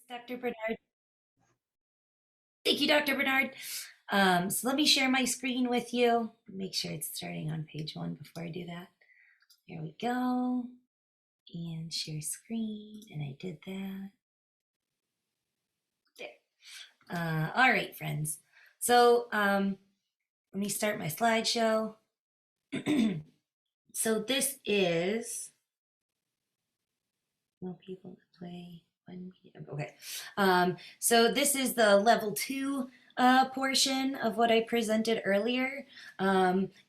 Dr. Bernard. Thank you, Dr. Bernard. So let me share my screen with you. Make sure it's starting on page one before I do that. Here we go. And share screen. And I did that. There. All right, friends. So let me start my slideshow. So this is no people to play one medium. Okay. So this is the level 2 portion of what I presented earlier.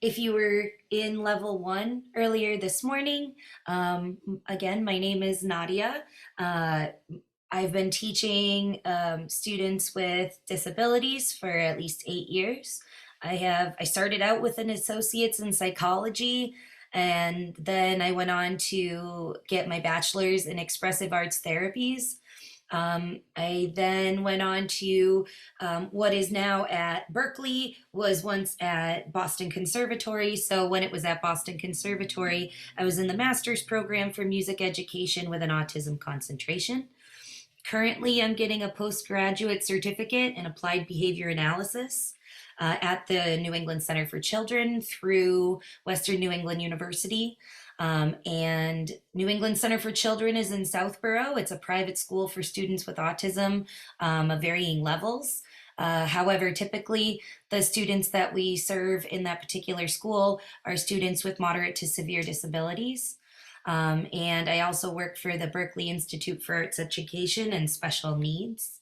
If you were in level 1 earlier this morning, again, my name is Nadia. I've been teaching students with disabilities for at least 8 years. I started out with an associate's in psychology, and then I went on to get my bachelor's in expressive arts therapies. I then went on to what is now at Berklee, was once at Boston Conservatory. So when it was at Boston Conservatory, I was in the master's program for music education with an autism concentration. Currently, I'm getting a postgraduate certificate in applied behavior analysis at the New England Center for Children through Western New England University. And New England Center for Children is in Southborough. It's a private school for students with autism of varying levels. However, typically the students that we serve in that particular school are students with moderate to severe disabilities. And I also work for the Berklee Institute for Arts Education and Special Needs.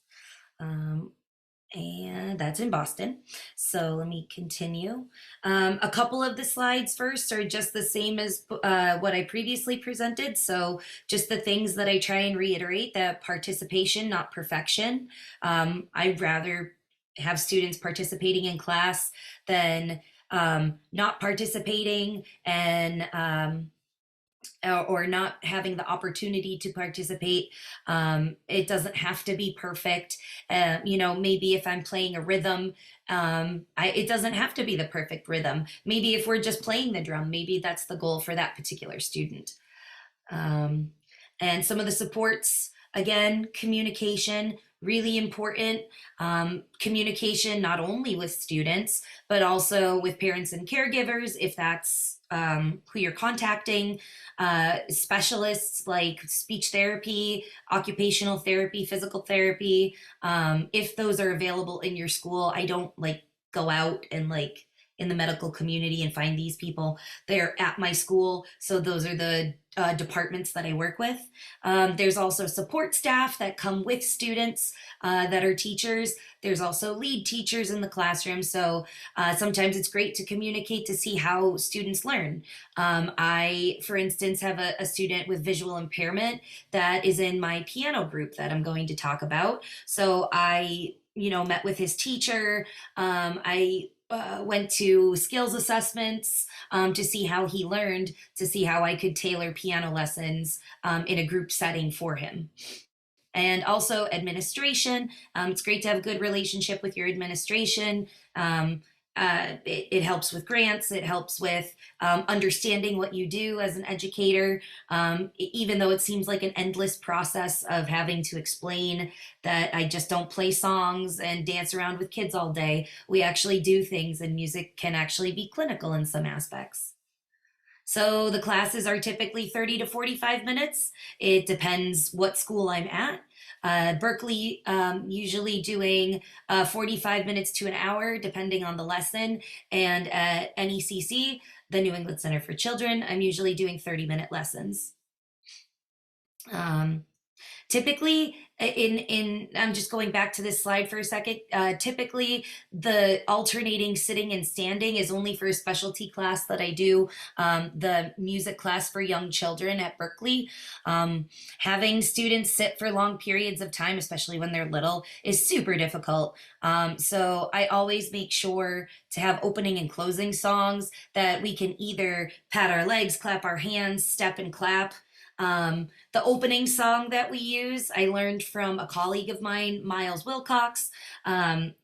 And that's in Boston. So let me continue. A couple of the slides first are just the same as what I previously presented. So just the things that I try and reiterate, that participation, not perfection. I'd rather have students participating in class than not participating and or not having the opportunity to participate. It doesn't have to be perfect. Maybe if I'm playing a rhythm, it doesn't have to be the perfect rhythm. Maybe if we're just playing the drum, maybe that's the goal for that particular student. And some of the supports, again, communication, really important. Communication not only with students, but also with parents and caregivers, if that's who you're contacting. Specialists like speech therapy, occupational therapy, physical therapy, if those are available in your school. I don't go out and in the medical community and find these people. They're at my school, so those are the departments that I work with. There's also support staff that come with students that are teachers. There's also lead teachers in the classroom, so sometimes it's great to communicate to see how students learn. I, for instance, have a student with visual impairment that is in my piano group that I'm going to talk about. So I met with his teacher. I went to skills assessments to see how he learned, to see how I could tailor piano lessons in a group setting for him. And also administration. It's great to have a good relationship with your administration. It helps with grants. It helps with understanding what you do as an educator, even though it seems like an endless process of having to explain that I just don't play songs and dance around with kids all day. We actually do things, and music can actually be clinical in some aspects. So the classes are typically 30 to 45 minutes. It depends what school I'm at. Berklee, usually doing 45 minutes to an hour, depending on the lesson. And at NECC, the New England Center for Children, I'm usually doing 30-minute lessons. Typically, I'm just going back to this slide for a second. Typically, the alternating sitting and standing is only for a specialty class that I do, the music class for young children at Berklee. Having students sit for long periods of time, especially when they're little, is super difficult. So I always make sure to have opening and closing songs that we can either pat our legs, clap our hands, step and clap. The opening song that we use, I learned from a colleague of mine, Miles Wilcox.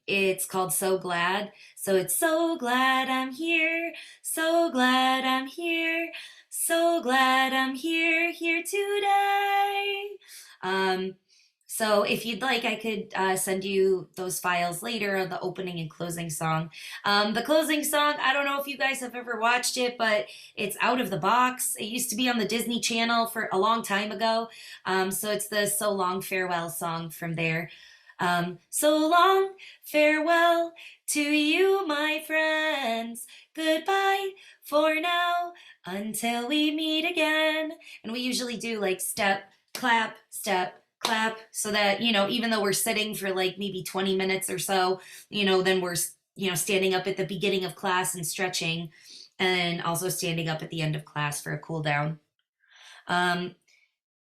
It's called So Glad. So it's so glad I'm here, so glad I'm here, so glad I'm here today. So if you'd like, I could send you those files later of the opening and closing song. The closing song, I don't know if you guys have ever watched it, but it's out of the box. It used to be on the Disney Channel for a long time ago. So it's the So Long Farewell song from there. So long, farewell to you, my friends. Goodbye for now until we meet again. And we usually do like step, clap, so that, even though we're sitting for like maybe 20 minutes or so, then we're, standing up at the beginning of class and stretching, and also standing up at the end of class for a cool down. Um,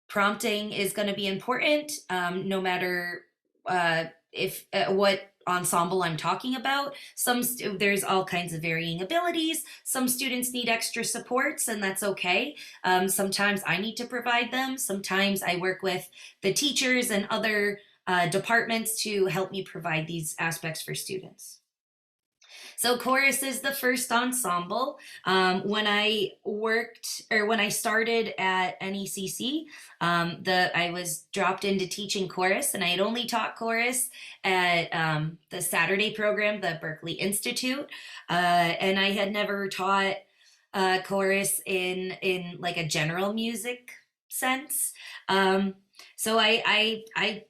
Prompting is going to be important, no matter if what ensemble I'm talking about. There's all kinds of varying abilities. Some students need extra supports, and that's okay. Sometimes I need to provide them. Sometimes I work with the teachers and other departments to help me provide these aspects for students. So chorus is the first ensemble. When I started at NECC, I was dropped into teaching chorus, and I had only taught chorus at the Saturday program, the Berklee Institute, and I had never taught chorus in like a general music sense. So I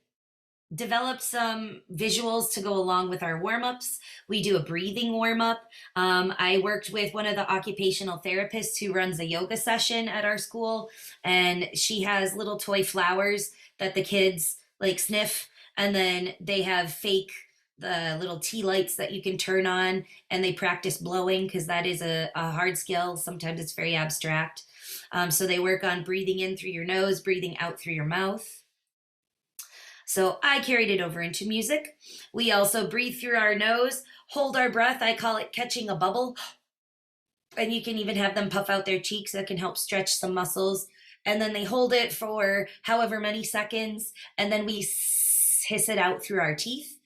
developed some visuals to go along with our warm-ups. We do a breathing warm-up. I worked with one of the occupational therapists who runs a yoga session at our school, and she has little toy flowers that the kids like sniff, and then they have fake the little tea lights that you can turn on, and they practice blowing because that is a hard skill. Sometimes it's very abstract. So they work on breathing in through your nose, breathing out through your mouth. So I carried it over into music. We also breathe through our nose, hold our breath. I call it catching a bubble. And you can even have them puff out their cheeks. That can help stretch some muscles. And then they hold it for however many seconds. And then we hiss it out through our teeth.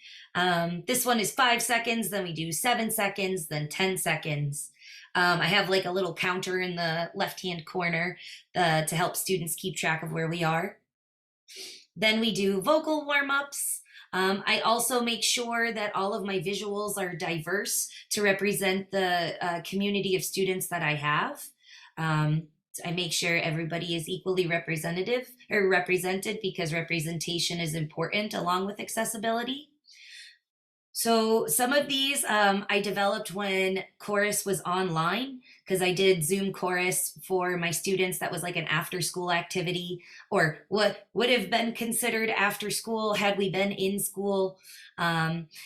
This one is 5 seconds. Then we do 7 seconds, then 10 seconds. I have like a little counter in the left-hand corner to help students keep track of where we are. Then we do vocal warm-ups. I also make sure that all of my visuals are diverse to represent the community of students that I have. I make sure everybody is equally represented because representation is important along with accessibility. So some of these I developed when chorus was online, because I did Zoom chorus for my students. That was like an after school activity, or what would have been considered after school had we been in school.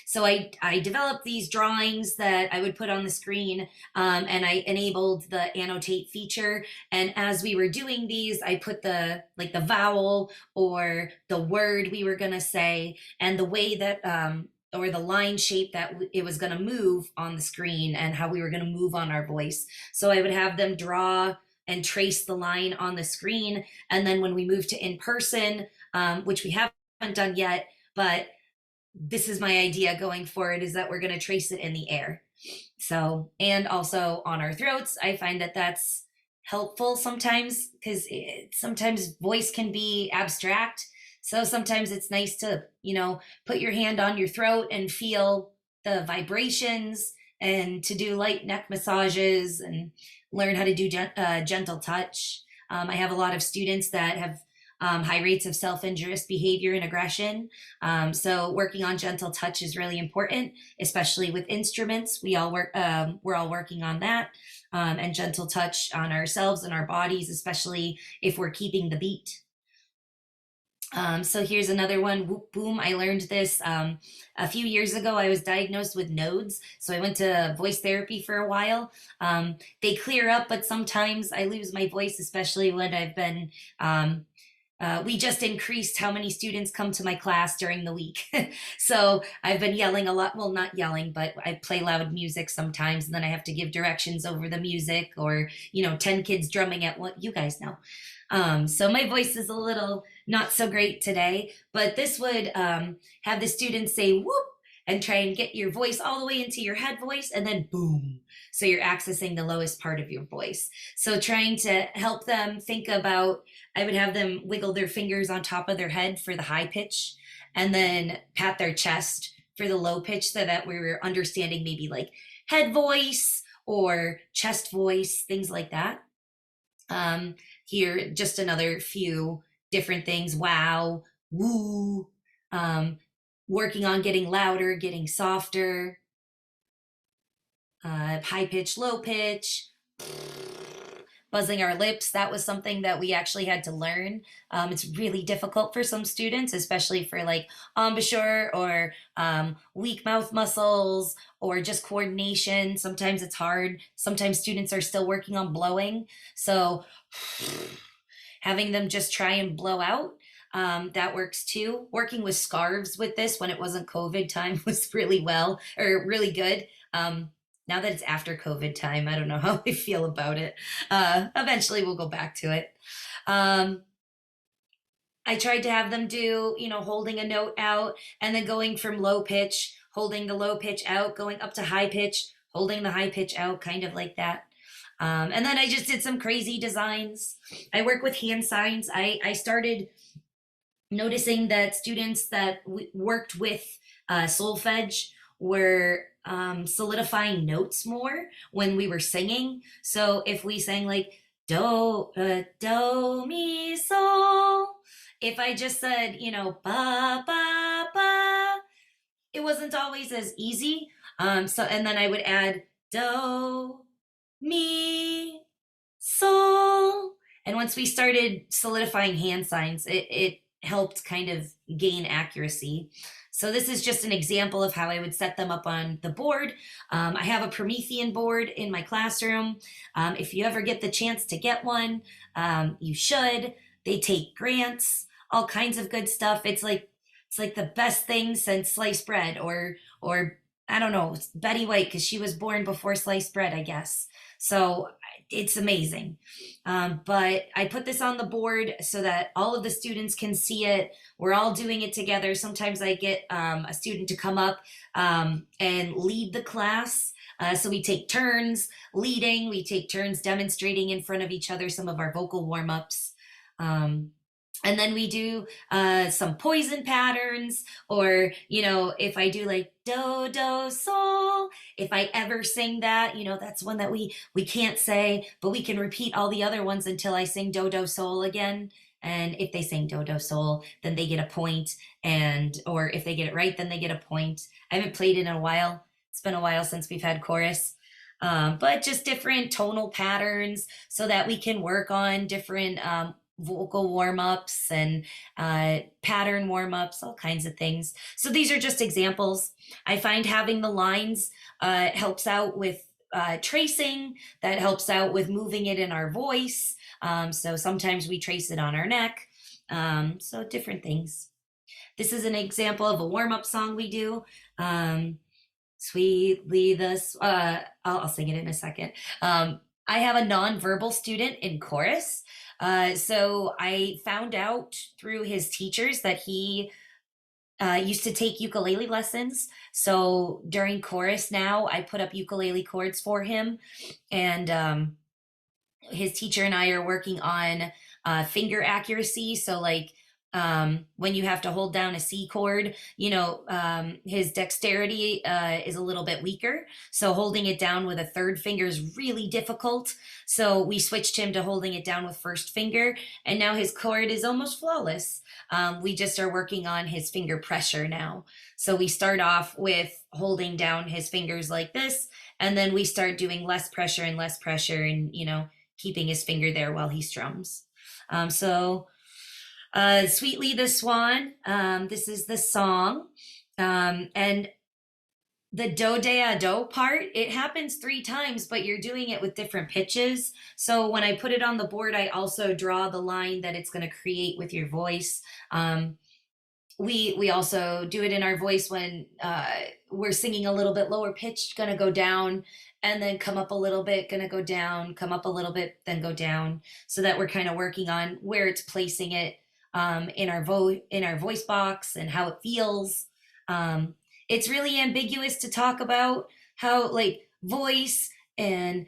So I developed these drawings that I would put on the screen, and I enabled the annotate feature. And as we were doing these, I put the vowel or the word we were gonna say, and the way that or the line shape that it was going to move on the screen, and how we were going to move on our voice. So I would have them draw and trace the line on the screen. And then when we move to in person, which we haven't done yet, but this is my idea going forward, is that we're going to trace it in the air. So, and also on our throats, I find that that's helpful sometimes, because sometimes voice can be abstract. So sometimes it's nice to, put your hand on your throat and feel the vibrations, and to do light neck massages and learn how to do gentle touch. I have a lot of students that have high rates of self-injurious behavior and aggression. So working on gentle touch is really important, especially with instruments. We're all working on that, and gentle touch on ourselves and our bodies, especially if we're keeping the beat. So here's another one, whoop boom. I learned this a few years ago. I was diagnosed with nodes, so I went to voice therapy for a while. They clear up, but sometimes I lose my voice, especially when I've been, we just increased how many students come to my class during the week. So I've been yelling a lot. Well, not yelling, but I play loud music sometimes, and then I have to give directions over the music, or, 10 kids drumming at what you guys know. So my voice is a little not so great today, but this would have the students say whoop, and try and get your voice all the way into your head voice, and then boom. So you're accessing the lowest part of your voice. So trying to help them think about, I would have them wiggle their fingers on top of their head for the high pitch, and then pat their chest for the low pitch, so that we were understanding maybe like head voice or chest voice, things like that. Here, just another few different things. Wow, woo, um, working on getting louder, getting softer, high pitch, low pitch, buzzing our lips. That was something that we actually had to learn. It's really difficult for some students, especially for like embouchure or weak mouth muscles or just coordination. Sometimes it's hard. Sometimes students are still working on blowing. So having them just try and blow out, that works too. Working with scarves with this when it wasn't COVID time was really good. Now that it's after COVID time, I don't know how I feel about it. Eventually we'll go back to it. I tried to have them do, holding a note out and then going from low pitch, holding the low pitch out, going up to high pitch, holding the high pitch out, kind of like that. And then I just did some crazy designs. I work with hand signs. I started noticing that students that worked with solfege were solidifying notes more when we were singing. So if we sang like do, mi, sol, if I just said, ba, ba, ba, it wasn't always as easy. And then I would add do, mi, sol. And once we started solidifying hand signs, it helped kind of gain accuracy. So this is just an example of how I would set them up on the board. I have a Promethean board in my classroom. If you ever get the chance to get one, you should. They take grants, all kinds of good stuff. It's like the best thing since sliced bread, or I don't know, Betty White, because she was born before sliced bread, I guess. So it's amazing. But I put this on the board so that all of the students can see it. We're all doing it together. Sometimes I get a student to come up and lead the class. So we take turns leading, we take turns demonstrating in front of each other some of our vocal warm-ups. And then we do some poison patterns, or, if I do like do, do, sol, if I ever sing that, that's one that we can't say, but we can repeat all the other ones until I sing do, do, sol again. And if they sing do, do, sol, then they get a point. Or if they get it right, then they get a point. I haven't played it in a while. It's been a while since we've had chorus. But just different tonal patterns so that we can work on different vocal warm-ups and pattern warm-ups, all kinds of things. So these are just examples. I find having the lines helps out with tracing, that helps out with moving it in our voice. So sometimes we trace it on our neck. So different things. This is an example of a warm-up song we do. Sweetly this, I'll sing it in a second. I have a nonverbal student in chorus. So I found out through his teachers that he used to take ukulele lessons. So during chorus now, I put up ukulele chords for him. And his teacher and I are working on finger accuracy. So like when you have to hold down a C chord, his dexterity is a little bit weaker. So holding it down with a third finger is really difficult. So we switched him to holding it down with first finger, and now his chord is almost flawless. We just are working on his finger pressure now. So we start off with holding down his fingers like this, and then we start doing less pressure and, keeping his finger there while he strums. Sweetly the Swan, this is the song. And the do de do part, it happens 3 times, but you're doing it with different pitches. So when I put it on the board, I also draw the line that it's going to create with your voice. We also do it in our voice when we're singing a little bit lower pitched, going to go down, and then come up a little bit, going to go down, come up a little bit, then go down, so that we're kind of working on where it's placing it in our voice box and how it feels. it's really ambiguous to talk about how like voice and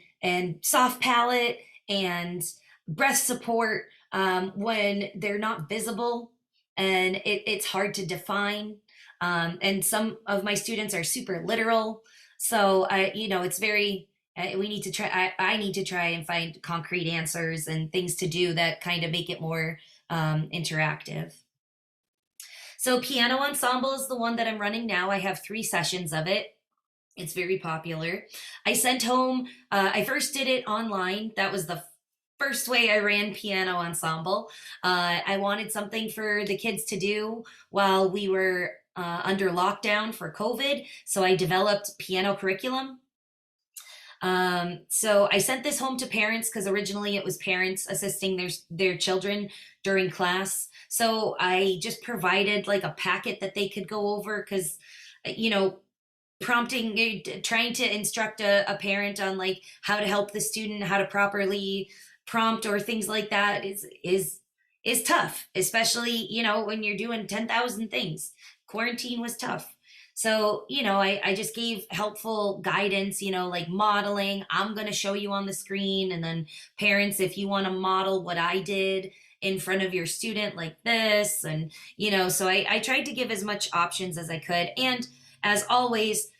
soft palate and breath support when they're not visible, and it's hard to define. And some of my students are super literal, so it's very we need to try. I need to try and find concrete answers and things to do that kind of make it more interactive. So piano ensemble is the one that I'm running now. I have 3 sessions of it. It's very popular. I sent home, I first did it online. That was the first way I ran piano ensemble. I wanted something for the kids to do while we were under lockdown for COVID. So I developed piano curriculum. So I sent this home to parents because originally it was parents assisting their children during class. So I just provided like a packet that they could go over because, you know, prompting, trying to instruct a parent on like how to help the student, how to properly prompt or things like that is tough, especially, when you're doing 10,000 things. Quarantine was tough. So, I just gave helpful guidance, like modeling. I'm going to show you on the screen. And then parents, if you want to model what I did in front of your student like this. And, so I tried to give as much options as I could. And as always,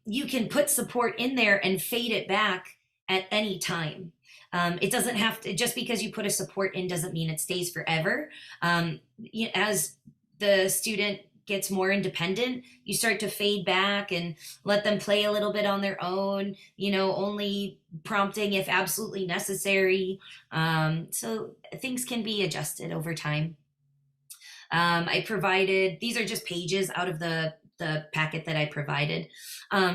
you can put support in there and fade it back at any time. It doesn't have to, just because you put a support in doesn't mean it stays forever. As the student gets more independent, you start to fade back and let them play a little bit on their own, only prompting if absolutely necessary. So things can be adjusted over time. I provided, these are just pages out of the packet that I provided.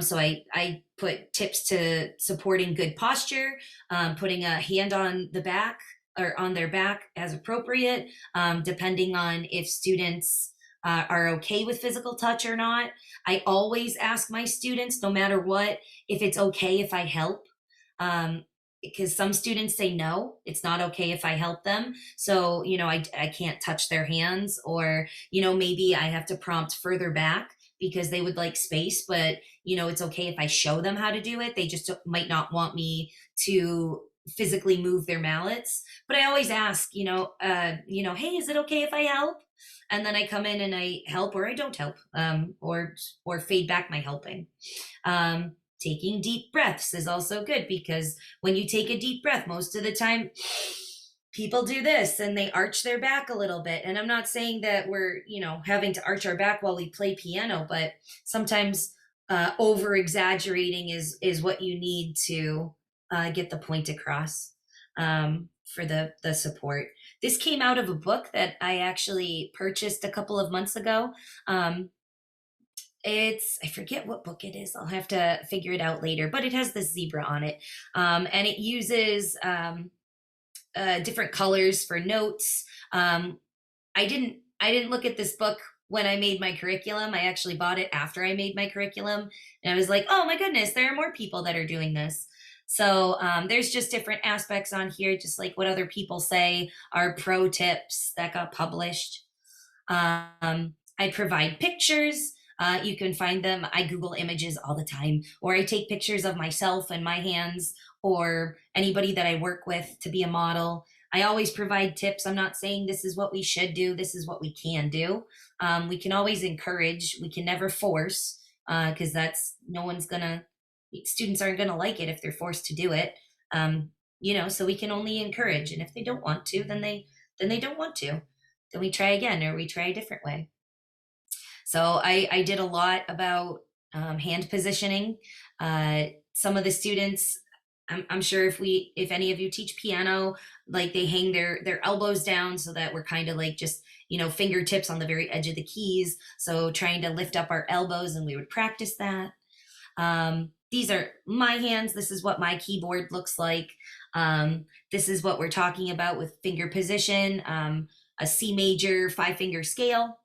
So I put tips to supporting good posture, putting a hand on the back or on their back as appropriate, depending on if students are okay with physical touch or not. I always ask my students, no matter what, if it's okay if I help. Because some students say no, it's not okay if I help them. So, I can't touch their hands, or, maybe I have to prompt further back because they would like space, but, it's okay if I show them how to do it. They just might not want me to physically move their mallets. But I always ask, hey, is it okay if I help? And then I come in and I help or I don't help, or fade back my helping. Taking deep breaths is also good because when you take a deep breath, most of the time people do this and they arch their back a little bit. And I'm not saying that we're, having to arch our back while we play piano, but sometimes over exaggerating is what you need to get the point across for the support. This came out of a book that I actually purchased a couple of months ago. I forget what book it is. I'll have to figure it out later, but it has this zebra on it. And it uses different colors for notes. I didn't look at this book when I made my curriculum. I actually bought it after I made my curriculum. And I was like, oh my goodness, there are more people that are doing this. So there's just different aspects on here, just like what other people say are pro tips that got published. I provide pictures. You can find them. I Google images all the time, or I take pictures of myself and my hands or anybody that I work with to be a model. I always provide tips. I'm not saying this is what we should do. This is what we can do. We can always encourage. We can never force, because students aren't going to like it if they're forced to do it. So we can only encourage. And if they don't want to, then they don't want to. Then we try again, or we try a different way. So I did a lot about hand positioning. Some of the students, I'm sure if any of you teach piano, like they hang their elbows down so that we're kind of like just, fingertips on the very edge of the keys. So trying to lift up our elbows, and we would practice that. These are my hands. This is what my keyboard looks like. This is what we're talking about with finger position, a C major 5-finger scale.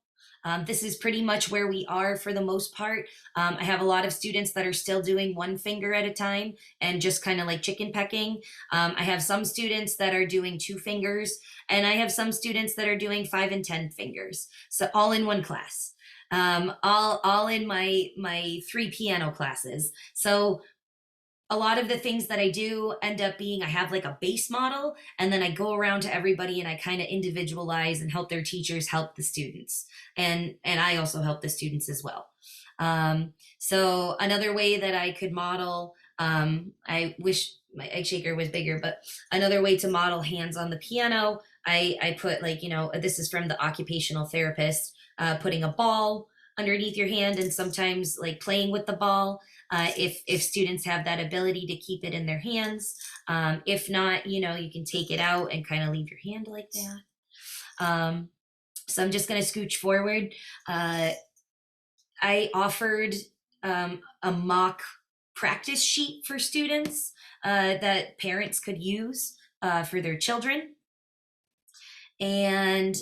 This is pretty much where we are for the most part. I have a lot of students that are still doing 1 finger at a time and just kind of like chicken pecking. I have some students that are doing 2 fingers, and I have some students that are doing 5 and 10 fingers. So all in one class. all in my 3 piano classes. So a lot of the things that I do end up being, I have like a base model, and then I go around to everybody and I kind of individualize and help their teachers help the students. And I also help the students as well. So another way that I could model, I wish my egg shaker was bigger, but another way to model hands on the piano, I put like, this is from the occupational therapist, putting a ball underneath your hand and sometimes like playing with the ball, if students have that ability to keep it in their hands. If not, you can take it out and kind of leave your hand like that. So I'm just going to scooch forward. I offered a mock practice sheet for students that parents could use for their children. And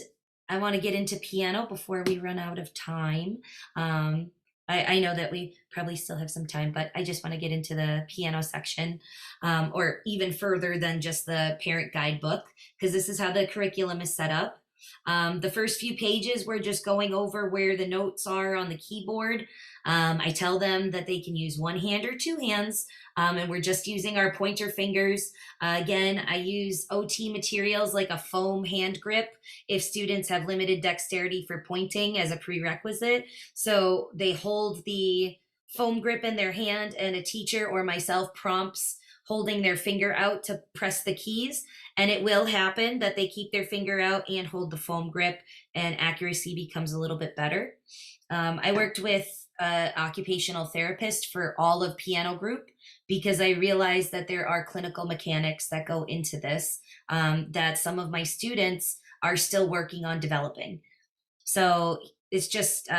I want to get into piano before we run out of time. I know that we probably still have some time, but I just want to get into the piano section, or even further than just the parent guidebook, because this is how the curriculum is set up. The first few pages, we're just going over where the notes are on the keyboard. I tell them that they can use one hand or two hands, and we're just using our pointer fingers. Again, I use OT materials like a foam hand grip if students have limited dexterity for pointing as a prerequisite. So they hold the foam grip in their hand, and a teacher or myself prompts holding their finger out to press the keys. And it will happen that they keep their finger out and hold the foam grip, and accuracy becomes a little bit better. I worked with an occupational therapist for all of piano group because I realized that there are clinical mechanics that go into this, that some of my students are still working on developing. So it's just,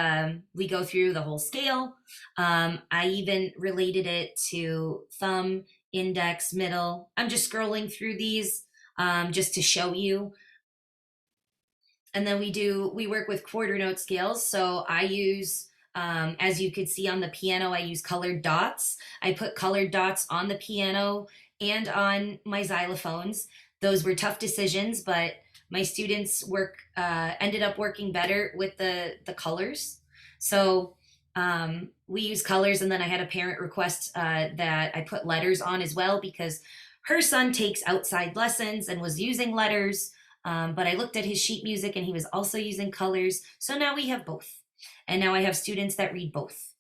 we go through the whole scale. I even related it to thumb, index, middle. I'm just scrolling through these just to show you. And then we work with quarter note scales. So I use, as you could see on the piano, I use colored dots. I put colored dots on the piano and on my xylophones. Those were tough decisions, but my students ended up working better with the colors. So we use colors, and then I had a parent request that I put letters on as well because her son takes outside lessons and was using letters. But I looked at his sheet music and he was also using colors. So now we have both. And now I have students that read both.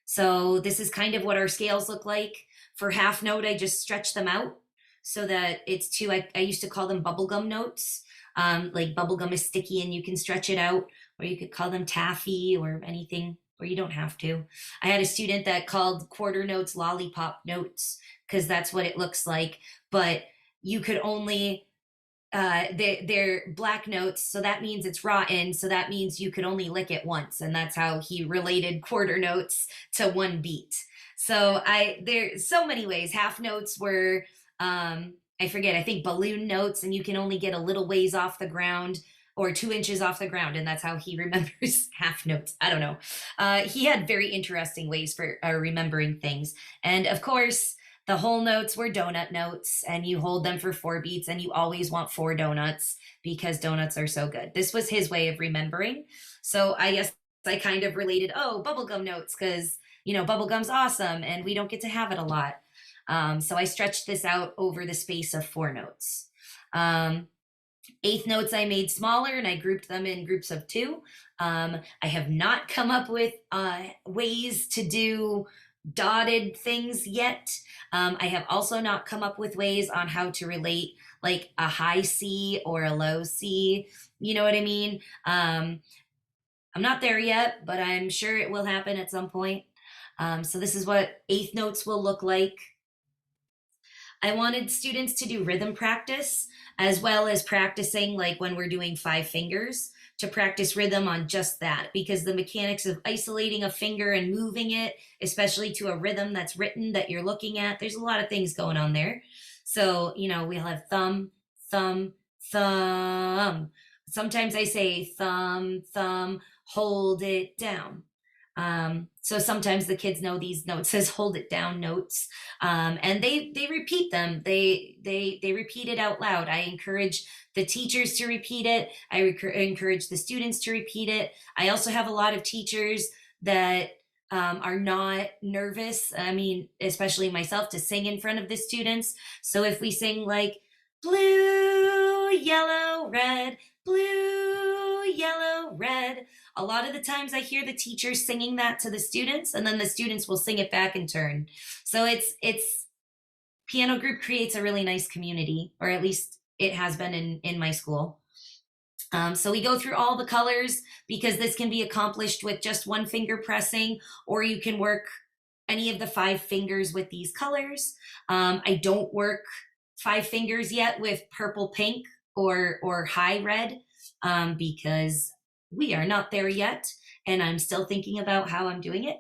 So this is kind of what our scales look like. For half note, I just stretch them out so that it's two, I used to call them bubblegum notes. Like bubblegum is sticky and you can stretch it out, or you could call them taffy or anything, or you don't have to. I had a student that called quarter notes lollipop notes because that's what it looks like. But you could only they're black notes, so that means it's rotten, so that means you could only lick it once, and that's how he related quarter notes to one beat. So there's so many ways. Half notes were I forget, I think balloon notes, and you can only get a little ways off the ground or 2 inches off the ground, and that's how he remembers half notes. I don't know. He had very interesting ways for remembering things. And of course, the whole notes were donut notes, and you hold them for 4 beats, and you always want 4 donuts because donuts are so good. This was his way of remembering. So I guess I kind of related, bubblegum notes, because, bubblegum's awesome, and we don't get to have it a lot. So I stretched this out over the space of 4 notes. Eighth notes I made smaller, and I grouped them in groups of 2. I have not come up with ways to do dotted things yet. I have also not come up with ways on how to relate like a high C or a low C. You know what I mean? I'm not there yet, but I'm sure it will happen at some point. So this is what eighth notes will look like. I wanted students to do rhythm practice as well as practicing like when we're doing 5 fingers, to practice rhythm on just that, because the mechanics of isolating a finger and moving it, especially to a rhythm that's written that you're looking at, there's a lot of things going on there. So, we'll have thumb, thumb, thumb. Sometimes I say thumb, thumb, hold it down. So sometimes the kids know these notes as hold it down notes, and they repeat them. They repeat it out loud. I encourage the teachers to repeat it. I encourage the students to repeat it. I also have a lot of teachers that are not nervous. I mean, especially myself, to sing in front of the students. So if we sing like blue, yellow, red, blue, yellow, red, a lot of the times I hear the teachers singing that to the students, and then the students will sing it back in turn. So it's piano group creates a really nice community, or at least it has been in my school. So we go through all the colors because this can be accomplished with just one finger pressing, or you can work any of the 5 fingers with these colors. I don't work 5 fingers yet with purple, pink, or high red, because we are not there yet, and I'm still thinking about how I'm doing it.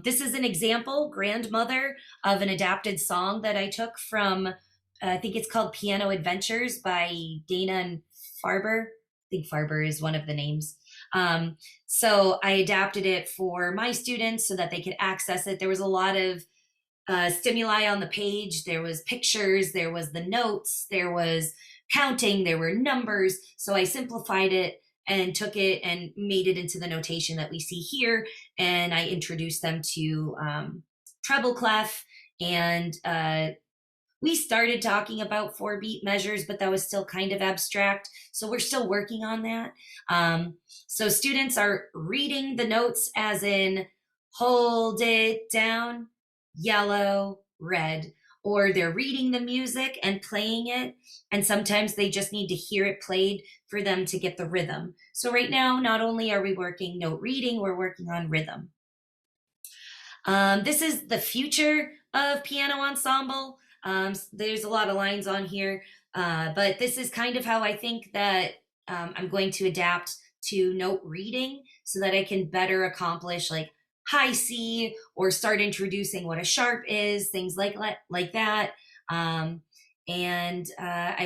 This is an example, grandmother, of an adapted song that I took from, I think it's called Piano Adventures by Dana and Farber. I think Farber is one of the names. So I adapted it for my students so that they could access it. There was a lot of stimuli on the page. There was pictures, there was the notes, there was counting, there were numbers. So I simplified it and took it and made it into the notation that we see here. And I introduced them to treble clef, and we started talking about 4-beat measures, but that was still kind of abstract. So we're still working on that. So students are reading the notes as in hold it down, yellow, red, or they're reading the music and playing it. And sometimes they just need to hear it played for them to get the rhythm. So right now, not only are we working note reading, we're working on rhythm. This is the future of piano ensemble. There's a lot of lines on here, but this is kind of how I think that I'm going to adapt to note reading so that I can better accomplish like high C, or start introducing what a sharp is, things like that. I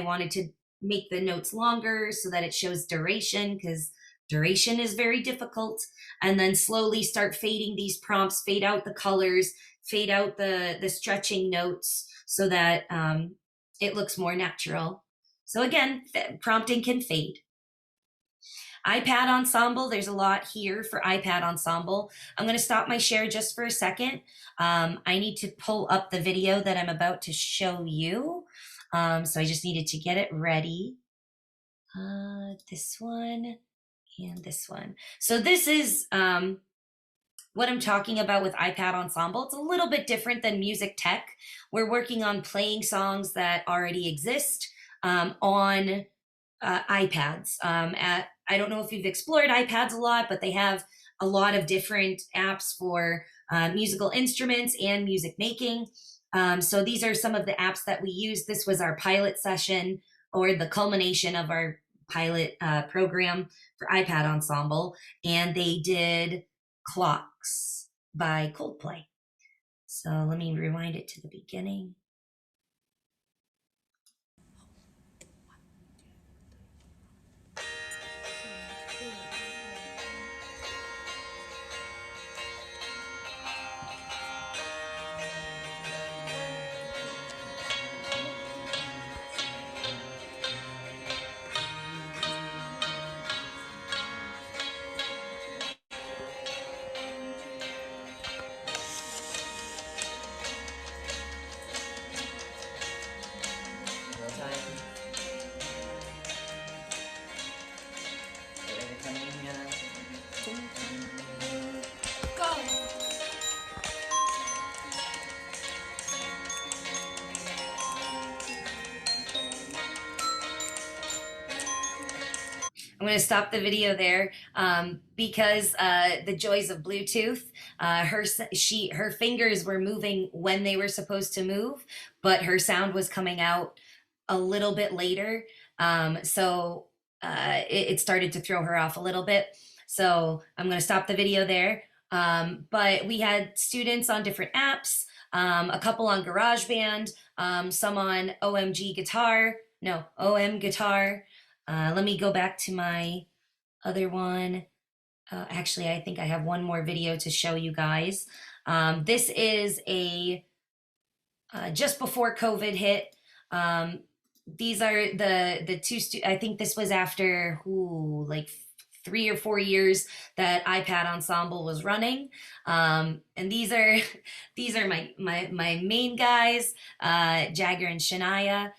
wanted to make the notes longer so that it shows duration, because duration is very difficult. And then slowly start fading these prompts, fade out the colors, fade out the stretching notes so that it looks more natural. So again, prompting can fade. iPad Ensemble, there's a lot here for iPad Ensemble. I'm going to stop my share just for a second. I need to pull up the video that I'm about to show you. So I just needed to get it ready. This one and this one. So this is what I'm talking about with iPad Ensemble. It's a little bit different than music tech. We're working on playing songs that already exist on iPads. I don't know if you've explored iPads a lot, but they have a lot of different apps for musical instruments and music making. So these are some of the apps that we use. This was our pilot session, or the culmination of our pilot program for iPad Ensemble, and they did Clocks by Coldplay. So let me rewind it to the beginning. I'm going to stop the video there because the joys of Bluetooth. Her fingers were moving when they were supposed to move, but her sound was coming out a little bit later. So it started to throw her off a little bit. So I'm going to stop the video there. But we had students on different apps, a couple on Garageband, some on OM Guitar. Let me go back to my other one. Actually, I think I have one more video to show you guys. This is a just before COVID hit. Um, these are the two. I think this was after like 3 or 4 years that iPad Ensemble was running. And these are my main guys, Jagger and Shania.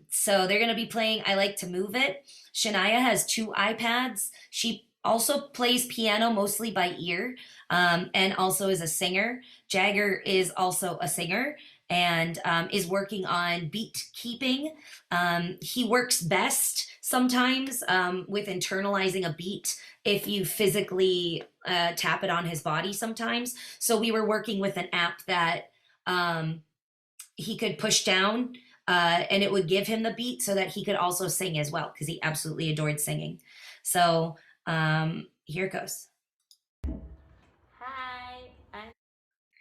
So they're gonna be playing I Like to Move It. Shania has 2 iPads. She also plays piano mostly by ear, and also is a singer. Jagger is also a singer and is working on beat keeping. He works best sometimes with internalizing a beat if you physically tap it on his body sometimes. So we were working with an app that he could push down and it would give him the beat so that he could also sing as well because he absolutely adored singing. So here it goes. Hi, I'm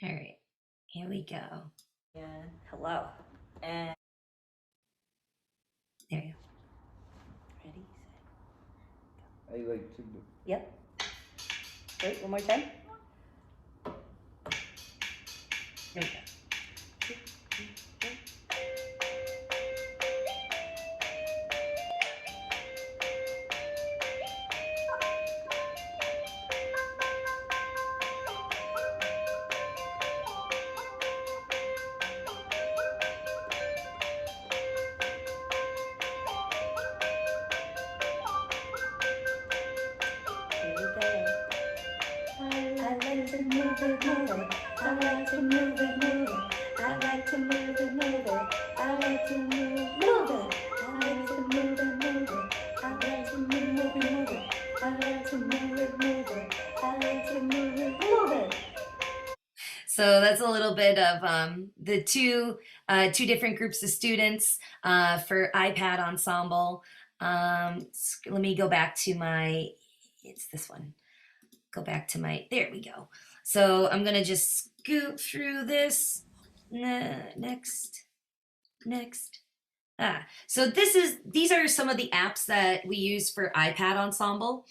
All right, here we go. yeah, hello. And There you ready, I like to do. yep. Wait, one more time. go. There we go. Here we go. I like to move it, move it. I like to move it, move it. I like to move it, move it. I like to move, move it. I like to move it, move it. I like to move it, move it. I like to move it, move it. I like to move it, move it. So that's a little bit of the two different groups of students for iPad Ensemble. Let me go back to it's this one. Go back to there we go. So I'm gonna just scoot through this. Next. So these are some of the apps that we use for iPad Ensemble.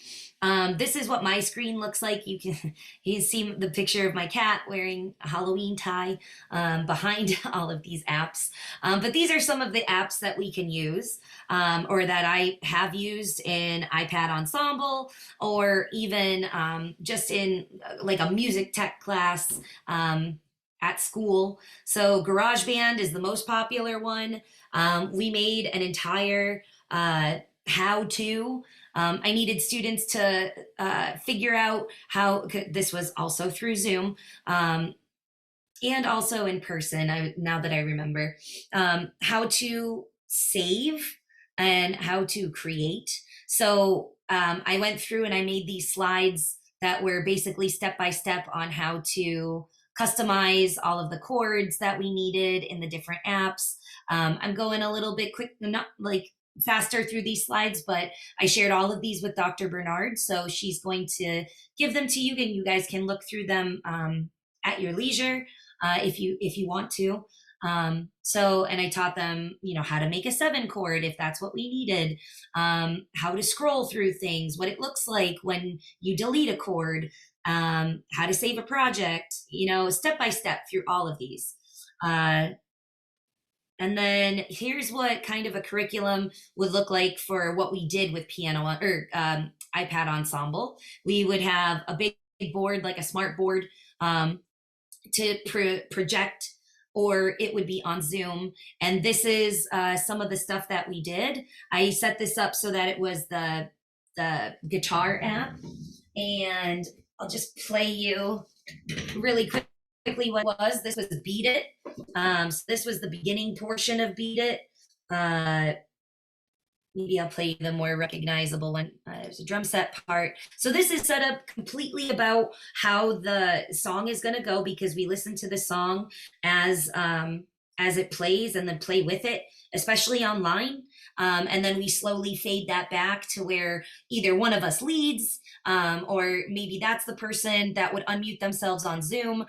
This is what my screen looks like. You see the picture of my cat wearing a Halloween tie behind all of these apps. But these are some of the apps that we can use or that I have used in iPad Ensemble or even just in like a music tech class at school. So Garageband is the most popular one. We made an entire how-to. I needed students to figure out how, this was also through Zoom and also in person, now that I remember, how to save and how to create. So I went through and I made these slides that were basically step-by-step on how to customize all of the chords that we needed in the different apps. I'm going a little bit quick, not like faster through these slides, but I shared all of these with Dr. Bernard. So she's going to give them to you and you guys can look through them at your leisure if you want to. And I taught them, how to make a 7 chord if that's what we needed, how to scroll through things, what it looks like when you delete a chord, how to save a project, step by step through all of these. And then here's what kind of a curriculum would look like for what we did with piano or iPad Ensemble. We would have a big board, like a smart board, to project, or it would be on Zoom. And this is some of the stuff that we did. I set this up so that it was the guitar app. And I'll just play you really quickly what it was. This was Beat It. So this was the beginning portion of Beat It. Maybe I'll play the more recognizable one. There's a drum set part. So this is set up completely about how the song is going to go because we listen to the song as it plays and then play with it, especially online. And then we slowly fade that back to where either one of us leads, or maybe that's the person that would unmute themselves on Zoom,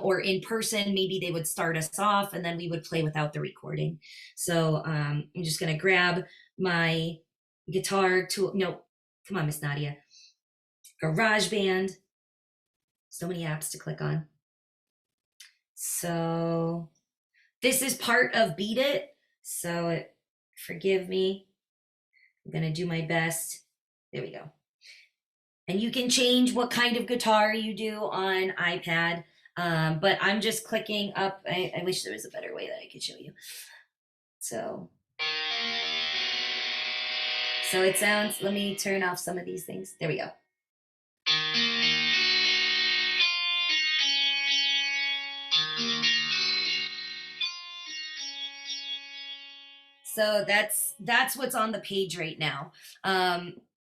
or in person, maybe they would start us off and then we would play without the recording. So I'm just going to grab my guitar tool. No, come on, Miss Nadia. Garageband. So many apps to click on. So this is part of Beat It. So forgive me. I'm going to do my best. There we go. And you can change what kind of guitar you do on iPad. But I'm just clicking up. I wish there was a better way that I could show you. So it sounds, let me turn off some of these things. There we go. So that's what's on the page right now.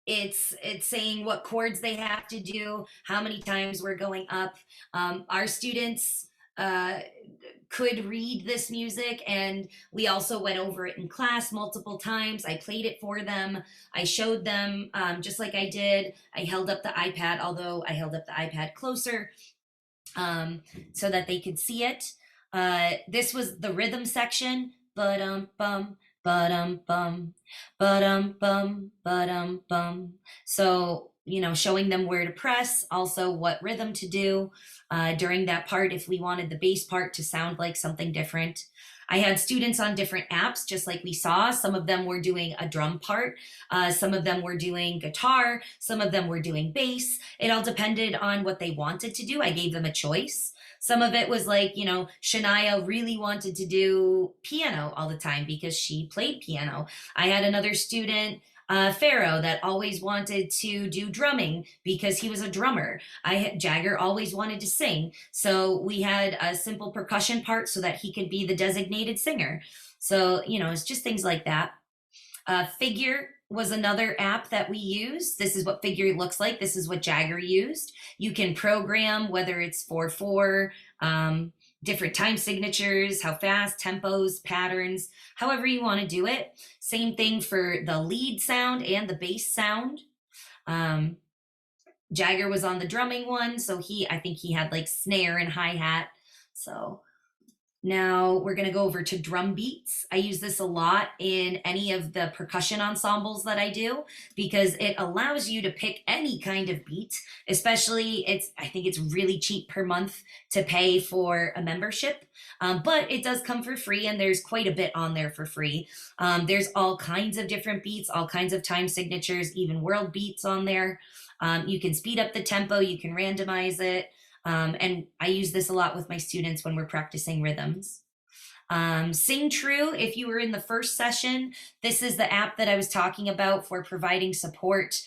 It's saying what chords they have to do, how many times we're going up. Our students could read this music, and we also went over it in class multiple times. I played it for them. I showed them, just like I did. I held up the iPad, although I held up the iPad closer so that they could see it. This was the rhythm section. Ba-dum-bum, ba-dum-bum, ba-dum-bum, ba-dum-bum. So, showing them where to press, also what rhythm to do during that part if we wanted the bass part to sound like something different. I had students on different apps, just like we saw. Some of them were doing a drum part. Some of them were doing guitar. Some of them were doing bass. It all depended on what they wanted to do. I gave them a choice. Some of it was like, Shania really wanted to do piano all the time because she played piano. I had another student, Pharaoh, that always wanted to do drumming because he was a drummer. Jagger always wanted to sing. So we had a simple percussion part so that he could be the designated singer. So, it's just things like that. Figure was another app that we use. This is what Figure looks like. This is what Jagger used. You can program whether it's 4/4, different time signatures, how fast, tempos, patterns, however you want to do it. Same thing for the lead sound and the bass sound. Jagger was on the drumming one, so I think he had like snare and hi-hat. So now we're going to go over to drum beats. I use this a lot in any of the percussion ensembles that I do because it allows you to pick any kind of beat, especially I think it's really cheap per month to pay for a membership, but it does come for free and there's quite a bit on there for free. There's all kinds of different beats, all kinds of time signatures, even world beats on there. You can speed up the tempo, you can randomize it. And I use this a lot with my students when we're practicing rhythms. Sing True, if you were in the first session, this is the app that I was talking about for providing support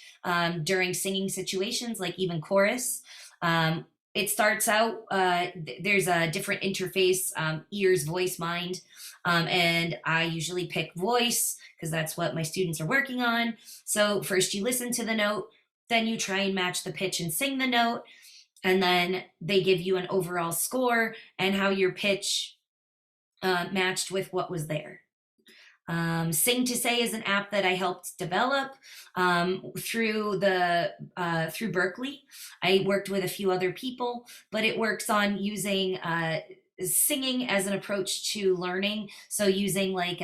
during singing situations, like even chorus. It starts out, there's a different interface, ears, voice, mind, and I usually pick voice because that's what my students are working on. So first you listen to the note, then you try and match the pitch and sing the note. And then they give you an overall score and how your pitch matched with what was there. Sing to Say is an app that I helped develop through Berklee. I worked with a few other people, but it works on using singing as an approach to learning. So using like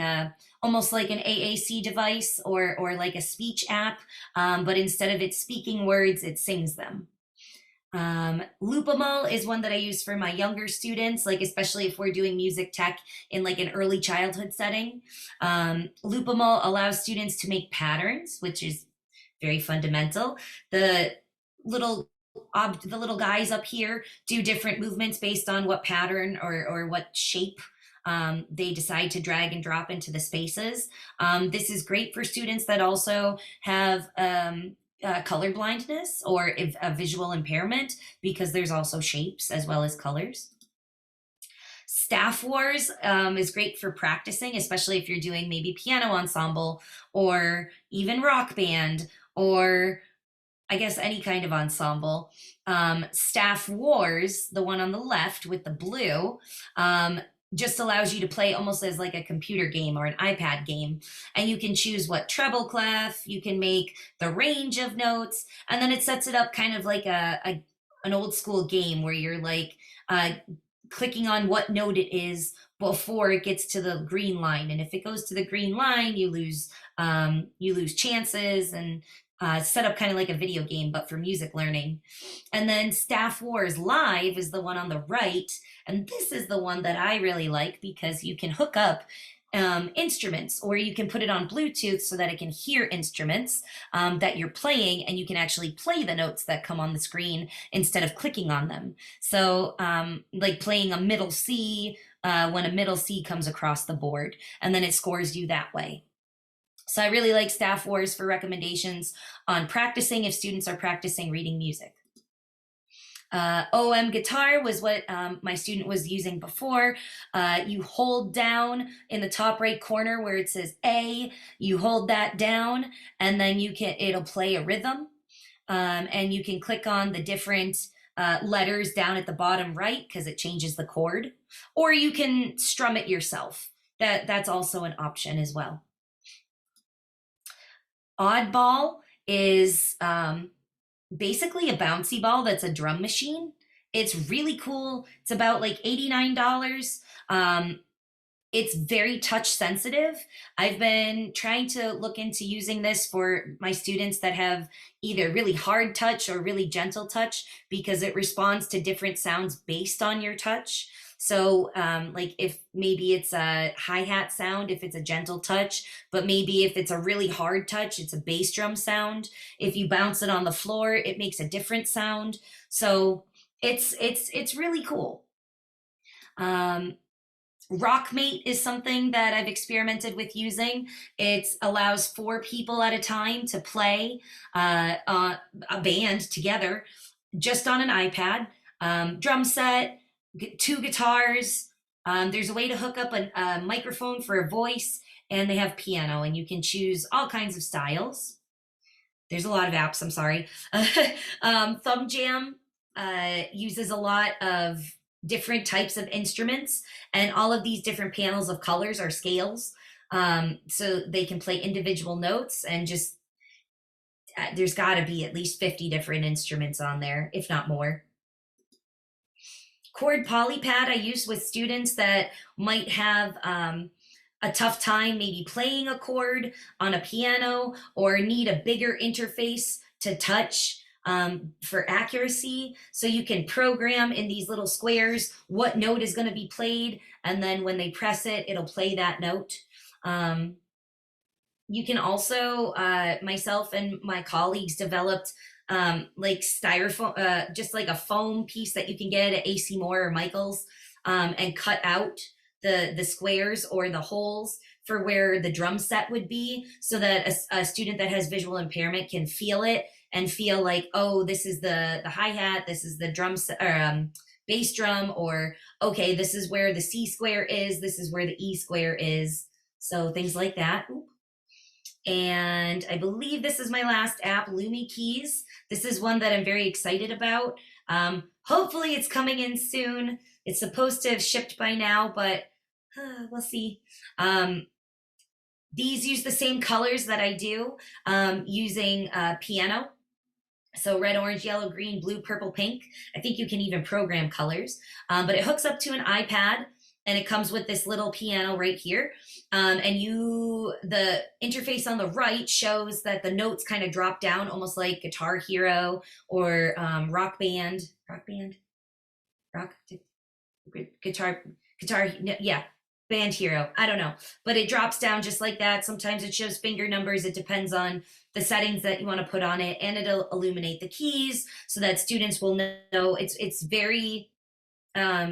almost like an AAC device or like a speech app, but instead of it speaking words, it sings them. Lupemol is one that I use for my younger students, like especially if we're doing music tech in like an early childhood setting. Lupemol allows students to make patterns, which is very fundamental. The little guys up here do different movements based on what pattern or what shape they decide to drag and drop into the spaces. This is great for students that also have color blindness or a visual impairment because there's also shapes as well as colors. Staff Wars is great for practicing, especially if you're doing maybe piano ensemble or even rock band or I guess any kind of ensemble. Staff Wars, the one on the left with the blue, just allows you to play almost as like a computer game or an iPad game. And you can choose what treble clef, you can make the range of notes, and then it sets it up kind of like an old school game where you're like clicking on what note it is before it gets to the green line. And if it goes to the green line, you lose chances. And set up kind of like a video game, but for music learning. And then Staff Wars Live is the one on the right. And this is the one that I really like because you can hook up instruments, or you can put it on Bluetooth so that it can hear instruments that you're playing, and you can actually play the notes that come on the screen instead of clicking on them. So like playing a middle C when a middle C comes across the board, and then it scores you that way. So I really like Staff Wars for recommendations on practicing if students are practicing reading music. OM Guitar was what my student was using before. You hold down in the top right corner where it says A, you hold that down, and then it'll play a rhythm. And you can click on the different letters down at the bottom right because it changes the chord, or you can strum it yourself. That's also an option as well. Oddball is basically a bouncy ball that's a drum machine. It's really cool. It's about like $89. It's very touch sensitive. I've been trying to look into using this for my students that have either really hard touch or really gentle touch, because it responds to different sounds based on your touch. So like if maybe it's a hi-hat sound, if it's a gentle touch, but maybe if it's a really hard touch, it's a bass drum sound. If you bounce it on the floor, it makes a different sound. So it's really cool. Rockmate is something that I've experimented with using. It allows 4 people at a time to play a band together just on an iPad. Drum set, 2 guitars. There's a way to hook up a microphone for a voice, and they have piano, and you can choose all kinds of styles. There's a lot of apps, I'm sorry. Thumb Jam uses a lot of different types of instruments, and all of these different panels of colors are scales. So they can play individual notes, and just there's got to be at least 50 different instruments on there, if not more. Chord Poly Pad I use with students that might have a tough time maybe playing a chord on a piano, or need a bigger interface to touch for accuracy. So you can program in these little squares what note is going to be played, and then when they press it, it'll play that note. You can also, myself and my colleagues developed like styrofoam, just like a foam piece that you can get at AC Moore or Michael's, and cut out the squares or the holes for where the drum set would be, so that a student that has visual impairment can feel it and feel like, oh, this is the hi-hat, this is the drum set, or bass drum, or okay, this is where the C square is, this is where the E square is. So things like that. And I believe this is my last app, Lumikeys. This is one that I'm very excited about. Hopefully it's coming in soon. It's supposed to have shipped by now, but we'll see. These use the same colors that I do, using piano. So red, orange, yellow, green, blue, purple, pink. I think you can even program colors, but it hooks up to an iPad, and it comes with this little piano right here. And the interface on the right shows that the notes kind of drop down, almost like Guitar Hero or Band Hero. I don't know, but it drops down just like that. Sometimes it shows finger numbers. It depends on the settings that you want to put on it, and it'll illuminate the keys so that students will know. It's very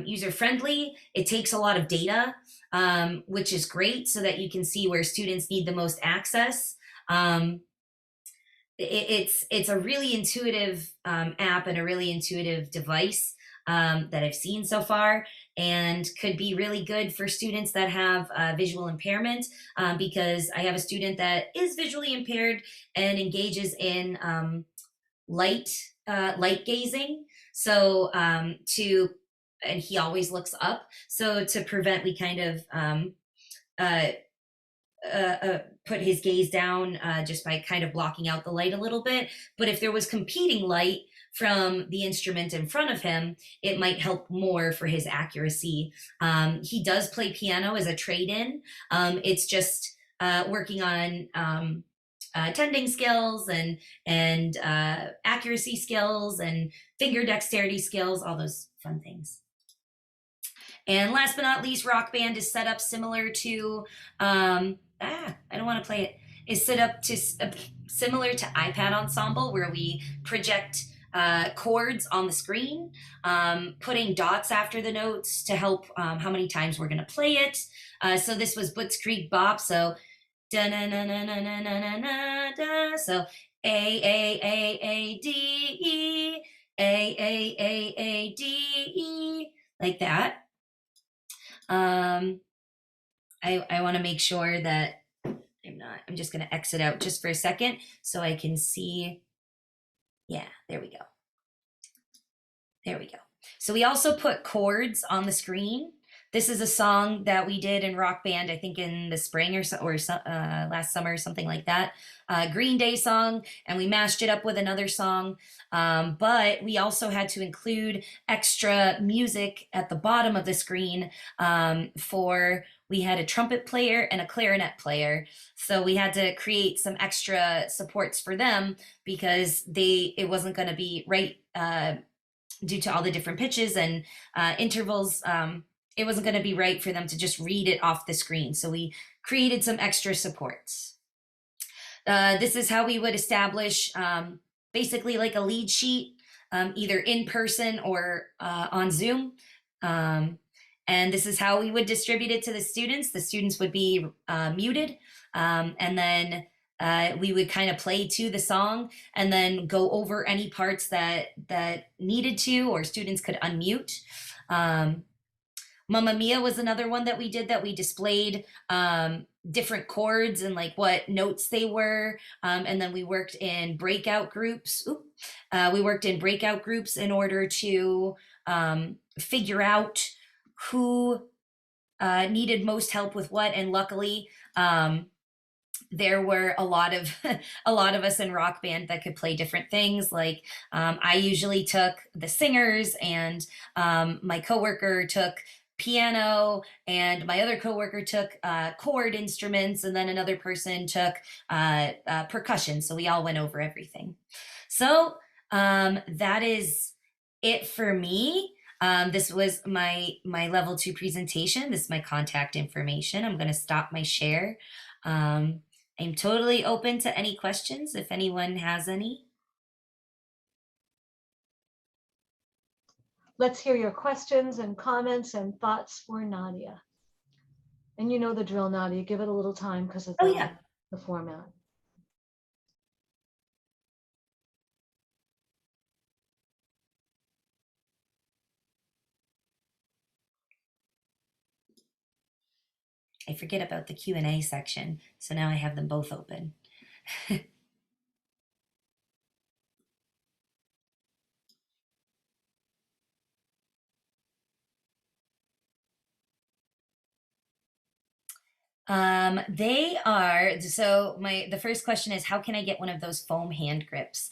user friendly. It takes a lot of data, which is great, so that you can see where students need the most access. It's a really intuitive app and a really intuitive device that I've seen so far, and could be really good for students that have visual impairment, because I have a student that is visually impaired and engages in light gazing. So and he always looks up. So to prevent, we kind of put his gaze down just by kind of blocking out the light a little bit. But if there was competing light from the instrument in front of him, it might help more for his accuracy. He does play piano as a trade-in. It's just working on tending skills and accuracy skills and finger dexterity skills, all those fun things. And last but not least, Rock Band is set up similar to I don't want to play it. Is set up to similar to iPad Ensemble, where we project chords on the screen, putting dots after the notes to help how many times we're going to play it. So this was Blitzkrieg Bop. So da na na na na na na na na da. So A D E A D E, like that. I want to make sure that I'm just going to exit out just for a second so I can see. Yeah, there we go. There we go. So we also put chords on the screen. This is a song that we did in Rock Band, I think in the spring or last summer, something like that. Green Day song, and we mashed it up with another song. But we also had to include extra music at the bottom of the screen we had a trumpet player and a clarinet player. So we had to create some extra supports for them because it wasn't going to be right due to all the different pitches and intervals. It wasn't going to be right for them to just read it off the screen. So we created some extra supports. This is how we would establish basically like a lead sheet, either in person or on Zoom. And this is how we would distribute it to the students. The students would be muted, and then we would kind of play to the song and then go over any parts that needed to, or students could unmute. Mamma Mia was another one that we did, that we displayed different chords and like what notes they were. And then we worked in breakout groups. We worked in breakout groups in order to figure out who needed most help with what. And luckily, there were a lot of us in Rock Band that could play different things. Like I usually took the singers, and my coworker took piano, and my other coworker took chord instruments, and then another person took percussion. So we all went over everything. So that is it for me. This was my level 2 presentation. This is my contact information. I'm going to stop my share. I'm totally open to any questions if anyone has any. Let's hear your questions and comments and thoughts for Nadia. And you know the drill, Nadia. Give it a little time because of the format. I forget about the Q&A section, so now I have them both open. They are, so the first question is, how can I get one of those foam hand grips?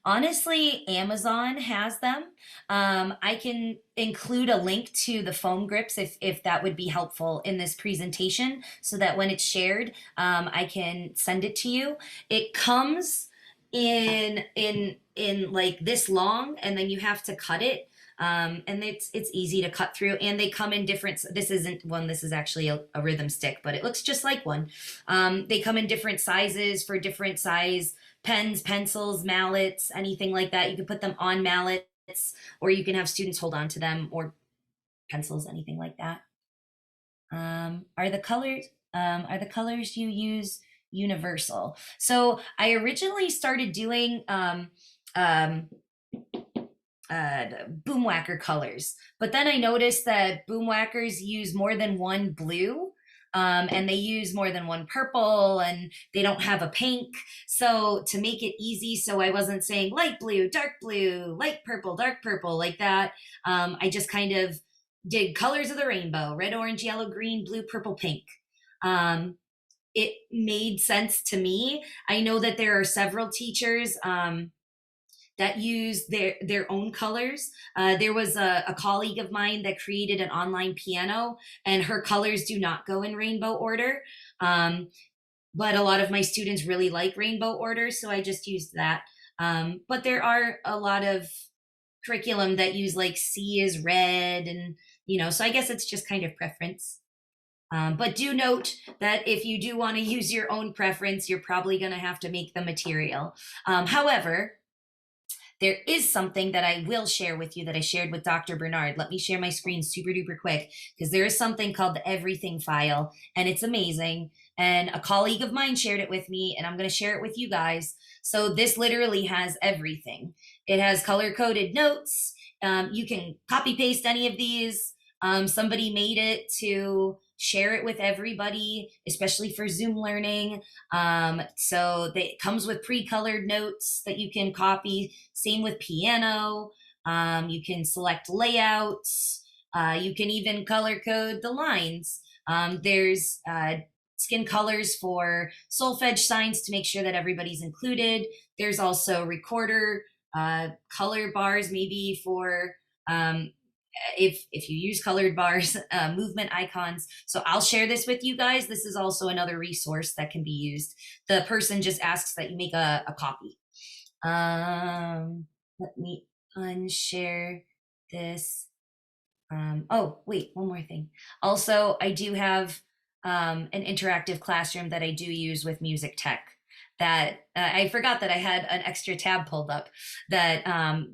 Honestly, Amazon has them. I can include a link to the foam grips if that would be helpful in this presentation, so that when it's shared, I can send it to you. It comes in like this long, and then you have to cut it. And it's easy to cut through, and they come in different, this isn't one, this is actually a rhythm stick, but it looks just like one. They come in different sizes for different size pens, pencils, mallets, anything like that. You can put them on mallets, or you can have students hold on to them, or pencils, anything like that. Are the colors you use universal? So I originally started doing boomwhacker colors, but then I noticed that boomwhackers use more than one blue, and they use more than one purple, and they don't have a pink. So to make it easy, so I wasn't saying light blue, light purple, dark purple, like that, I just kind of did colors of the rainbow: red, orange, yellow, green, blue, purple, pink. It made sense to me. I know that there are several teachers that use their own colors. There was a colleague of mine that created an online piano, and her colors do not go in rainbow order. but a lot of my students really like rainbow orders, so I just used that. But there are a lot of curriculum that use like C is red, and so I guess it's just kind of preference. But do note that if you do want to use your own preference, you're probably going to have to make the material. However, there is something that I will share with you that I shared with Dr. Bernard. Let me share my screen super duper quick, because there is something called the Everything File, and it's amazing. And a colleague of mine shared it with me, and I'm going to share it with you guys. So this literally has everything. It has color coded notes. You can copy paste any of these. Somebody made it to share it with everybody, especially for Zoom learning. So it comes with pre-colored notes that you can copy. Same with piano. You can select layouts. You can even color code the lines. There's skin colors for solfege signs to make sure that everybody's included. There's also recorder color bars, maybe for if you use colored bars, movement icons. So I'll share this with you guys. This is also another resource that can be used. The person just asks that you make a copy. Let me unshare this. Oh, wait, one more thing. Also, I do have an interactive classroom that I do use with music tech, that I forgot that I had an extra tab pulled up that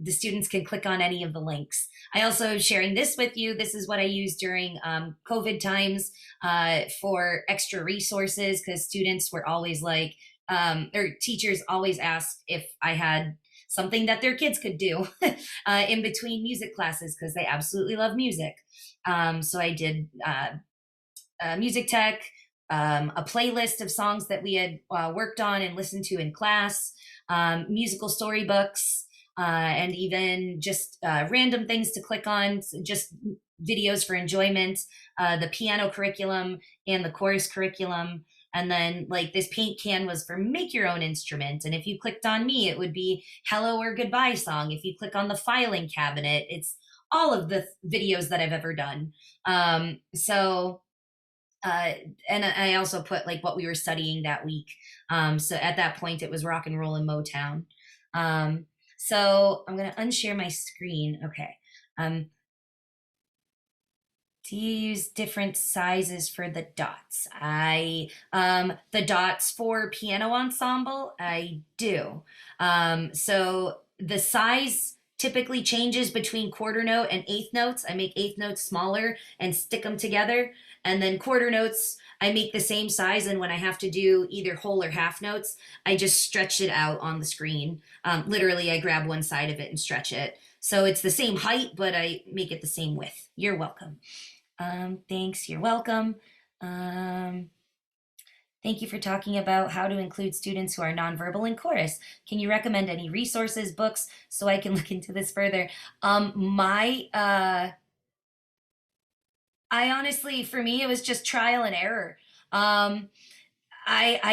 the students can click on any of the links. I also sharing this with you. This is what I used during COVID times for extra resources, because students were always like, or teachers always asked if I had something that their kids could do in between music classes, because they absolutely love music. So I did music tech, a playlist of songs that we had worked on and listened to in class, musical storybooks, and even just random things to click on, so just videos for enjoyment, the piano curriculum and the chorus curriculum. And then like this paint can was for make your own instrument. And if you clicked on me, it would be hello or goodbye song. If you click on the filing cabinet, it's all of the videos that I've ever done. And I also put like what we were studying that week. So at that point it was rock and roll and Motown. So I'm going to unshare my screen. Okay. Do you use different sizes for the dots? The dots for piano ensemble, I do. So the size typically changes between quarter note and eighth notes. I make eighth notes smaller and stick them together. And then quarter notes, I make the same size. And when I have to do either whole or half notes, I just stretch it out on the screen. Literally, I grab one side of it and stretch it. So it's the same height, but I make it the same width. You're welcome. Thanks, you're welcome. Thank you for talking about how to include students who are nonverbal in chorus. Can you recommend any resources, books, so I can look into this further? I honestly, for me, it was just trial and error. I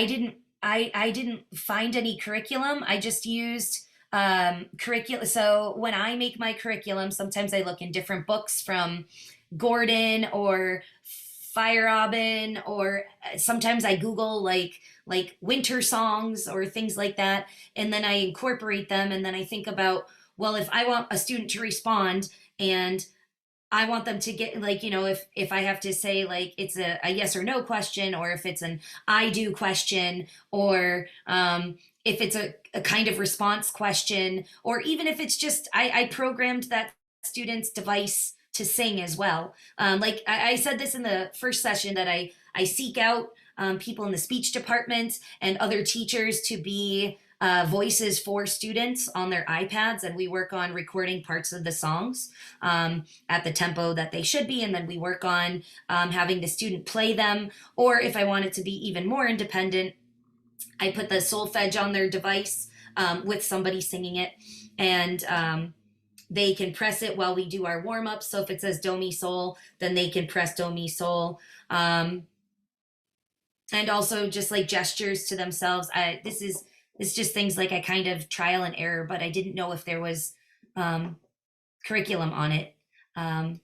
didn't find any curriculum. I just used curriculum. So when I make my curriculum, sometimes I look in different books from Gordon or Feyerabend, or sometimes I Google like winter songs or things like that, and then I incorporate them. And then I think about, well, if I want a student to respond and I want them to get like, if I have to say like it's a yes or no question, or if it's an I do question, or if it's a kind of response question, or even if it's just I programmed that student's device to sing as well. Like I said this in the first session, that I seek out people in the speech department and other teachers to be voices for students on their iPads, and we work on recording parts of the songs at the tempo that they should be, and then we work on having the student play them. Or if I want it to be even more independent, I put the solfege on their device with somebody singing it, and they can press it while we do our warm-up. So if it says do mi sol, then they can press do mi sol. And also just like gestures to themselves. It's just things like I kind of trial and error, but I didn't know if there was curriculum on it. I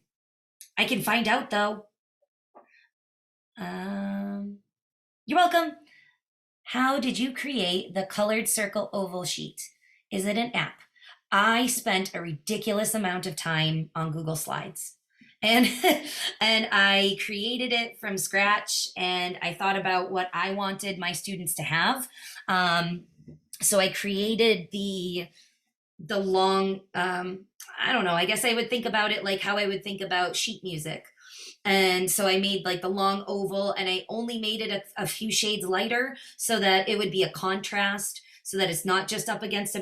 can find out though. You're welcome. How did you create the colored circle oval sheet? Is it an app? I spent a ridiculous amount of time on Google Slides. And and I created it from scratch, and I thought about what I wanted my students to have. So I created the long I don't know, I guess I would think about it like how I would think about sheet music. And so I made like the long oval, and I only made it a few shades lighter so that it would be a contrast, so that it's not just up against a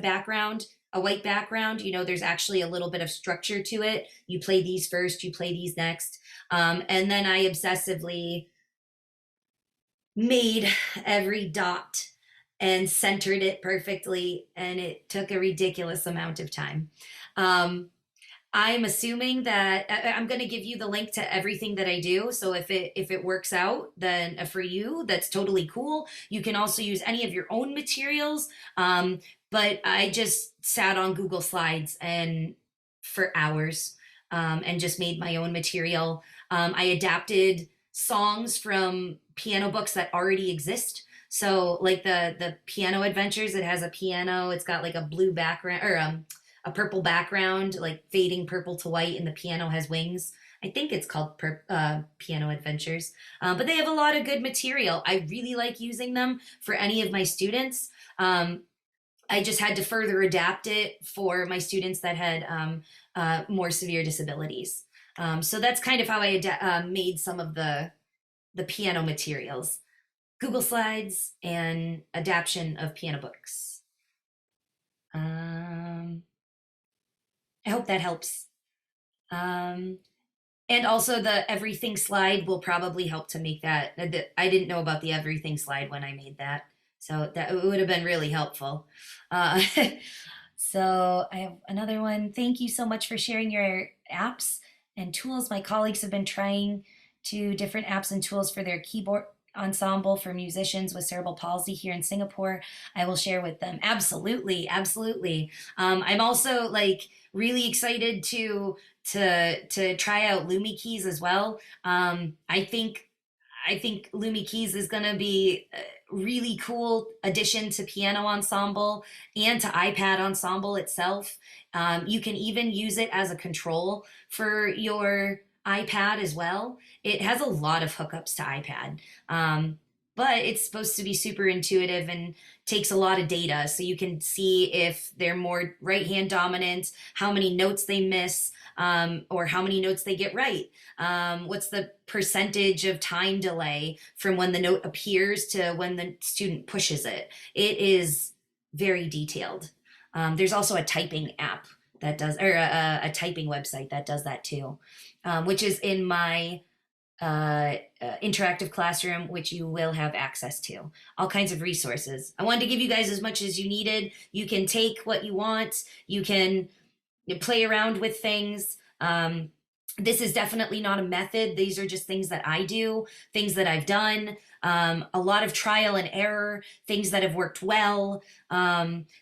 white background. You know, there's actually a little bit of structure to it. You play these first, you play these next. And then I obsessively made every dot and centered it perfectly, and it took a ridiculous amount of time. I'm assuming that I'm going to give you the link to everything that I do. So if it works out, then for you, that's totally cool. You can also use any of your own materials. But I just sat on Google Slides and for hours and just made my own material. I adapted songs from piano books that already exist. So like the Piano Adventures, it has a piano. It's got like a blue background, or a purple background, like fading purple to white, and the piano has wings. I think it's called Piano Adventures. But they have a lot of good material. I really like using them for any of my students. I just had to further adapt it for my students that had more severe disabilities. So that's kind of how I made some of the piano materials. Google Slides and adaptation of piano books. I hope that helps. And also the everything slide will probably help to make that. I didn't know about the everything slide when I made that. So that it would have been really helpful. So I have another one. Thank you so much for sharing your apps and tools. My colleagues have been trying different apps and tools for their keyboard ensemble for musicians with cerebral palsy here in Singapore. I will share with them. Absolutely, absolutely. I'm also like really excited to try out Lumikeys as well. I think Lumikeys is going to be a really cool addition to Piano Ensemble and to iPad Ensemble itself. You can even use it as a control for your iPad as well. It has a lot of hookups to iPad. But it's supposed to be super intuitive and takes a lot of data. So you can see if they're more right hand dominant, how many notes they miss, or how many notes they get right. What's the percentage of time delay from when the note appears to when the student pushes it? It is very detailed. There's also a typing app that does, or a typing website that does that too, which is in my interactive classroom, which you will have access to. All kinds of resources. I wanted to give you guys as much as you needed. You can take what you want. You can play around with things. This is definitely not a method. These are just things that I do, things that I've done, a lot of trial and error, things that have worked well.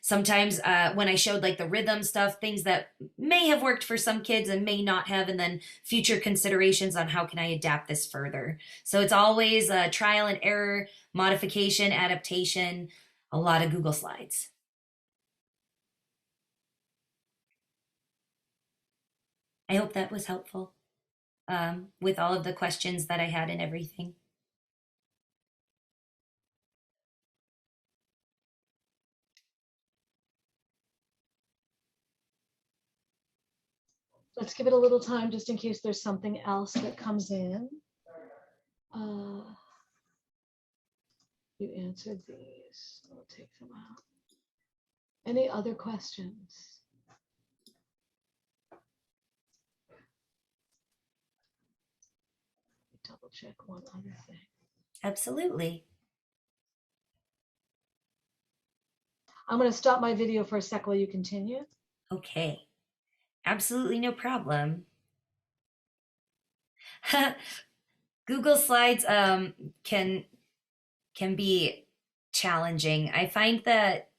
Sometimes when I showed like the rhythm stuff, things that may have worked for some kids and may not have, and then future considerations on how can I adapt this further. So it's always trial and error, modification, adaptation, a lot of Google Slides. I hope that was helpful with all of the questions that I had and everything. Let's give it a little time just in case there's something else that comes in. You answered these. I'll take them out. Any other questions? Double check one other thing. Absolutely. I'm going to stop my video for a sec while you continue. Okay. Absolutely no problem. Google Slides can be challenging. I find that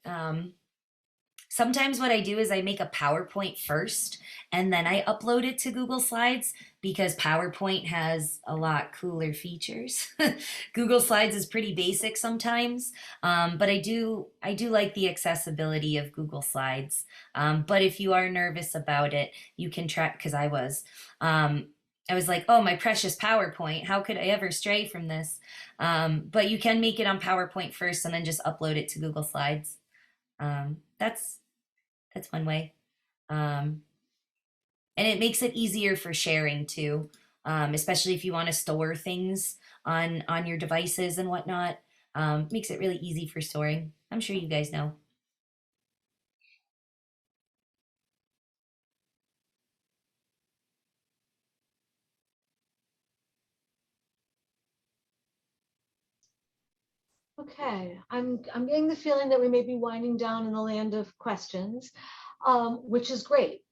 sometimes what I do is I make a PowerPoint first and then I upload it to Google Slides because PowerPoint has a lot cooler features. Google Slides is pretty basic sometimes, but I do like the accessibility of Google Slides. But if you are nervous about it, you can try, because I was like, oh, my precious PowerPoint, how could I ever stray from this? But you can make it on PowerPoint first and then just upload it to Google Slides. That's one way. And it makes it easier for sharing too, especially if you want to store things on your devices and whatnot. Makes it really easy for storing. I'm sure you guys know. Okay, I'm getting the feeling that we may be winding down in the land of questions, which is great.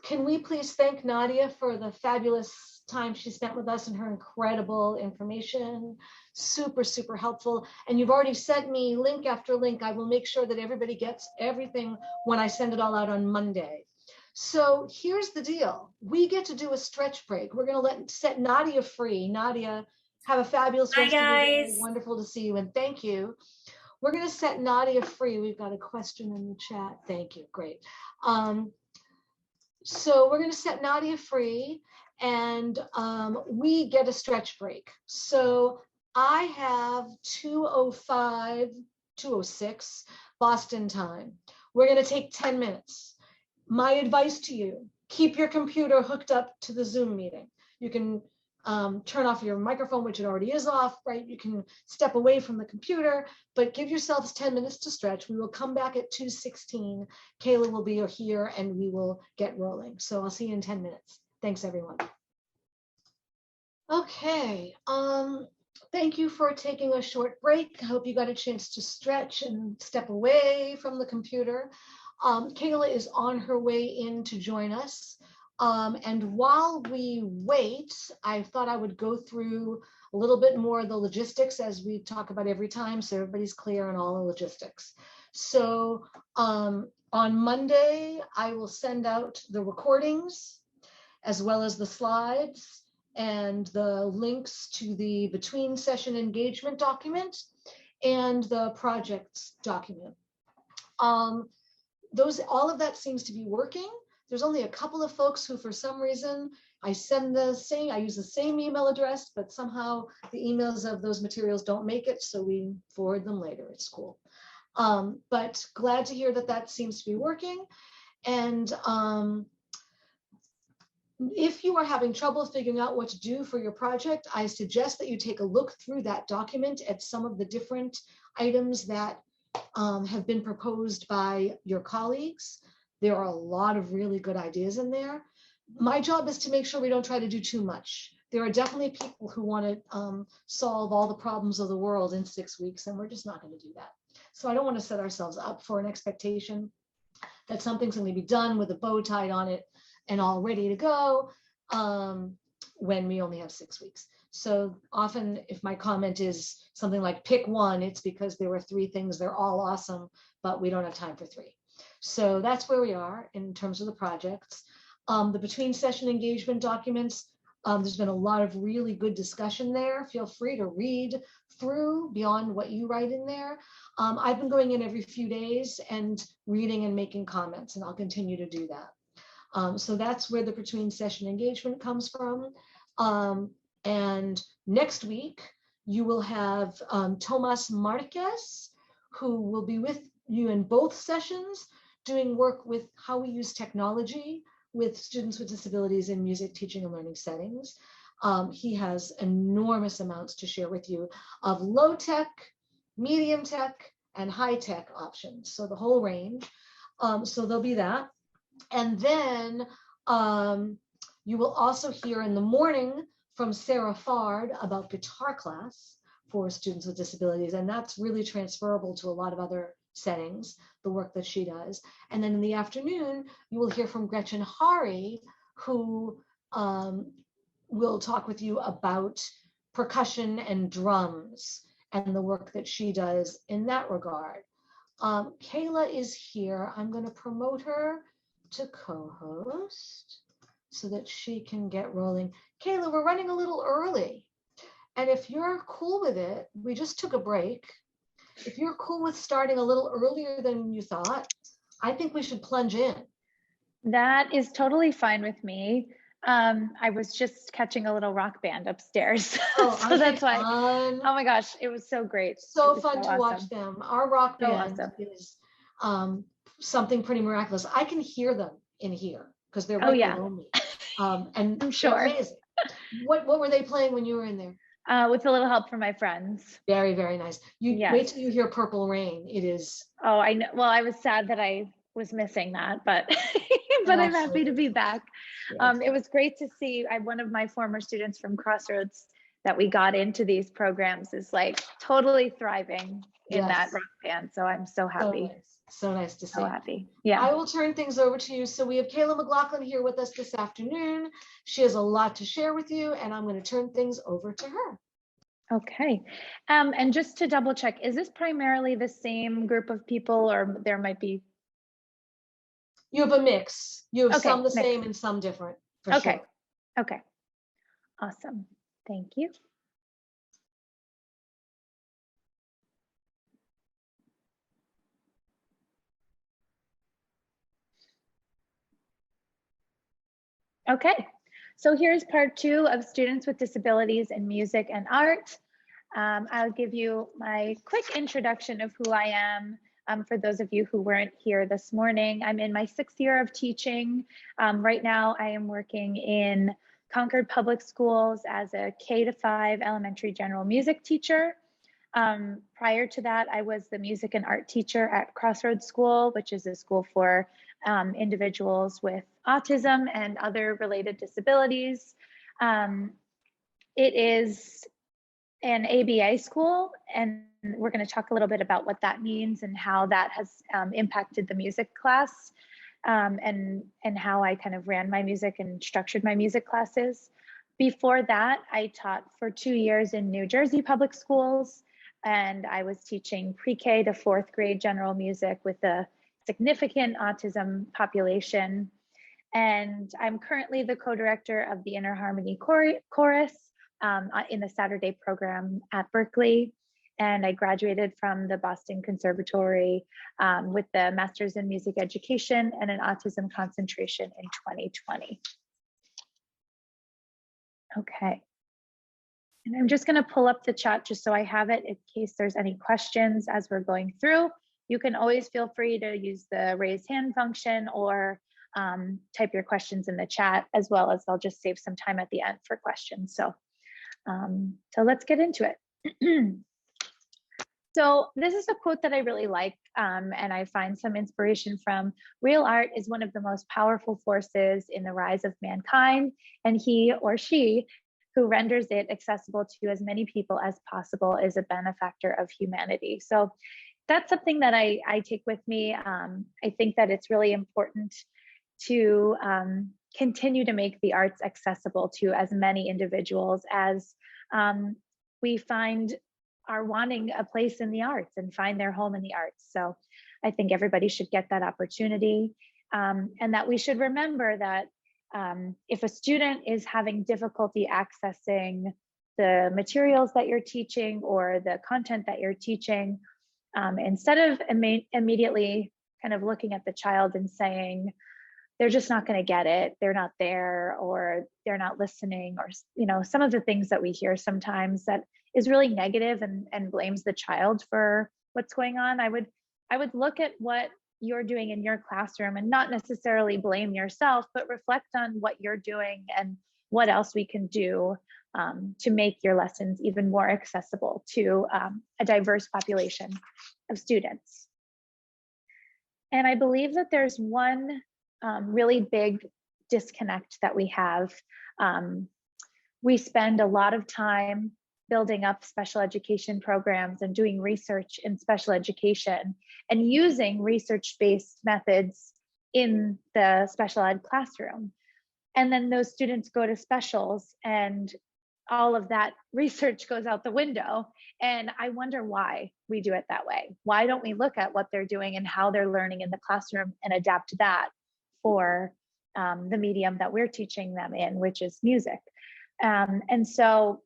Can we please thank Nadia for the fabulous time she spent with us and her incredible information? Super, super helpful. And you've already sent me link after link. I will make sure that everybody gets everything when I send it all out on Monday. So here's the deal. We get to do a stretch break. We're going to set Nadia free. Nadia, have a fabulous Bye, rest of your day. guys. Wonderful to see you, and thank you. We're going to set Nadia free. We've got a question in the chat. Thank you. Great. So we're going to set Nadia free, and we get a stretch break. So I have 2:05, 2:06 Boston time. We're going to take 10 minutes. My advice to you, keep your computer hooked up to the Zoom meeting. You can turn off your microphone, which it already is off, right? You can step away from the computer, but give yourselves 10 minutes to stretch. We will come back at 2:16. Kayla will be here and we will get rolling. So I'll see you in 10 minutes. Thanks, everyone. Okay. Thank you for taking a short break. I hope you got a chance to stretch and step away from the computer. Kayla is on her way in to join us. And while we wait, I thought I would go through a little bit more of the logistics as we talk about every time, so everybody's clear on all the logistics. So on Monday, I will send out the recordings as well as the slides and the links to the between session engagement document and the projects document. All of that seems to be working. There's only a couple of folks who, for some reason, I use the same email address, but somehow the emails of those materials don't make it, so we forward them later. It's cool. But glad to hear that that seems to be working. And if you are having trouble figuring out what to do for your project, I suggest that you take a look through that document at some of the different items that have been proposed by your colleagues. There are a lot of really good ideas in there. My job is to make sure we don't try to do too much. There are definitely people who want to solve all the problems of the world in 6 weeks, and we're just not going to do that. So I don't want to set ourselves up for an expectation that something's going to be done with a bow tied on it and all ready to go when we only have 6 weeks. So often if my comment is something like pick one, it's because there were 3 things, they're all awesome, but we don't have time for 3. So that's where we are in terms of the projects. The between session engagement documents, there's been a lot of really good discussion there. Feel free to read through beyond what you write in there. I've been going in every few days and reading and making comments, and I'll continue to do that. So that's where the between session engagement comes from. And next week, you will have Tomas Marquez, who will be with you in both sessions, doing work with how we use technology with students with disabilities in music teaching and learning settings. He has enormous amounts to share with you of low tech, medium tech, and high tech options. So the whole range. So there'll be that. And then you will also hear in the morning from Sarah Fard about guitar class for students with disabilities. And that's really transferable to a lot of other settings, the work that she does. And then in the afternoon, you will hear from Gretchen Hari, who will talk with you about percussion and drums and the work that she does in that regard. Kayla is here. I'm going to promote her to co-host so that she can get rolling. Kayla, we're running a little early. And if you're cool with it, we just took a break. If you're cool with starting a little earlier than you thought, I think we should plunge in. That is totally fine with me. I was just catching a little rock band upstairs. Oh, so that's why. fun. Oh my gosh, it was so great. So It was fun to watch awesome. them. Our rock So band awesome. is something pretty miraculous. I can hear them in here because they're Oh right yeah, below me. And I'm they're sure. amazing. What were they playing when you were in there? With a little help from my friends. Very, very nice. You Yes. wait till you hear Purple Rain. It is. Oh, I know. Well, I was sad that I was missing that, but but I'm happy to be back. Yes. It was great to see. One of my former students from Crossroads that we got into these programs is like totally thriving in that rock band. So I'm so happy. So nice to see. So happy. Yeah. I will turn things over to you. So we have Kayla McLaughlin here with us this afternoon. She has a lot to share with you, and I'm going to turn things over to her. Okay. And just to double check, is this primarily the same group of people, or there might be? You have a mix. You have Okay, some the mix. same and some different. For Okay. Sure. Okay. Awesome. Thank you. Okay. So here's part 2 of students with disabilities in music and art. I'll give you my quick introduction of who I am. For those of you who weren't here this morning, I'm in my 6th year of teaching. Right now, I am working in Concord Public Schools as a K-5 elementary general music teacher. Prior to that, I was the music and art teacher at Crossroads School, which is a school for individuals with autism and other related disabilities. It is an ABA school, and we're going to talk a little bit about what that means and how that has impacted the music class, and how I kind of ran my music and structured my music classes. Before that, I taught for 2 years in New Jersey public schools, and I was teaching pre-K to 4th grade general music with a significant autism population. And I'm currently the co-director of the Inner Harmony Chorus in the Saturday program at Berklee. And I graduated from the Boston Conservatory with the Master's in Music Education and an autism concentration in 2020. Okay. And I'm just going to pull up the chat just so I have it in case there's any questions as we're going through. You can always feel free to use the raise hand function or type your questions in the chat, as well as I'll just save some time at the end for questions. So let's get into it. So this is a quote that I really like, and I find some inspiration from. Real art is one of the most powerful forces in the rise of mankind, and he or she who renders it accessible to as many people as possible is a benefactor of humanity. So that's something that I take with me. I think that it's really important to continue to make the arts accessible to as many individuals as we find are wanting a place in the arts and find their home in the arts. So I think everybody should get that opportunity, and that we should remember that if a student is having difficulty accessing the materials that you're teaching or the content that you're teaching, instead of immediately kind of looking at the child and saying, they're just not going to get it, they're not there, or they're not listening, or some of the things that we hear sometimes that is really negative and blames the child for what's going on. I would look at what you're doing in your classroom and not necessarily blame yourself, but reflect on what you're doing and what else we can do to make your lessons even more accessible to a diverse population of students. And I believe that there's one really big disconnect that we have. We spend a lot of time building up special education programs and doing research in special education and using research-based methods in the special ed classroom. And then those students go to specials and all of that research goes out the window. And I wonder why we do it that way. Why don't we look at what they're doing and how they're learning in the classroom and adapt that for the medium that we're teaching them in, which is music. And so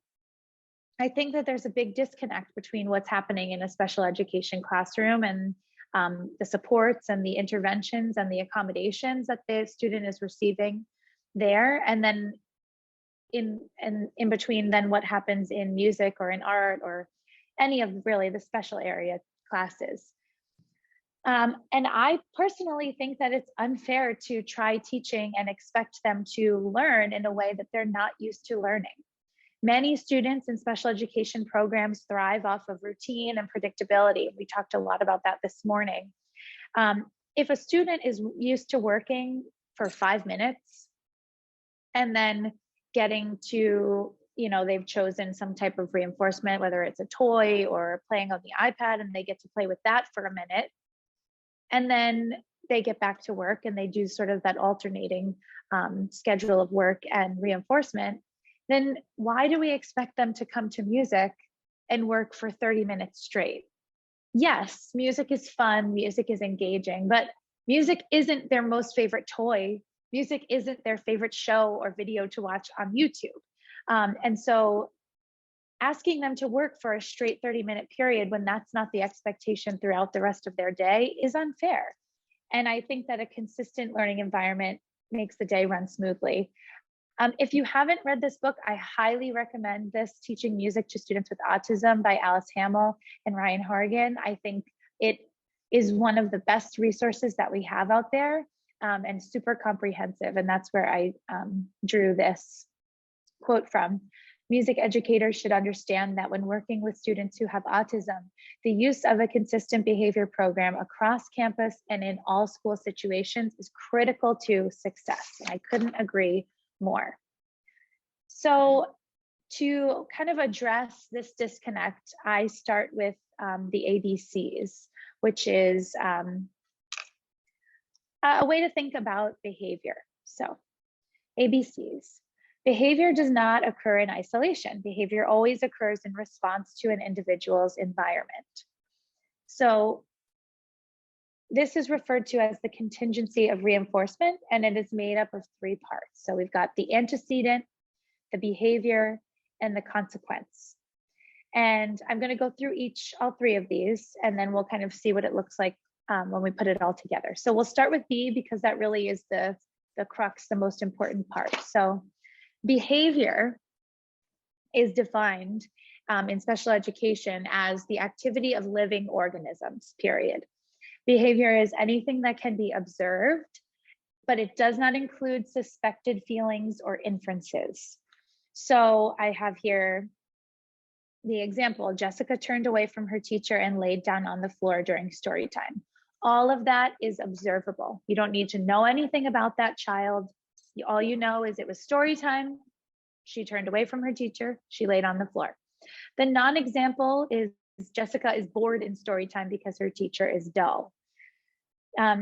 I think that there's a big disconnect between what's happening in a special education classroom and the supports and the interventions and the accommodations that the student is receiving there. And then in between then what happens in music or in art or any of really the special area classes. And I personally think that it's unfair to try teaching and expect them to learn in a way that they're not used to learning. Many students in special education programs thrive off of routine and predictability. We talked a lot about that this morning. If a student is used to working for 5 minutes and then getting to, they've chosen some type of reinforcement, whether it's a toy or playing on the iPad, and they get to play with that for a minute. And then they get back to work and they do sort of that alternating schedule of work and reinforcement. Then why do we expect them to come to music and work for 30 minutes straight? Yes, music is fun, music is engaging, but music isn't their most favorite toy. Music isn't their favorite show or video to watch on YouTube. And so asking them to work for a straight 30-minute period when that's not the expectation throughout the rest of their day is unfair. And I think that a consistent learning environment makes the day run smoothly. If you haven't read this book, I highly recommend this, Teaching Music to Students with Autism by Alice Hamill and Ryan Horgan. I think it is one of the best resources that we have out there, and super comprehensive. And that's where I drew this quote from. Music educators should understand that when working with students who have autism, the use of a consistent behavior program across campus and in all school situations is critical to success. I couldn't agree more. So to kind of address this disconnect, I start with the ABCs, which is a way to think about behavior. So ABCs. Behavior does not occur in isolation. Behavior always occurs in response to an individual's environment. So this is referred to as the contingency of reinforcement, and it is made up of 3 parts. So we've got the antecedent, the behavior, and the consequence. And I'm going to go through all 3 of these, and then we'll kind of see what it looks like when we put it all together. So we'll start with B because that really is the crux, the most important part. So behavior is defined in special education as the activity of living organisms, period. Behavior is anything that can be observed, but it does not include suspected feelings or inferences. So I have here the example, Jessica turned away from her teacher and laid down on the floor during story time. All of that is observable. You don't need to know anything about that child. All you know is it was story time. She turned away from her teacher. She laid on the floor. The non-example is Jessica is bored in story time because her teacher is dull.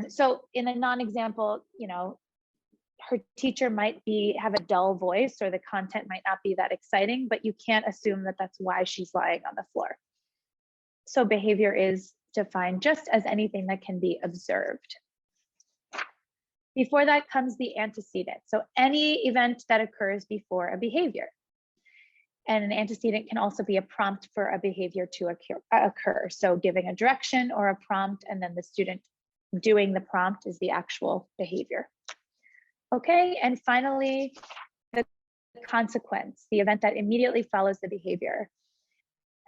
So in a non-example, her teacher might have a dull voice or the content might not be that exciting, but you can't assume that that's why she's lying on the floor. So behavior is defined just as anything that can be observed. Before that comes the antecedent. So any event that occurs before a behavior. And an antecedent can also be a prompt for a behavior to occur. So giving a direction or a prompt, and then the student doing the prompt is the actual behavior. Okay, and finally, the consequence, the event that immediately follows the behavior.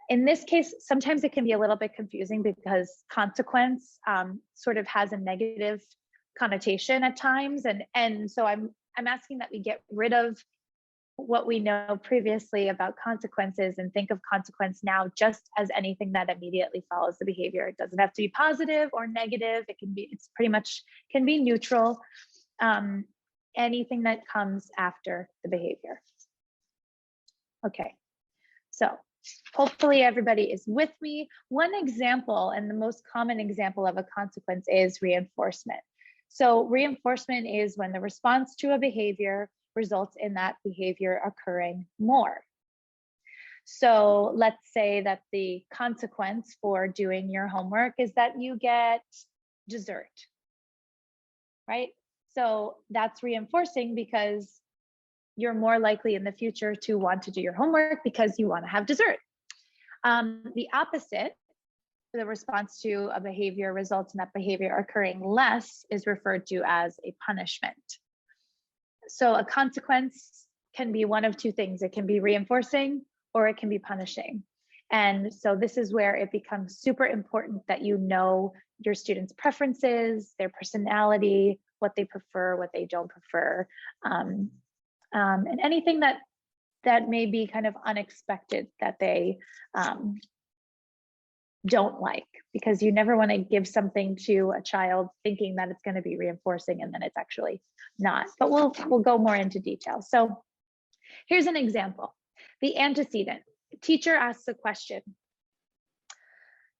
In this case, sometimes it can be a little bit confusing because consequence sort of has a negative connotation at times. And so I'm asking that we get rid of what we know previously about consequences and think of consequence now just as anything that immediately follows the behavior. It doesn't have to be positive or negative. It's pretty much can be neutral. Anything that comes after the behavior. Okay, so hopefully everybody is with me. One example, and the most common example of a consequence, is reinforcement. So reinforcement is when the response to a behavior results in that behavior occurring more. So let's say that the consequence for doing your homework is that you get dessert, right? So that's reinforcing because you're more likely in the future to want to do your homework because you want to have dessert. The opposite, the response to a behavior results in that behavior occurring less, is referred to as a punishment. So a consequence can be one of two things. It can be reinforcing or it can be punishing. And so this is where it becomes super important that you know your students' preferences, their personality, what they prefer, what they don't prefer, and anything that may be kind of unexpected that they don't like, because you never want to give something to a child thinking that it's going to be reinforcing and then it's actually not. But we'll go more into detail. So here's an example. The antecedent. Teacher asks a question.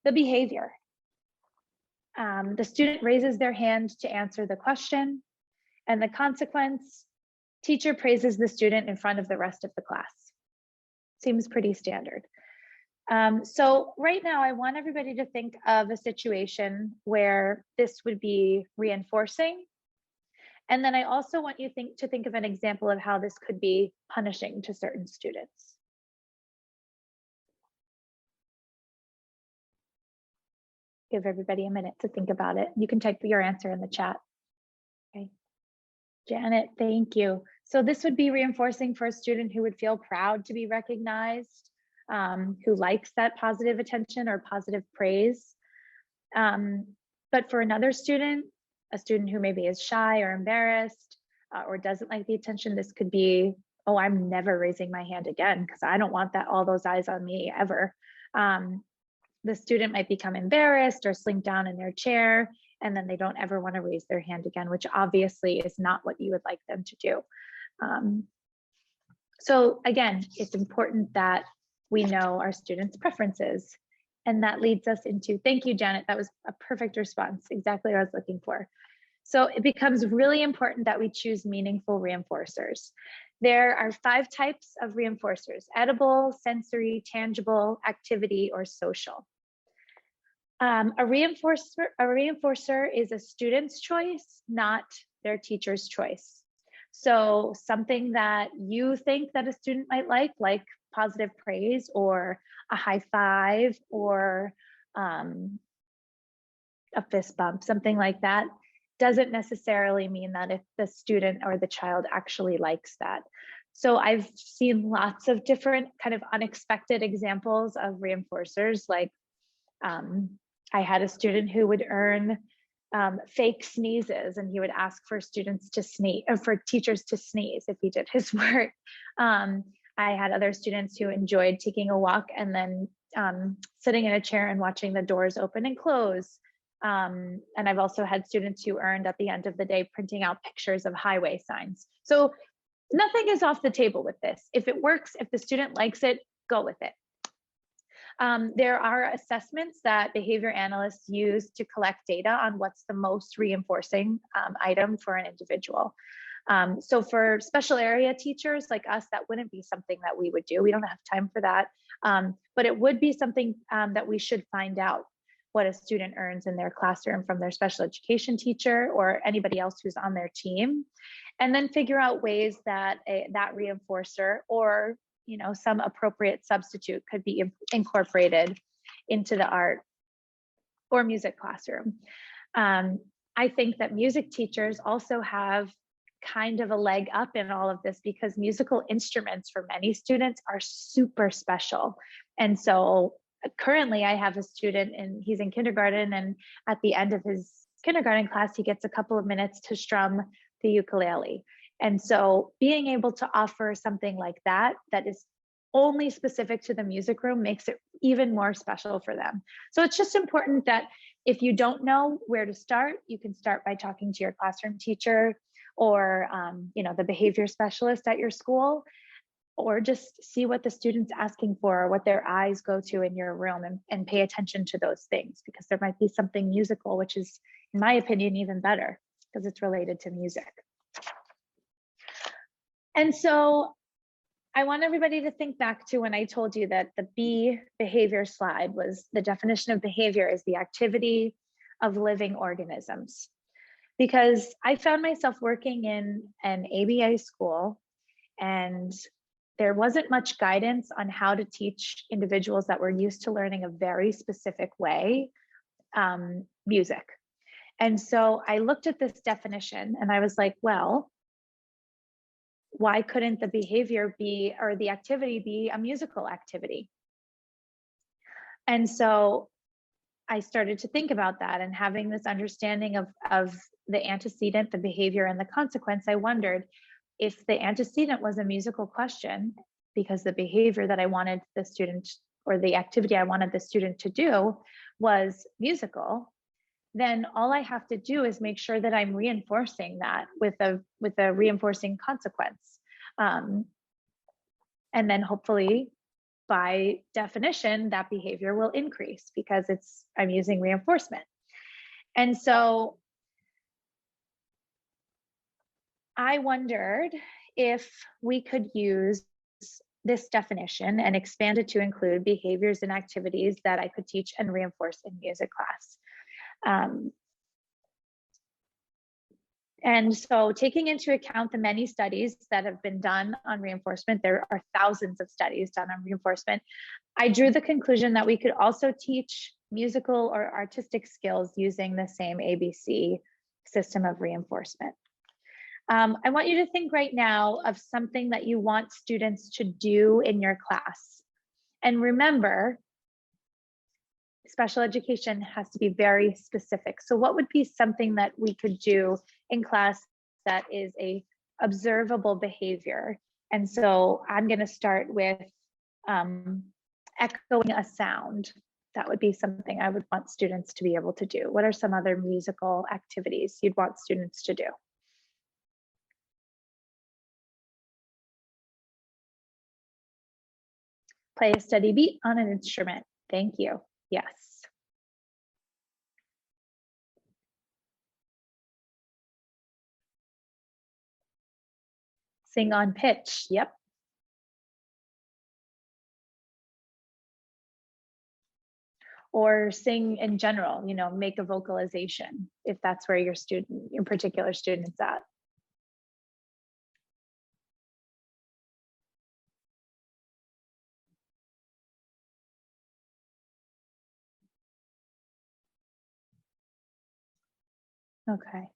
The behavior. The student raises their hand to answer the question, and the consequence, teacher praises the student in front of the rest of the class. Seems pretty standard. So right now I want everybody to think of a situation where this would be reinforcing. And then I also want you to think of an example of how this could be punishing to certain students. Give everybody a minute to think about it. You can type your answer in the chat. Okay. Janet, thank you. So this would be reinforcing for a student who would feel proud to be recognized, who likes that positive attention or positive praise. But for another student, a student who maybe is shy or embarrassed or doesn't like the attention, this could be, oh, I'm never raising my hand again because I don't want all those eyes on me ever. The student might become embarrassed or slink down in their chair, and then they don't ever want to raise their hand again, which obviously is not what you would like them to do. So again, it's important that we know our students' preferences. And that leads us into, thank you, Janet, that was a perfect response, exactly what I was looking for. So it becomes really important that we choose meaningful reinforcers. There are 5 types of reinforcers: edible, sensory, tangible, activity, or social. A reinforcer is a student's choice, not their teacher's choice. So something that you think that a student might like positive praise or a high five or a fist bump, something like that, doesn't necessarily mean that if the student or the child actually likes that. So I've seen lots of different kind of unexpected examples of reinforcers. Like I had a student who would earn fake sneezes, and he would ask for students to sneeze, or for teachers to sneeze if he did his work. I had other students who enjoyed taking a walk and then sitting in a chair and watching the doors open and close. And I've also had students who earned at the end of the day printing out pictures of highway signs. So nothing is off the table with this. If it works, if the student likes it, go with it. There are assessments that behavior analysts use to collect data on what's the most reinforcing item for an individual. So for special area teachers like us, that wouldn't be something that we would do. We don't have time for that. But it would be something that we should find out what a student earns in their classroom from their special education teacher or anybody else who's on their team, and then figure out ways that that reinforcer or some appropriate substitute could be incorporated into the art or music classroom. I think that music teachers also have kind of a leg up in all of this because musical instruments for many students are super special. And so currently I have a student and he's in kindergarten, and at the end of his kindergarten class, he gets a couple of minutes to strum the ukulele. And so being able to offer something like that is only specific to the music room makes it even more special for them. So it's just important that if you don't know where to start, you can start by talking to your classroom teacher or the behavior specialist at your school, or just see what the student's asking for, or what their eyes go to in your room, and pay attention to those things, because there might be something musical, which is, in my opinion, even better because it's related to music. And so I want everybody to think back to when I told you that the B behavior slide was the definition of behavior is the activity of living organisms. Because I found myself working in an ABA school, and there wasn't much guidance on how to teach individuals that were used to learning a very specific way, music. And so I looked at this definition and I was like, well, why couldn't the behavior be, or the activity be, a musical activity? And so I started to think about that, and having this understanding of the antecedent, the behavior, and the consequence, I wondered if the antecedent was a musical question, because the behavior that I wanted the student, or the activity I wanted the student to do, was musical, then all I have to do is make sure that I'm reinforcing that with a reinforcing consequence. And then hopefully, by definition, that behavior will increase because I'm using reinforcement. And so I wondered if we could use this definition and expand it to include behaviors and activities that I could teach and reinforce in music class. And so, taking into account the many studies that have been done on reinforcement, there are thousands of studies done on reinforcement, I drew the conclusion that we could also teach musical or artistic skills using the same ABC system of reinforcement. I want you to think right now of something that you want students to do in your class. And remember, special education has to be very specific. So what would be something that we could do in class that is a observable behavior? And so I'm going to start with echoing a sound. That would be something I would want students to be able to do. What are some other musical activities you'd want students to do? Play a steady beat on an instrument. Thank you. Yes. Sing on pitch. Yep. Or sing in general, make a vocalization if that's where your particular student's at. Okay.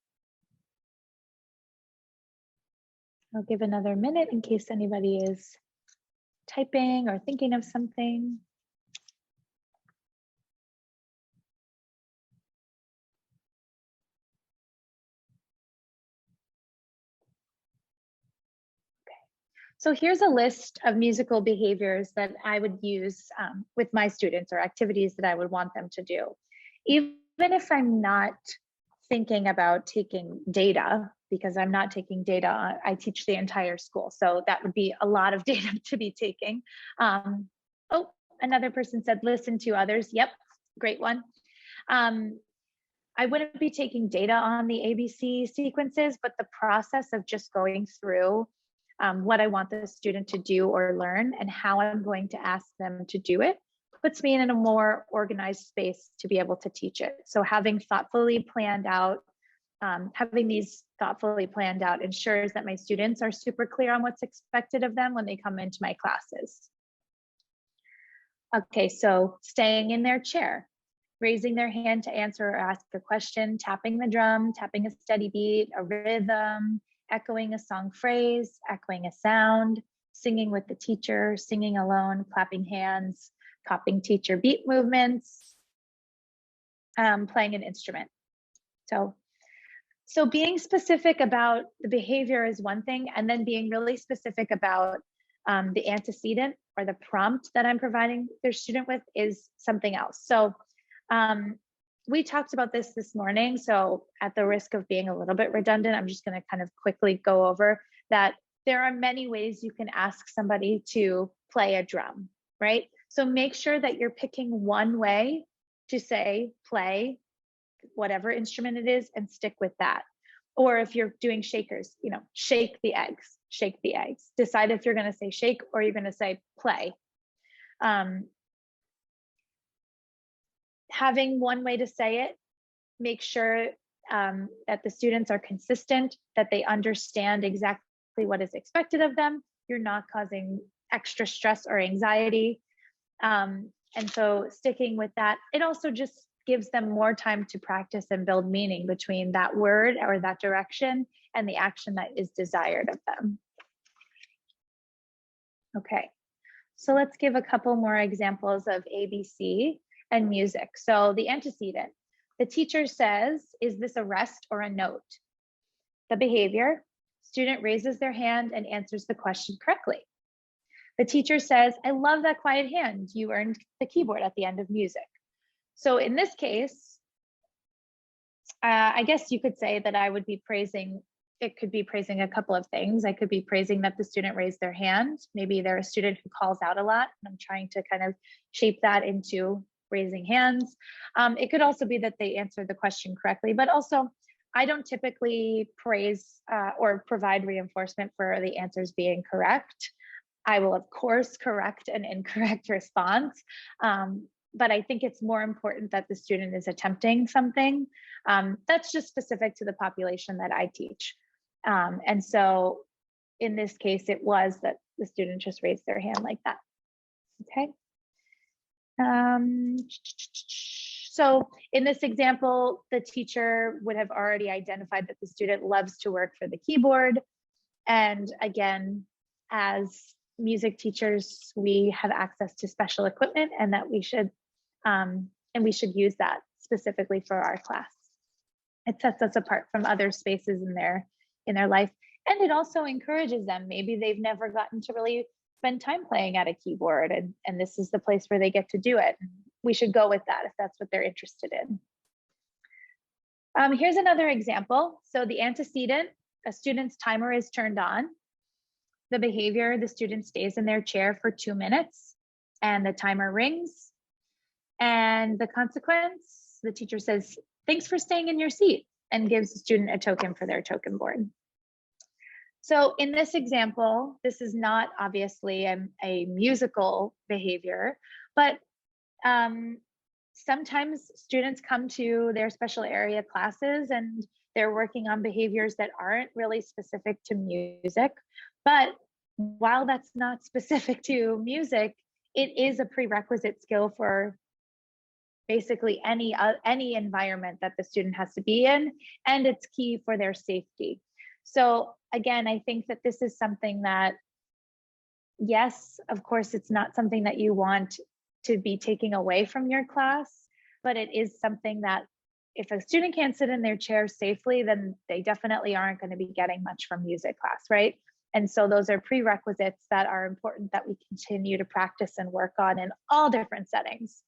I'll give another minute in case anybody is typing or thinking of something. Okay. So here's a list of musical behaviors that I would use with my students, or activities that I would want them to do. Even if I'm not thinking about taking data, because I'm not taking data, I teach the entire school. So that would be a lot of data to be taking. Oh, another person said, listen to others. Yep, great one. I wouldn't be taking data on the ABC sequences, but the process of just going through what I want the student to do or learn and how I'm going to ask them to do it puts me in a more organized space to be able to teach it. So having these thoughtfully planned out ensures that my students are super clear on what's expected of them when they come into my classes. Okay, so staying in their chair, raising their hand to answer or ask a question, tapping the drum, tapping a steady beat, a rhythm, echoing a song phrase, echoing a sound, singing with the teacher, singing alone, clapping hands, copying teacher beat movements, playing an instrument. So being specific about the behavior is one thing, and then being really specific about the antecedent or the prompt that I'm providing their student with is something else. So we talked about this morning, so at the risk of being a little bit redundant, I'm just going to kind of quickly go over that there are many ways you can ask somebody to play a drum, right? So make sure that you're picking one way to say play whatever instrument it is and stick with that. Or if you're doing shakers, shake the eggs, shake the eggs. Decide if you're going to say shake or you're going to say play. Having one way to say it, make sure that the students are consistent, that they understand exactly what is expected of them. You're not causing extra stress or anxiety. And so sticking with that, it also just gives them more time to practice and build meaning between that word or that direction and the action that is desired of them. Okay, so let's give a couple more examples of ABC and music. So the antecedent, the teacher says, is this a rest or a note? The behavior, student raises their hand and answers the question correctly. The teacher says, I love that quiet hand. You earned the keyboard at the end of music. So in this case, I guess you could say that I would be praising, it could be praising a couple of things. I could be praising that the student raised their hand. Maybe they're a student who calls out a lot, and I'm trying to kind of shape that into raising hands. It could also be that they answered the question correctly, but also I don't typically praise or provide reinforcement for the answers being correct. I will, of course, correct an incorrect response. But I think it's more important that the student is attempting something. That's just specific to the population that I teach. And so in this case, it was that the student just raised their hand like that. Okay. So in this example, the teacher would have already identified that the student loves to work for the keyboard. And again, as music teachers, we have access to special equipment, and that we should use that specifically for our class. It sets us apart from other spaces in their life, and it also encourages them. Maybe they've never gotten to really spend time playing at a keyboard, and this is the place where they get to do it. We should go with that if that's what they're interested in. Here's another example. So the antecedent, a student's timer is turned on. The behavior, the student stays in their chair for 2 minutes and the timer rings. And the consequence, the teacher says, thanks for staying in your seat, and gives the student a token for their token board. So in this example, this is not obviously a musical behavior, but sometimes students come to their special area classes and they're working on behaviors that aren't really specific to music. But while that's not specific to music, it is a prerequisite skill for basically any environment that the student has to be in, and it's key for their safety. So again, I think that this is something that, yes, of course, it's not something that you want to be taking away from your class, but it is something that if a student can't sit in their chair safely, then they definitely aren't going to be getting much from music class, right? And so those are prerequisites that are important that we continue to practice and work on in all different settings.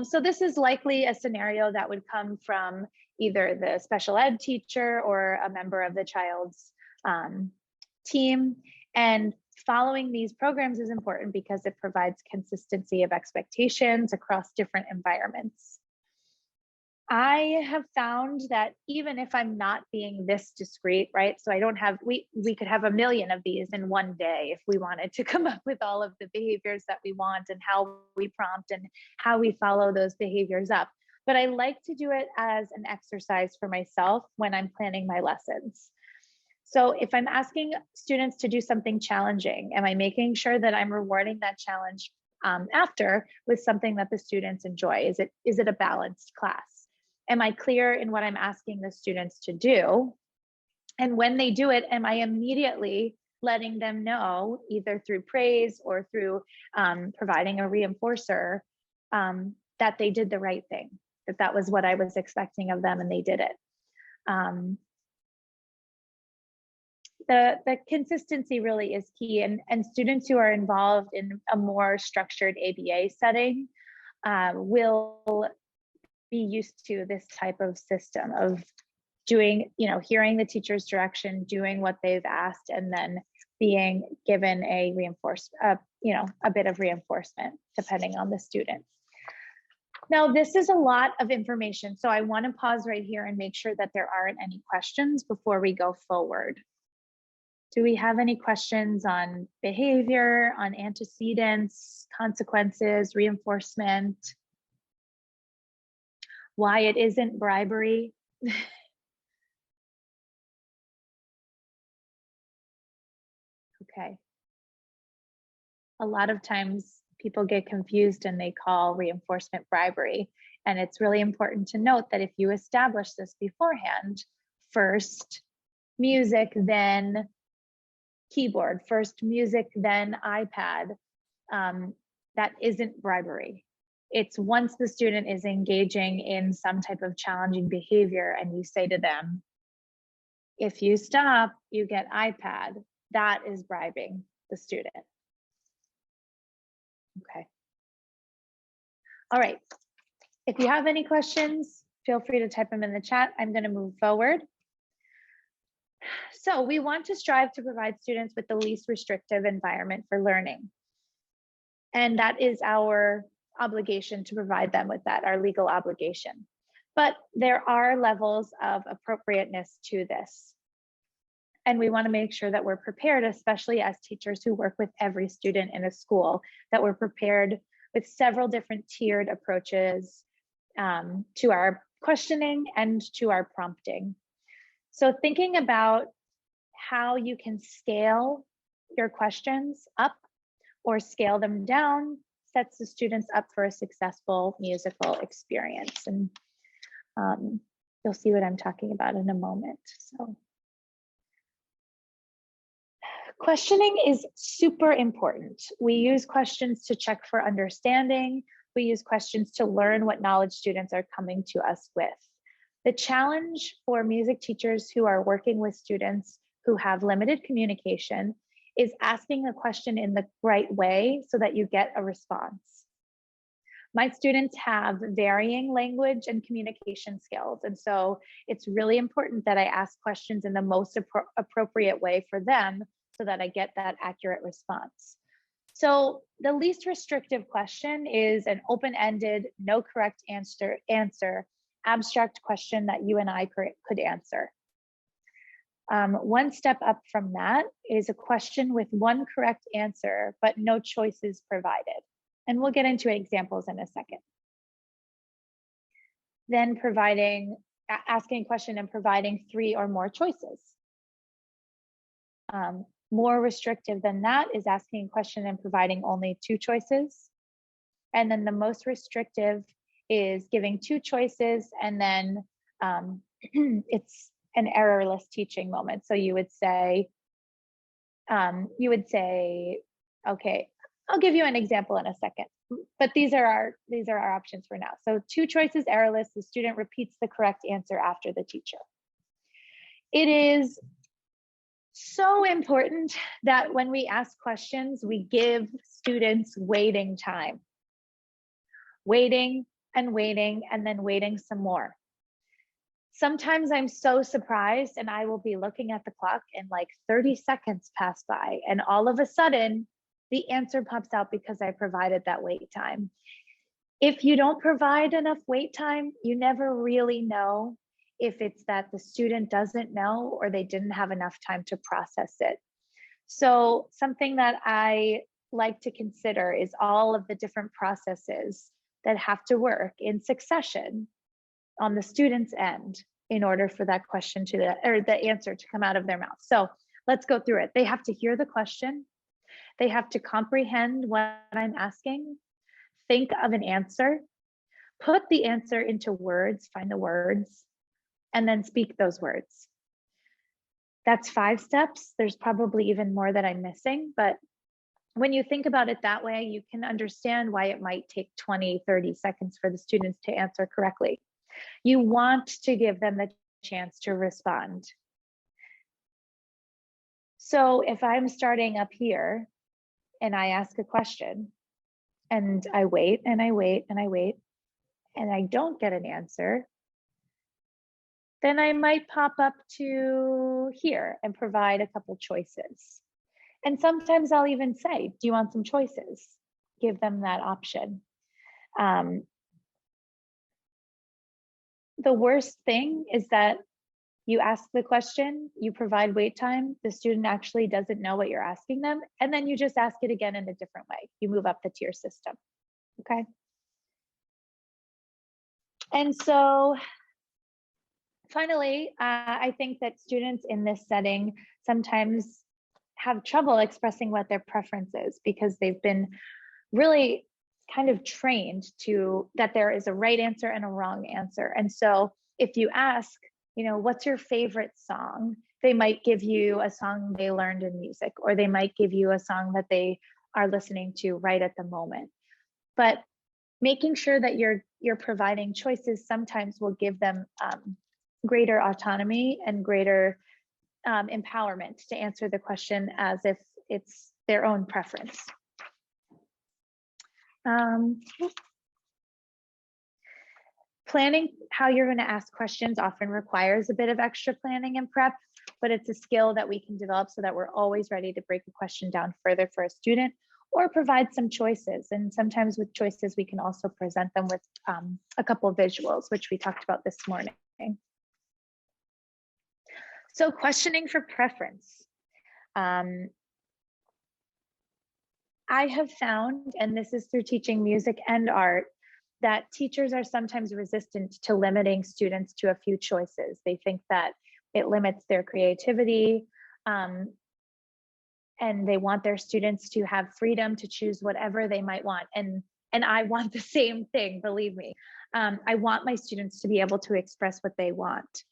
So this is likely a scenario that would come from either the special ed teacher or a member of the child's team. And following these programs is important because it provides consistency of expectations across different environments. I have found that even if I'm not being this discreet, right? So I don't have, we could have a million of these in one day if we wanted to come up with all of the behaviors that we want and how we prompt and how we follow those behaviors up. But I like to do it as an exercise for myself when I'm planning my lessons. So if I'm asking students to do something challenging, am I making sure that I'm rewarding that challenge after with something that the students enjoy? Is it a balanced class? Am I clear in what I'm asking the students to do? And when they do it, am I immediately letting them know, either through praise or through providing a reinforcer, that they did the right thing, that was what I was expecting of them and they did it? The consistency really is key, and students who are involved in a more structured ABA setting will be used to this type of system of doing, hearing the teacher's direction, doing what they've asked, and then being given a bit of reinforcement depending on the student. Now, this is a lot of information, so I want to pause right here and make sure that there aren't any questions before we go forward. Do we have any questions on behavior, on antecedents, consequences, reinforcement? Why it isn't bribery? Okay. A lot of times people get confused and they call reinforcement bribery. And it's really important to note that if you establish this beforehand, first music, then keyboard, first music, then iPad, that isn't bribery. It's once the student is engaging in some type of challenging behavior and you say to them, if you stop, you get iPad, that is bribing the student. Okay. All right. If you have any questions, feel free to type them in the chat. I'm going to move forward. So we want to strive to provide students with the least restrictive environment for learning. And that is our obligation to provide them with that, our legal obligation. But there are levels of appropriateness to this. And we want to make sure that we're prepared, especially as teachers who work with every student in a school, that we're prepared with several different tiered approaches to our questioning and to our prompting. So thinking about how you can scale your questions up or scale them down sets the students up for a successful musical experience. And you'll see what I'm talking about in a moment. So questioning is super important. We use questions to check for understanding. We use questions to learn what knowledge students are coming to us with. The challenge for music teachers who are working with students who have limited communication is asking a question in the right way so that you get a response. My students have varying language and communication skills, and so it's really important that I ask questions in the most appropriate way for them so that I get that accurate response. So the least restrictive question is an open-ended, no correct answer, abstract question that you and I could answer. One step up from that is a question with one correct answer, but no choices provided. And we'll get into examples in a second. Then asking a question and providing 3 or more choices. More restrictive than that is asking a question and providing only 2 choices. And then the most restrictive is giving 2 choices, and then it's an errorless teaching moment. So you would say, okay, I'll give you an example in a second, but these are our options for now. So 2 choices, errorless, the student repeats the correct answer after the teacher. It is so important that when we ask questions, we give students waiting time. Waiting and waiting and then waiting some more. Sometimes I'm so surprised and I will be looking at the clock and like 30 seconds pass by and all of a sudden the answer pops out because I provided that wait time. If you don't provide enough wait time, you never really know if it's that the student doesn't know or they didn't have enough time to process it. So something that I like to consider is all of the different processes that have to work in succession on the student's end in order for that question the answer to come out of their mouth. So let's go through it. They have to hear the question. They have to comprehend what I'm asking, think of an answer, put the answer into words, find the words, and then speak those words. That's 5 steps. There's probably even more that I'm missing, but when you think about it that way, you can understand why it might take 20, 30 seconds for the students to answer correctly. You want to give them the chance to respond. So if I'm starting up here and I ask a question and I wait and I wait and I wait and I don't get an answer, then I might pop up to here and provide a couple choices. And sometimes I'll even say, do you want some choices? Give them that option. the worst thing is that you ask the question, you provide wait time, the student actually doesn't know what you're asking them, and then you just ask it again in a different way. You move up the tier system, okay? And so finally, I think that students in this setting sometimes have trouble expressing what their preference is because they've been really kind of trained to that there is a right answer and a wrong answer. And so if you ask, what's your favorite song? They might give you a song they learned in music, or they might give you a song that they are listening to right at the moment. But making sure that you're providing choices sometimes will give them greater autonomy and greater empowerment to answer the question as if it's their own preference. Planning how you're going to ask questions often requires a bit of extra planning and prep, but it's a skill that we can develop so that we're always ready to break a question down further for a student or provide some choices. And sometimes with choices, we can also present them with a couple of visuals, which we talked about this morning. So questioning for preference. I have found, and this is through teaching music and art, that teachers are sometimes resistant to limiting students to a few choices. They think that it limits their creativity, and they want their students to have freedom to choose whatever they might want. And I want the same thing, believe me. I want my students to be able to express what they want.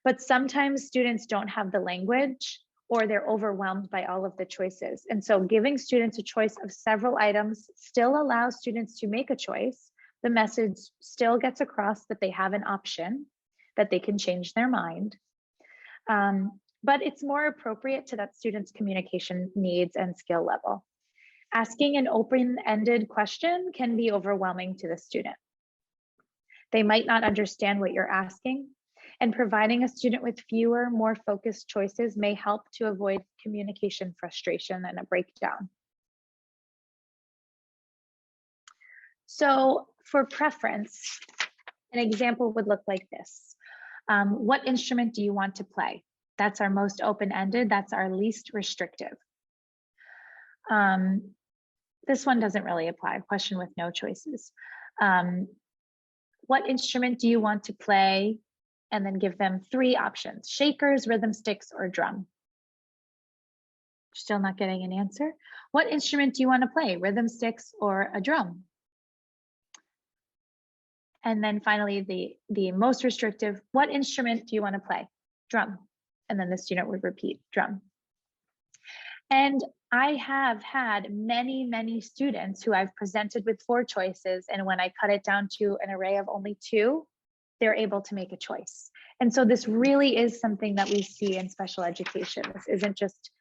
But sometimes students don't have the language, or they're overwhelmed by all of the choices. And so giving students a choice of several items still allows students to make a choice. The message still gets across that they have an option, that they can change their mind. But it's more appropriate to that student's communication needs and skill level. Asking an open-ended question can be overwhelming to the student. They might not understand what you're asking, and providing a student with fewer, more focused choices may help to avoid communication frustration and a breakdown. So for preference, an example would look like this. What instrument do you want to play? That's our most open-ended, that's our least restrictive. This one doesn't really apply, a question with no choices. What instrument do you want to play? And then give them 3 options: shakers, rhythm sticks, or drum. Still not getting an answer. What instrument do you want to play? Rhythm sticks or a drum? And then finally, the most restrictive, what instrument do you want to play? Drum. And then the student would repeat drum. And I have had many, many students who I've presented with 4 choices, and when I cut it down to an array of only 2, they're able to make a choice. And so this really is something that we see in special education. This isn't just,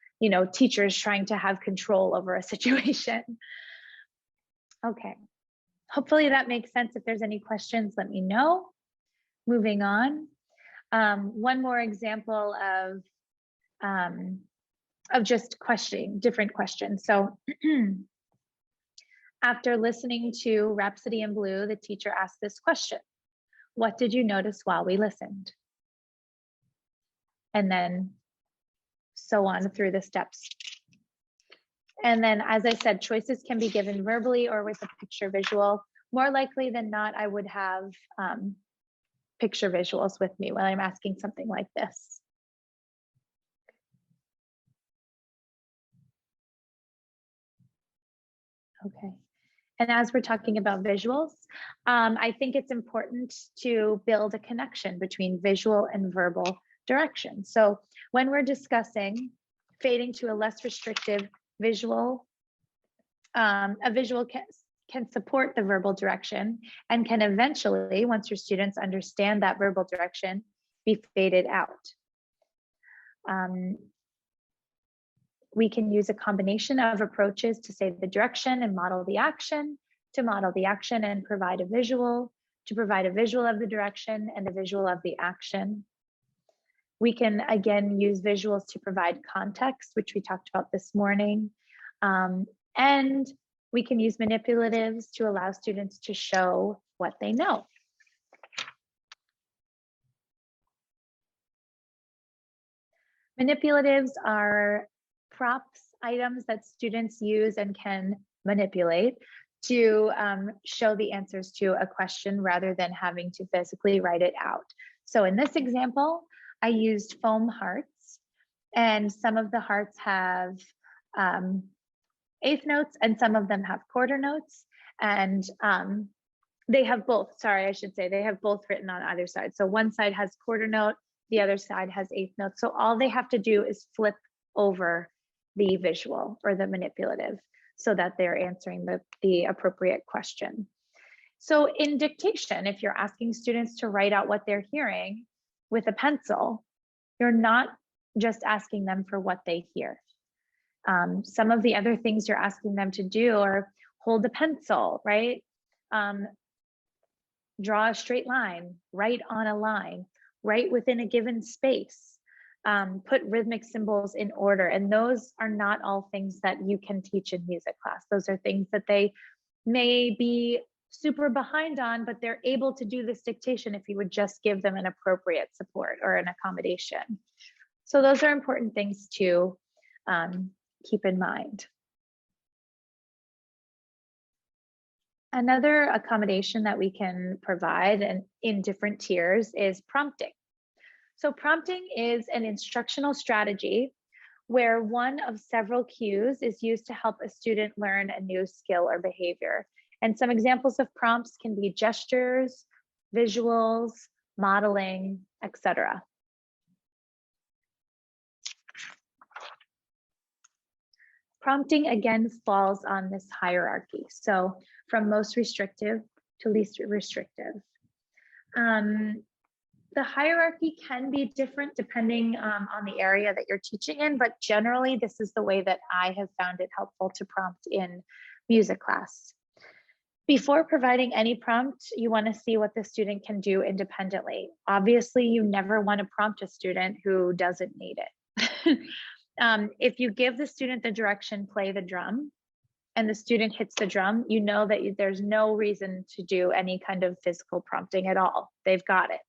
teachers trying to have control over a situation. Okay, hopefully that makes sense. If there's any questions, let me know. Moving on. One more example of just questioning, different questions. So after listening to Rhapsody in Blue, the teacher asked this question: what did you notice while we listened? And then so on through the steps. And then, as I said, choices can be given verbally or with a picture visual. More likely than not, I would have picture visuals with me when I'm asking something like this. Okay. And as we're talking about visuals, I think it's important to build a connection between visual and verbal direction. So when we're discussing fading to a less restrictive visual, a visual can support the verbal direction and can eventually, once your students understand that verbal direction, be faded out. We can use a combination of approaches to say the direction and model the action, to model the action and provide a visual, to provide a visual of the direction and a visual of the action. We can, again, use visuals to provide context, which we talked about this morning. And we can use manipulatives to allow students to show what they know. Manipulatives are props, items that students use and can manipulate to show the answers to a question rather than having to physically write it out. So in this example, I used foam hearts, and some of the hearts have eighth notes and some of them have quarter notes, and they have both, sorry, I should say, they have both written on either side. So one side has quarter note, the other side has eighth note. So all they have to do is flip over the visual or the manipulative so that they're answering the appropriate question. So in dictation, if you're asking students to write out what they're hearing with a pencil, you're not just asking them for what they hear. Some of the other things you're asking them to do are hold a pencil, right? Draw a straight line, write on a line, write within a given space, put rhythmic symbols in order. And those are not all things that you can teach in music class. Those are things that they may be super behind on, but they're able to do this dictation if you would just give them an appropriate support or an accommodation. So those are important things to keep in mind. Another accommodation that we can provide and in different tiers is prompting. So prompting is an instructional strategy where one of several cues is used to help a student learn a new skill or behavior. And some examples of prompts can be gestures, visuals, modeling, etc. Prompting again falls on this hierarchy. So from most restrictive to least restrictive. The hierarchy can be different depending on the area that you're teaching in, but generally this is the way that I have found it helpful to prompt in music class. Before providing any prompt, you want to see what the student can do independently. Obviously, you never want to prompt a student who doesn't need it. If you give the student the direction, play the drum, and the student hits the drum, you know that there's no reason to do any kind of physical prompting at all. They've got it.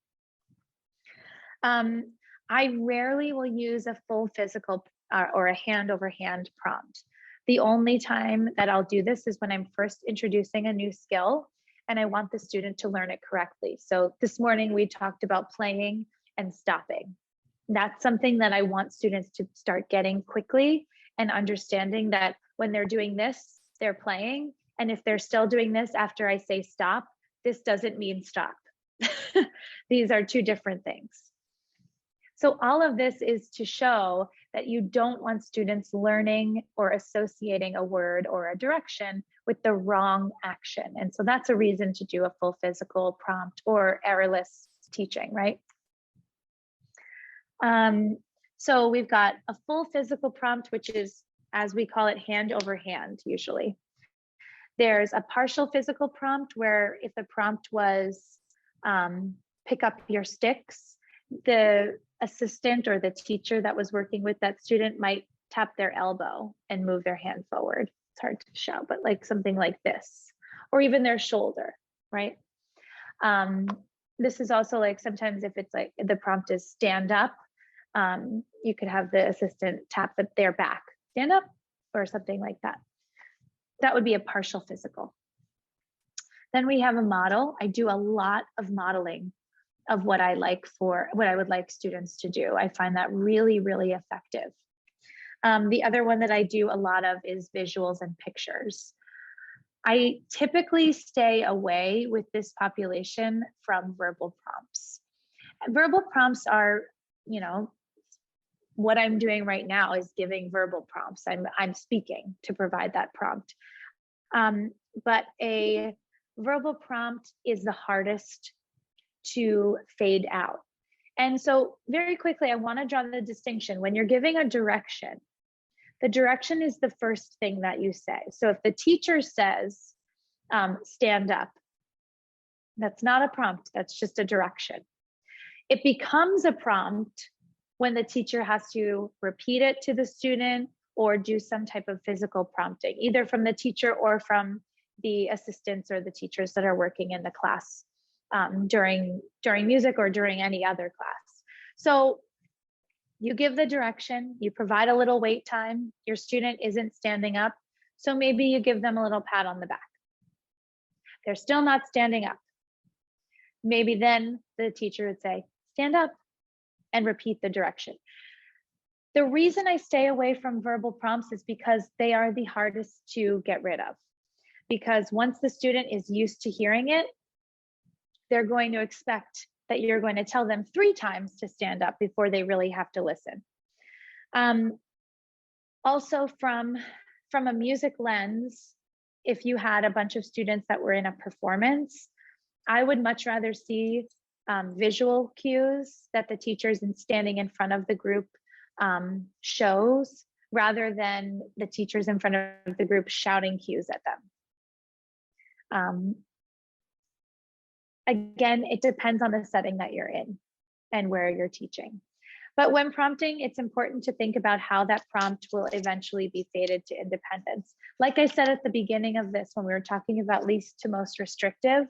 I rarely will use a full physical or a hand over hand prompt. The only time that I'll do this is when I'm first introducing a new skill and I want the student to learn it correctly. So this morning we talked about playing and stopping. That's something that I want students to start getting quickly and understanding that when they're doing this, they're playing. And if they're still doing this after I say stop, this doesn't mean stop. These are two different things. So all of this is to show that you don't want students learning or associating a word or a direction with the wrong action. And so that's a reason to do a full physical prompt or errorless teaching, right? So we've got a full physical prompt, which is, as we call it, hand over hand usually. There's a partial physical prompt where if the prompt was pick up your sticks, the assistant or the teacher that was working with that student might tap their elbow and move their hand forward. It's hard to show, but like something like this, or even their shoulder, right? This is also like sometimes if it's like the prompt is stand up, you could have the assistant tap their back, stand up, or something like that. That would be a partial physical. Then we have a model. I do a lot of modeling of what I would like students to do. I find that really, really effective. The other one that I do a lot of is visuals and pictures. I typically stay away with this population from verbal prompts. Verbal prompts are, you know, what I'm doing right now is giving verbal prompts. I'm speaking to provide that prompt. But a verbal prompt is the hardest to fade out. And so very quickly, I want to draw the distinction. When you're giving a direction, the direction is the first thing that you say. So if the teacher says, stand up, that's not a prompt, that's just a direction. It becomes a prompt when the teacher has to repeat it to the student or do some type of physical prompting, either from the teacher or from the assistants or the teachers that are working in the class during music or during any other class. So You give the direction, you provide a little wait time, your student isn't standing up, so maybe you give them a little pat on the back. They're still not standing up. Maybe then the teacher would say, stand up, and repeat the direction. The reason I stay away from verbal prompts is because they are the hardest to get rid of. Because once the student is used to hearing it, they're going to expect that you're going to tell them 3 times to stand up before they really have to listen. Also from a music lens, if you had a bunch of students that were in a performance, I would much rather see visual cues that the teachers standing in front of the group shows, rather than the teachers in front of the group shouting cues at them. Again, it depends on the setting that you're in and where you're teaching. But when prompting, it's important to think about how that prompt will eventually be fated to independence. Like I said at the beginning of this, when we were talking about least to most restrictive,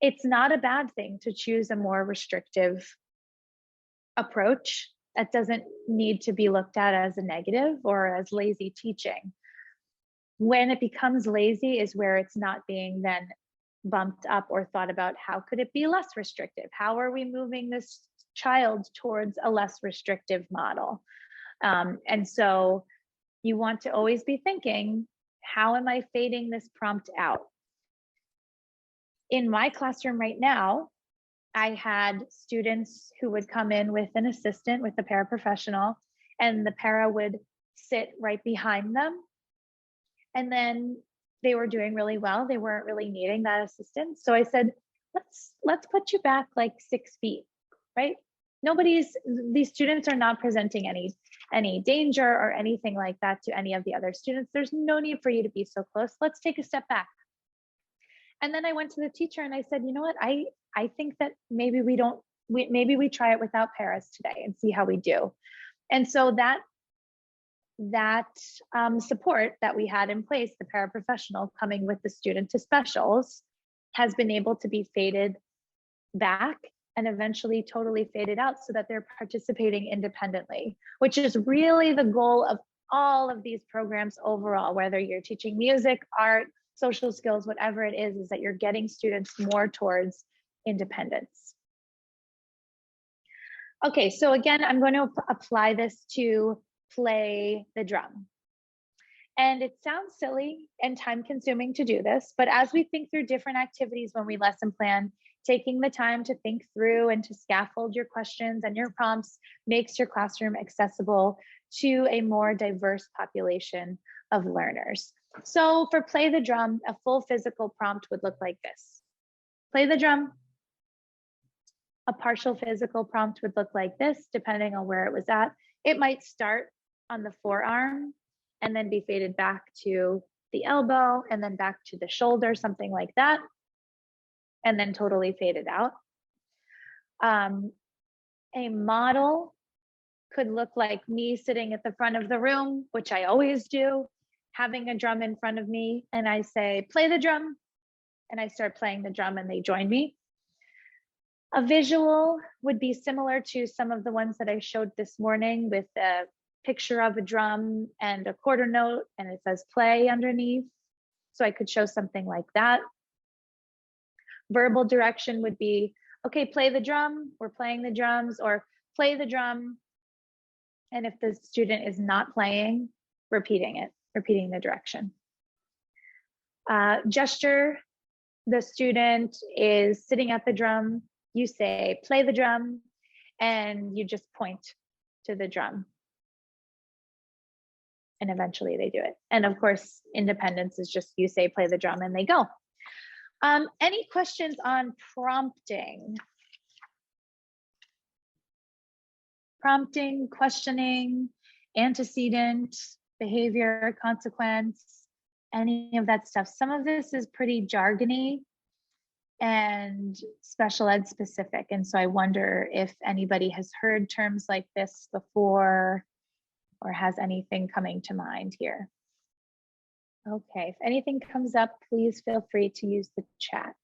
it's not a bad thing to choose a more restrictive approach. That doesn't need to be looked at as a negative or as lazy teaching. When it becomes lazy is where it's not being then bumped up or thought about, how could it be less restrictive? How are we moving this child towards a less restrictive model? And so you want to always be thinking, how am I fading this prompt out? In my classroom right now, I had students who would come in with an assistant, with a paraprofessional, and the para would sit right behind them. And then they were doing really well. They weren't really needing that assistance. So I said, let's put you back like 6 feet, right? These students are not presenting any danger or anything like that to any of the other students. There's no need for you to be so close. Let's take a step back. And then I went to the teacher and I said, you know what? I think that maybe we try it without paras today and see how we do. And so that support that we had in place, the paraprofessional coming with the student to specials, has been able to be faded back and eventually totally faded out so that they're participating independently, which is really the goal of all of these programs overall, whether you're teaching music, art, social skills, whatever it is that you're getting students more towards independence. Okay, so again, I'm going to apply this to play the drum. And it sounds silly and time consuming to do this, but as we think through different activities when we lesson plan, taking the time to think through and to scaffold your questions and your prompts makes your classroom accessible to a more diverse population of learners. So for play the drum, a full physical prompt would look like this. Play the drum. A partial physical prompt would look like this, depending on where it was at. It might start on the forearm and then be faded back to the elbow and then back to the shoulder, something like that, and then totally faded out. A model could look like me sitting at the front of the room, which I always do, having a drum in front of me, and I say, play the drum, and I start playing the drum and they join me. A visual would be similar to some of the ones that I showed this morning, with a picture of a drum and a quarter note, and it says play underneath. So I could show something like that. Verbal direction would be, okay, play the drum, we're playing the drums, or play the drum. And if the student is not playing, repeating the direction. Gesture, the student is sitting at the drum, you say, play the drum, and you just point to the drum. And eventually they do it. And of course, independence is just you say, play the drum, and they go. Any questions on prompting? Prompting, questioning, antecedent, behavior, consequence, any of that stuff. Some of this is pretty jargony and special ed specific. And so I wonder if anybody has heard terms like this before or has anything coming to mind here. Okay, if anything comes up, please feel free to use the chat.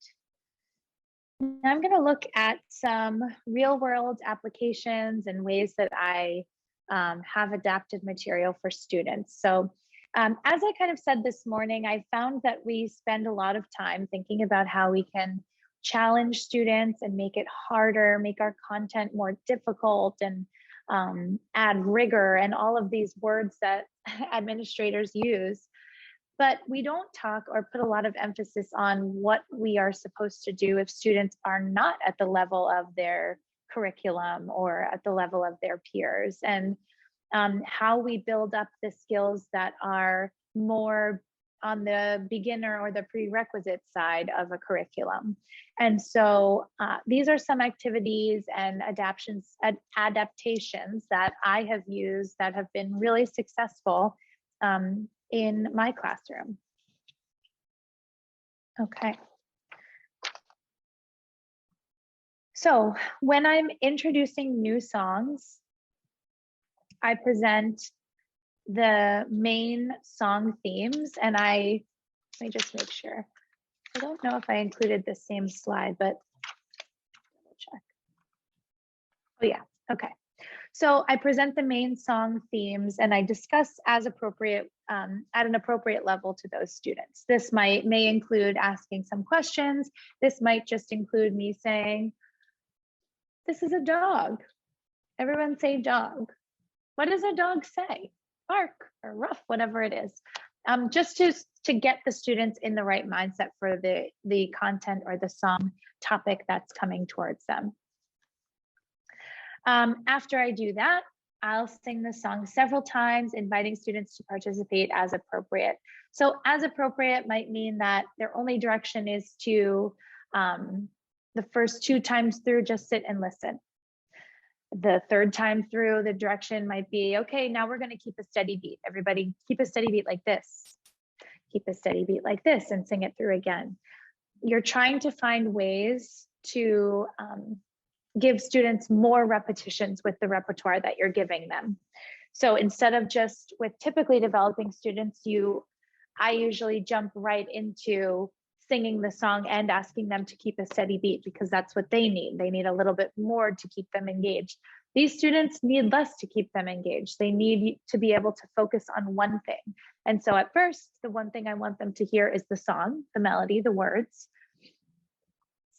Now I'm going to look at some real world applications and ways that I have adapted material for students. So as I kind of said this morning, I found that we spend a lot of time thinking about how we can challenge students and make it harder, make our content more difficult, and add rigor and all of these words that administrators use. But we don't talk or put a lot of emphasis on what we are supposed to do if students are not at the level of their curriculum or at the level of their peers, and how we build up the skills that are more on the beginner or the prerequisite side of a curriculum. And so these are some activities and adaptations that I have used that have been really successful in my classroom. Okay. So when I'm introducing new songs, I present the main song themes, and let me just make sure. I don't know if I included the same slide, but double check. Oh yeah, okay. So I present the main song themes and I discuss as appropriate at an appropriate level to those students. This may include asking some questions. This might just include me saying, this is a dog. Everyone say dog. What does a dog say? Bark or ruff, whatever it is. Just to get the students in the right mindset for the content or the song topic that's coming towards them. After I do that, I'll sing the song several times, inviting students to participate as appropriate. So as appropriate might mean that their only direction is to, the first 2 times through, just sit and listen. The 3rd time through, the direction might be, okay, now we're going to keep a steady beat. Everybody keep a steady beat like this. Keep a steady beat like this and sing it through again. You're trying to find ways to give students more repetitions with the repertoire that you're giving them. So instead of just with typically developing students, I usually jump right into singing the song and asking them to keep a steady beat because that's what they need. They need a little bit more to keep them engaged. These students need less to keep them engaged. They need to be able to focus on one thing. And so at first, the one thing I want them to hear is the song, the melody, the words.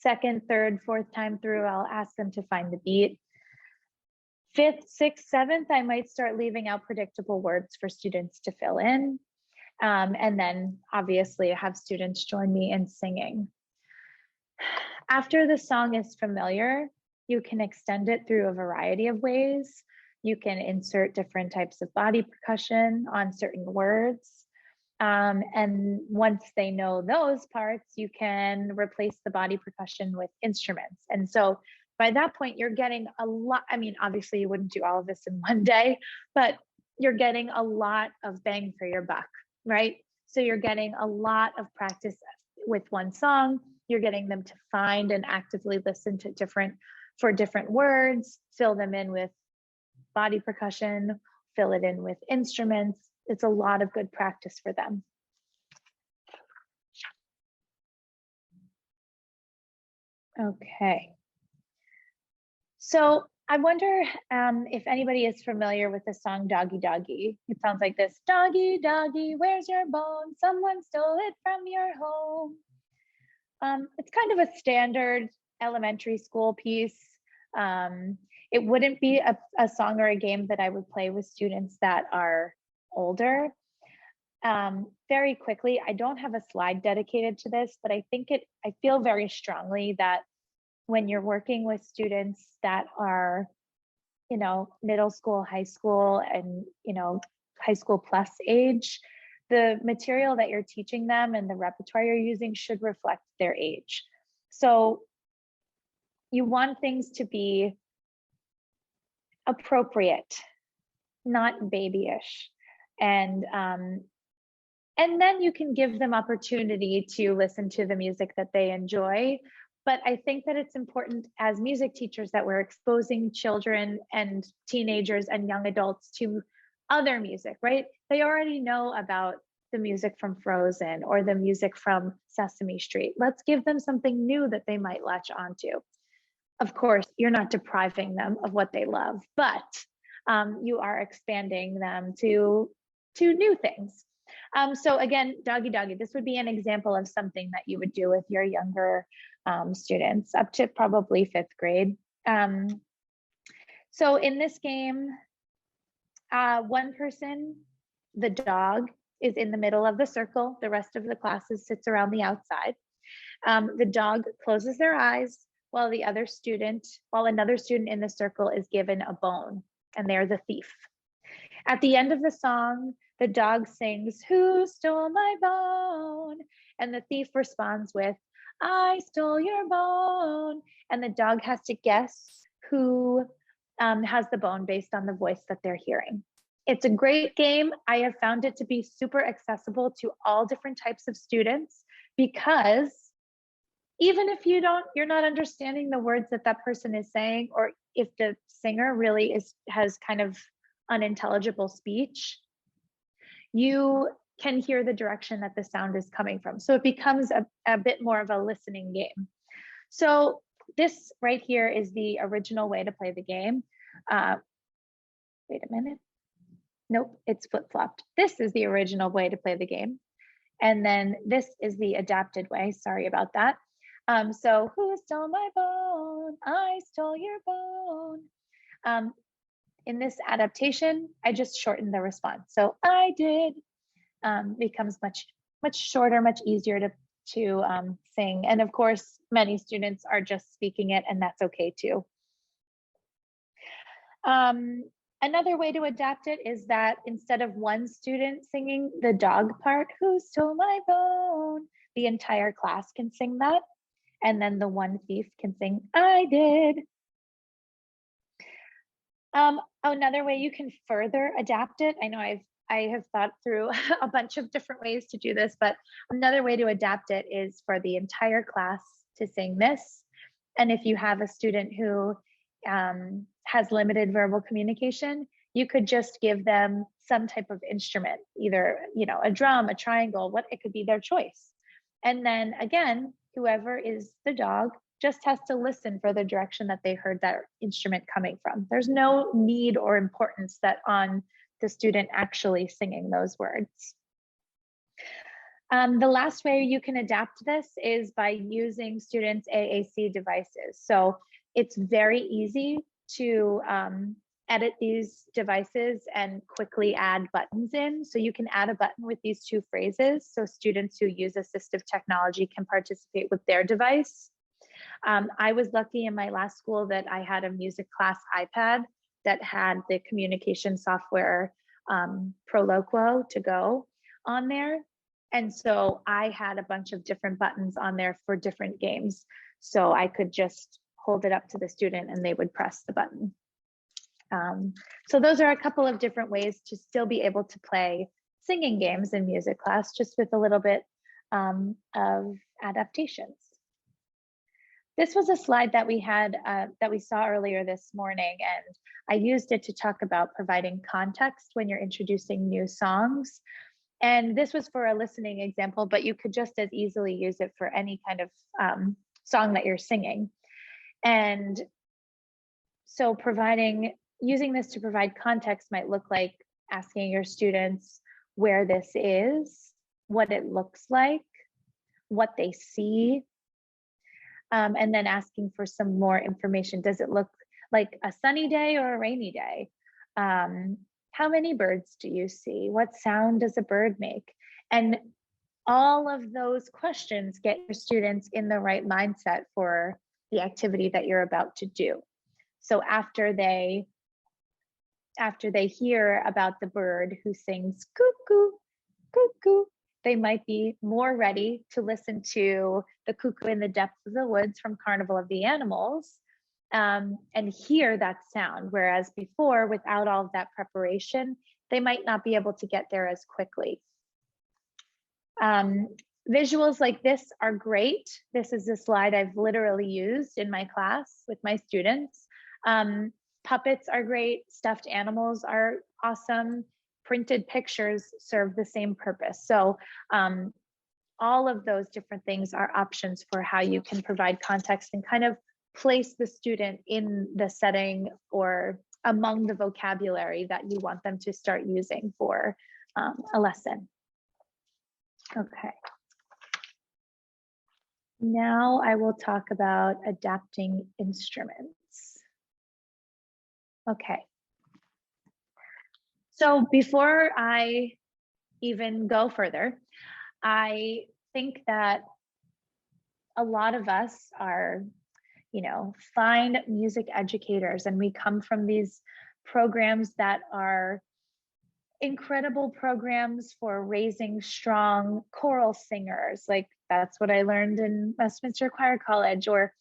2nd, 3rd, 4th time through, I'll ask them to find the beat. 5th, 6th, 7th, I might start leaving out predictable words for students to fill in. And then obviously have students join me in singing. After the song is familiar, you can extend it through a variety of ways. You can insert different types of body percussion on certain words. And once they know those parts, you can replace the body percussion with instruments. And so by that point, you're getting a lot. I mean, obviously you wouldn't do all of this in one day, but you're getting a lot of bang for your buck, right? So you're getting a lot of practice with one song. You're getting them to find and actively listen to different words, fill them in with body percussion, fill it in with instruments. It's a lot of good practice for them. Okay. So I wonder if anybody is familiar with the song Doggy Doggy. It sounds like this: doggy, doggy, where's your bone? Someone stole it from your home. It's kind of a standard elementary school piece. It wouldn't be a song or a game that I would play with students that are older. Very quickly, I don't have a slide dedicated to this, but I feel very strongly that when you're working with students that are, middle school, high school, and, high school plus age, the material that you're teaching them and the repertoire you're using should reflect their age. So you want things to be appropriate, not babyish. And then you can give them opportunity to listen to the music that they enjoy. But I think that it's important as music teachers that we're exposing children and teenagers and young adults to other music, right? They already know about the music from Frozen or the music from Sesame Street. Let's give them something new that they might latch onto. Of course, you're not depriving them of what they love, but you are expanding them to new things. So again, doggy doggy, this would be an example of something that you would do with your younger students up to probably 5th grade. So in this game, one person, the dog, is in the middle of the circle. The rest of the classes sits around the outside. The dog closes their eyes while another student in the circle is given a bone, and they're the thief. At the end of the song, the dog sings, "Who stole my bone?" And the thief responds with, "I stole your bone." And the dog has to guess who has the bone based on the voice that they're hearing. It's a great game. I have found it to be super accessible to all different types of students, because even if you're not understanding the words that that person is saying, or if the singer really has kind of unintelligible speech, you can hear the direction that the sound is coming from. So it becomes a bit more of a listening game. So this right here is the original way to play the game. Wait a minute. Nope, it's flip-flopped. This is the original way to play the game. And then this is the adapted way. Sorry about that. So who stole my bone? I stole your bone. In this adaptation, I just shortened the response. So I did becomes much shorter, much easier to sing. And of course, many students are just speaking it, and that's okay too. Another way to adapt it is that instead of one student singing the dog part, "Who stole my bone?" the entire class can sing that. And then the one thief can sing, "I did." Another way you can further adapt it, I know I have thought through a bunch of different ways to do this, but another way to adapt it is for the entire class to sing this. And if you have a student who has limited verbal communication, you could just give them some type of instrument, either a drum, a triangle, it could be their choice. And then again, whoever is the dog just has to listen for the direction that they heard that instrument coming from. There's no need or importance that on the student actually singing those words. The last way you can adapt this is by using students' AAC devices. So it's very easy to edit these devices and quickly add buttons in. So you can add a button with these two phrases, so students who use assistive technology can participate with their device. I was lucky in my last school that I had a music class iPad that had the communication software Proloquo to go on there. And so I had a bunch of different buttons on there for different games. So I could just hold it up to the student and they would press the button. So those are a couple of different ways to still be able to play singing games in music class, just with a little bit of adaptations. This was a slide that we had that we saw earlier this morning, and I used it to talk about providing context when you're introducing new songs. And this was for a listening example, but you could just as easily use it for any kind of song that you're singing. And so using this to provide context might look like asking your students where this is, what it looks like, what they see, and then asking for some more information. Does it look like a sunny day or a rainy day? How many birds do you see? What sound does a bird make? And all of those questions get your students in the right mindset for the activity that you're about to do. So after they hear about the bird who sings cuckoo, cuckoo, they might be more ready to listen to the cuckoo in the depths of the woods from Carnival of the Animals and hear that sound. Whereas before, without all of that preparation, they might not be able to get there as quickly. Visuals like this are great. This is a slide I've literally used in my class with my students. Puppets are great. Stuffed animals are awesome. printed pictures serve the same purpose. So all of those different things are options for how you can provide context and kind of place the student in the setting or among the vocabulary that you want them to start using for a lesson. Okay. Now I will talk about adapting instruments. Okay. So before I even go further, I think that a lot of us are, fine music educators, and we come from these programs that are incredible programs for raising strong choral singers. Like that's what I learned in Westminster Choir College, or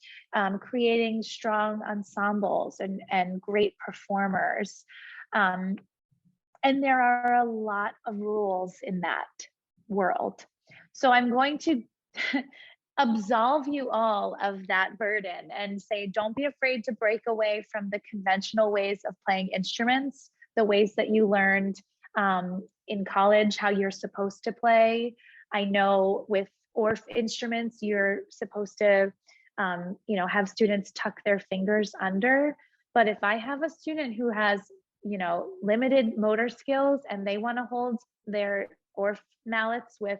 creating strong ensembles and great performers. And there are a lot of rules in that world. So I'm going to absolve you all of that burden and say, don't be afraid to break away from the conventional ways of playing instruments, the ways that you learned in college, how you're supposed to play. I know with ORF instruments, you're supposed to, have students tuck their fingers under. But if I have a student who has, limited motor skills and they want to hold their ORF mallets with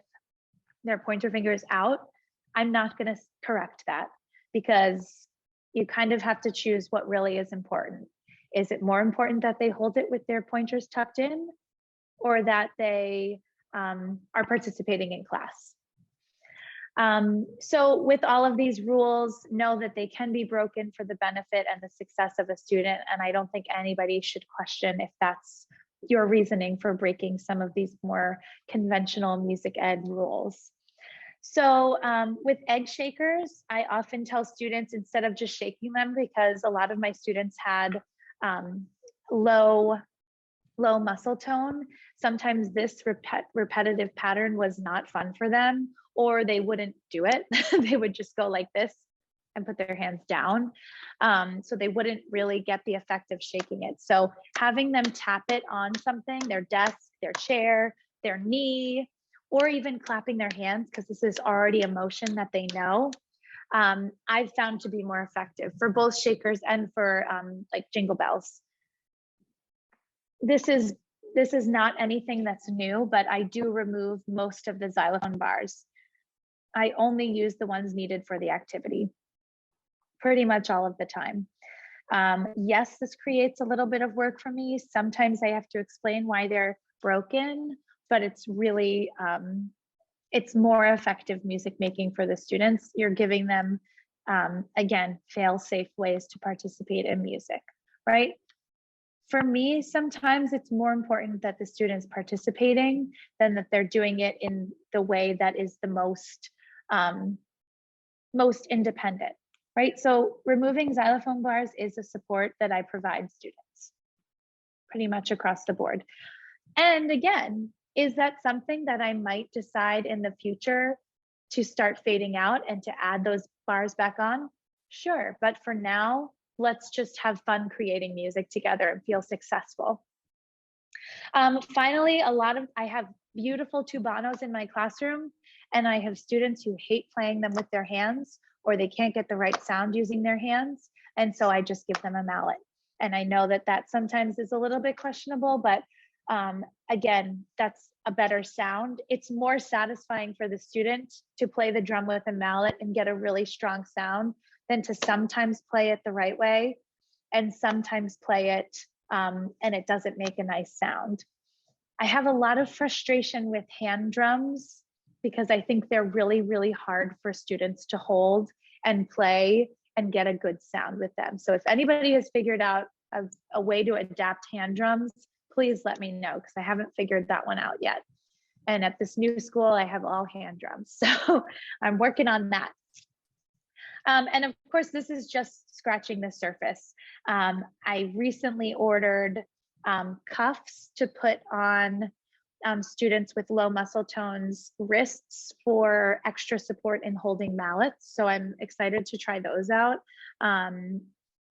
their pointer fingers out, I'm not going to correct that, because you kind of have to choose what really is important. Is it more important that they hold it with their pointers tucked in, or that they are participating in class? So with all of these rules, know that they can be broken for the benefit and the success of a student. And I don't think anybody should question if that's your reasoning for breaking some of these more conventional music ed rules. So with egg shakers, I often tell students, instead of just shaking them, because a lot of my students had low muscle tone, sometimes this repetitive pattern was not fun for them, or they wouldn't do it. They would just go like this and put their hands down. So they wouldn't really get the effect of shaking it. So having them tap it on something, their desk, their chair, their knee, or even clapping their hands, because this is already a motion that they know, I've found to be more effective for both shakers and for like jingle bells. This is not anything that's new, but I do remove most of the xylophone bars. I only use the ones needed for the activity, pretty much all of the time. Yes, this creates a little bit of work for me. Sometimes I have to explain why they're broken, but it's really, it's more effective music making for the students. You're giving them, again, fail-safe ways to participate in music, right? For me, sometimes it's more important that the student's participating than that they're doing it in the way that is the most independent, right? So removing xylophone bars is a support that I provide students pretty much across the board. And again, is that something that I might decide in the future to start fading out and to add those bars back on? Sure, but for now, let's just have fun creating music together and feel successful. Finally, I have beautiful tubanos in my classroom, and I have students who hate playing them with their hands, or they can't get the right sound using their hands. And so I just give them a mallet. And I know that that sometimes is a little bit questionable, but again, that's a better sound. It's more satisfying for the student to play the drum with a mallet and get a really strong sound than to sometimes play it the right way and sometimes play it and it doesn't make a nice sound. I have a lot of frustration with hand drums because I think they're really, really hard for students to hold and play and get a good sound with them. So if anybody has figured out a way to adapt hand drums, please let me know, because I haven't figured that one out yet. And at this new school, I have all hand drums. So I'm working on that. And of course, this is just scratching the surface. I recently ordered cuffs to put on students with low muscle tones wrists for extra support in holding mallets. So I'm excited to try those out.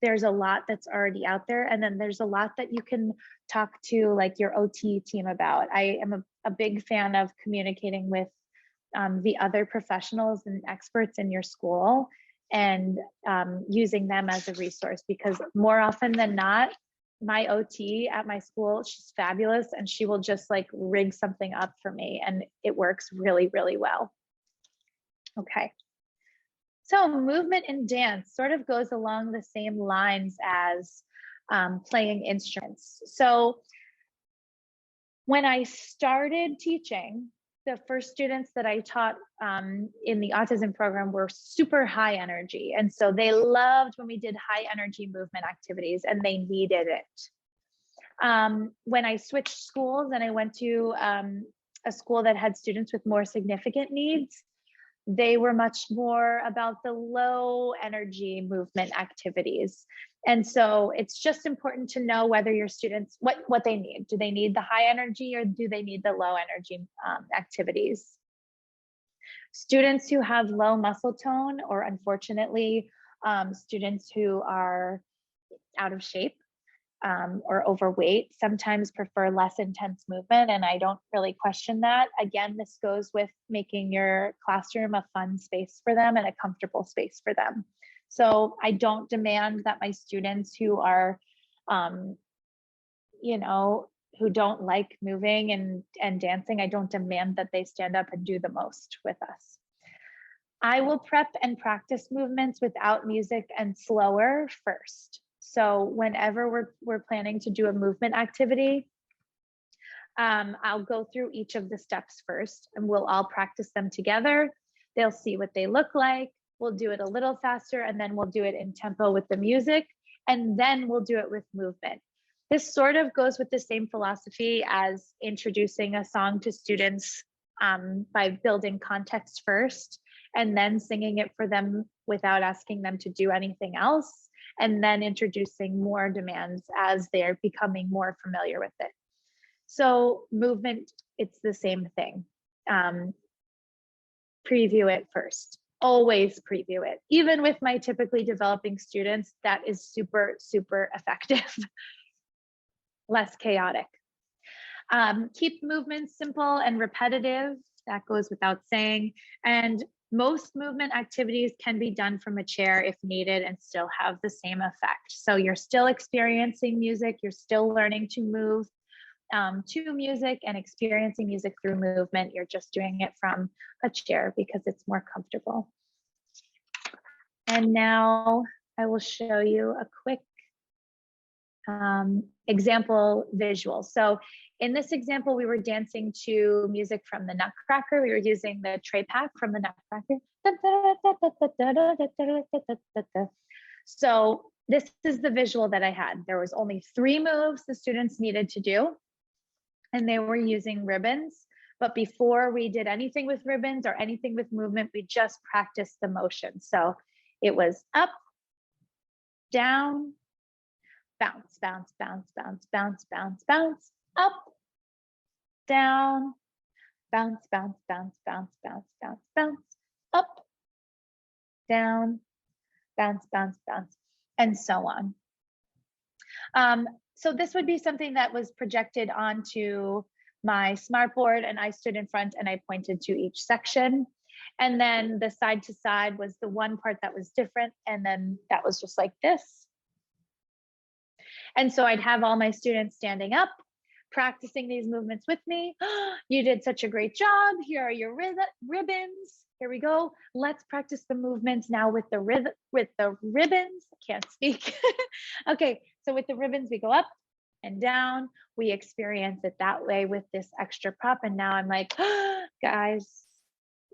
there's a lot that's already out there. And then there's a lot that you can talk to like your OT team about. I am a big fan of communicating with the other professionals and experts in your school and using them as a resource, because more often than not, my OT at my school, she's fabulous, and she will just like rig something up for me, and it works really, really well. Okay. So movement and dance sort of goes along the same lines as playing instruments. So when I started teaching, the first students that I taught in the autism program were super high energy. And so they loved when we did high energy movement activities, and they needed it. When I switched schools and I went to a school that had students with more significant needs, they were much more about the low energy movement activities. And so it's just important to know whether your students, what they need. Do they need the high energy, or do they need the low energy activities? Students who have low muscle tone, or unfortunately, students who are out of shape or overweight, sometimes prefer less intense movement, and I don't really question that. Again, this goes with making your classroom a fun space for them and a comfortable space for them. So I don't demand that my students who are, you know, who don't like moving and dancing, I don't demand that they stand up and do the most with us. I will prep and practice movements without music and slower first. So whenever we're planning to do a movement activity, I'll go through each of the steps first, and we'll all practice them together. They'll see what they look like. We'll do it a little faster, and then we'll do it in tempo with the music, and then we'll do it with movement. This sort of goes with the same philosophy as introducing a song to students by building context first, and then singing it for them without asking them to do anything else, and then introducing more demands as they're becoming more familiar with it. So movement, it's the same thing. Preview it first. Always preview it. Even with my typically developing students, that is super, super effective. Less chaotic. Keep movements simple and repetitive. That goes without saying. And most movement activities can be done from a chair if needed and still have the same effect. So you're still experiencing music, you're still learning to move to music and experiencing music through movement. You're just doing it from a chair because it's more comfortable. And now I will show you a quick example visual. So in this example, we were dancing to music from the Nutcracker. We were using the tray pack from the Nutcracker. So this is the visual that I had. There was only 3 moves the students needed to do, and they were using ribbons. But before we did anything with ribbons or anything with movement, we just practiced the motion. So it was up, down, bounce, bounce, bounce, bounce, bounce, bounce, bounce, up, down, bounce, bounce, bounce, bounce, bounce, bounce, bounce, up, down, bounce, bounce, bounce, and so on. So this would be something that was projected onto my smartboard, and I stood in front and I pointed to each section. And then the side to side was the one part that was different, and then that was just like this. And so I'd have all my students standing up, practicing these movements with me. You did such a great job. Here are your ribbons. Here we go. Let's practice the movements now with the ribbons. I can't speak. Okay, so with the ribbons, we go up and down. We experience it that way with this extra prop. And now I'm like, guys,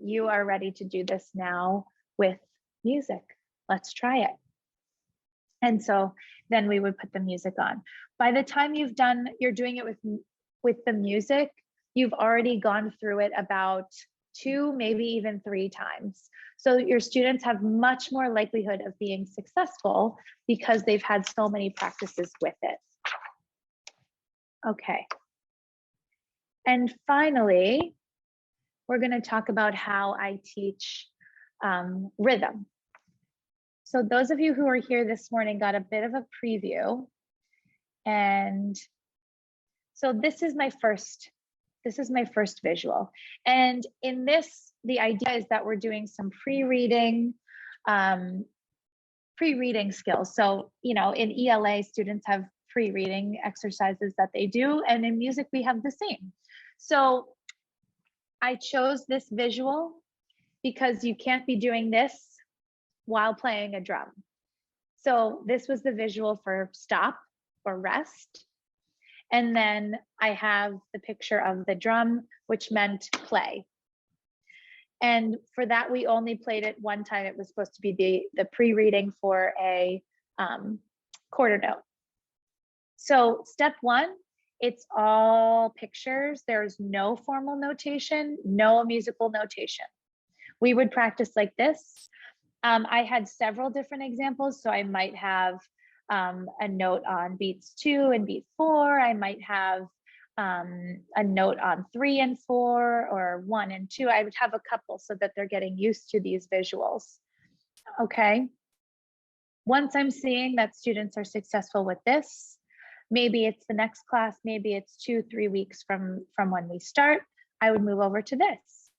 you are ready to do this now with music. Let's try it. And so then we would put the music on. By the time you're doing it with the music, you've already gone through it about 2, maybe even 3 times. So your students have much more likelihood of being successful because they've had so many practices with it. Okay. And finally, we're going to talk about how I teach rhythm. So those of you who were here this morning got a bit of a preview. And so this is my first visual. And in this, the idea is that we're doing some pre-reading skills. So, you know, in ELA, students have pre-reading exercises that they do, and in music, we have the same. So I chose this visual because you can't be doing this while playing a drum. So this was the visual for stop or rest. And then I have the picture of the drum, which meant play. And for that, we only played it one time. It was supposed to be the pre-reading for a quarter note. So step one, it's all pictures. There's no formal notation, no musical notation. We would practice like this. I had several different examples. So I might have a note on beats 2 and beat 4. I might have a note on 3 and 4, or 1 and 2. I would have a couple so that they're getting used to these visuals. Okay. Once I'm seeing that students are successful with this, maybe it's the next class, maybe it's 2-3 weeks from when we start, I would move over to this.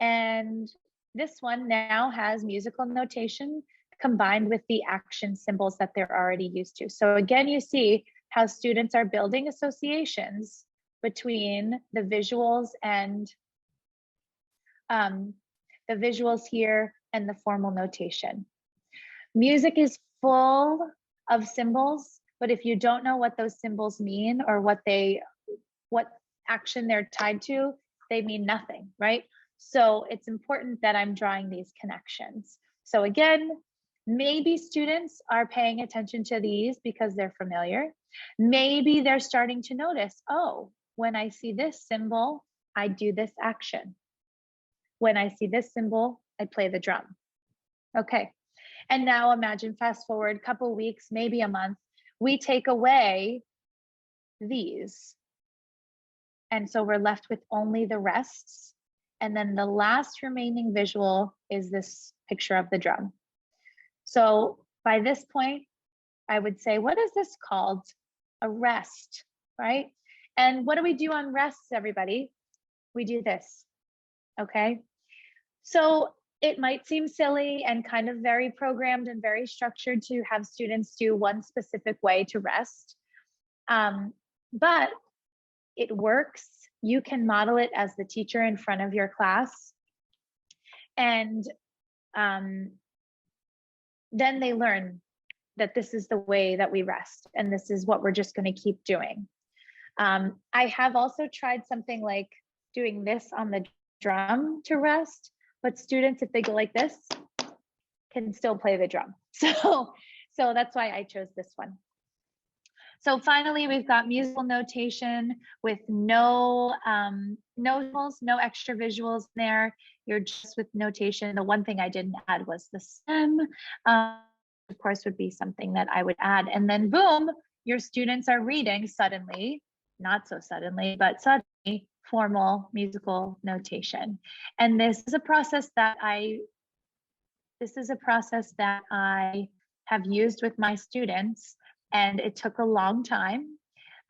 And this one now has musical notation combined with the action symbols that they're already used to. So again, you see how students are building associations between the visuals and the visuals here and the formal notation. Music is full of symbols, but if you don't know what those symbols mean or what action they're tied to, they mean nothing, right? So it's important that I'm drawing these connections. So again, maybe students are paying attention to these because they're familiar. Maybe they're starting to notice, oh, when I see this symbol, I do this action. When I see this symbol, I play the drum. Okay. And now imagine fast forward a couple weeks, maybe a month, we take away these. And so we're left with only the rests. And then the last remaining visual is this picture of the drum. So by this point, I would say, what is this called? A rest, right? And what do we do on rests, everybody? We do this, okay? So it might seem silly and kind of very programmed and very structured to have students do one specific way to rest, but it works. You can model it as the teacher in front of your class, and then they learn that this is the way that we rest, and this is what we're just going to keep doing. I have also tried something like doing this on the drum to rest, but students, if they go like this, can still play the drum. So that's why I chose this one. So finally, we've got musical notation with no visuals, no extra visuals there. You're just with notation. The one thing I didn't add was the stem. Of course, would be something that I would add. And then boom, your students are reading suddenly, not so suddenly, but suddenly, formal musical notation. And this is a process that I have used with my students. And it took a long time,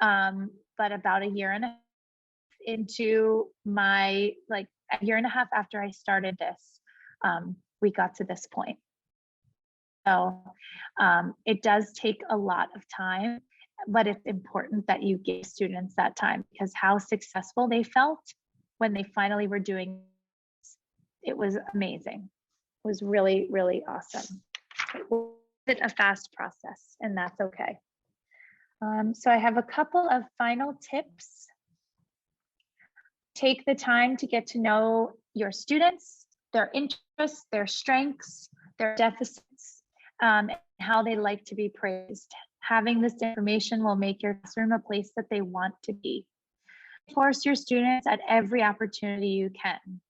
but about a year and a half into my, like a year and a half after I started this, we got to this point. So it does take a lot of time, but it's important that you give students that time, because how successful they felt when they finally were doing it was amazing. It was really, really awesome. It wasn't a fast process, and that's okay. So I have a couple of final tips. Take the time to get to know your students, their interests, their strengths, their deficits, and how they like to be praised. Having this information will make your classroom a place that they want to be. Force your students at every opportunity you can.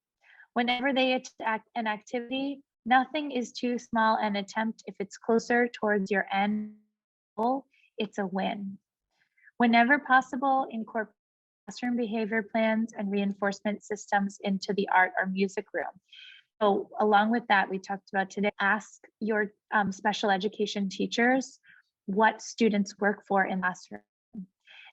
Whenever they attack an activity, nothing is too small an attempt if it's closer towards your end goal. It's a win. Whenever possible, incorporate classroom behavior plans and reinforcement systems into the art or music room. So along with that, we talked about today, ask your special education teachers what students work for in classroom.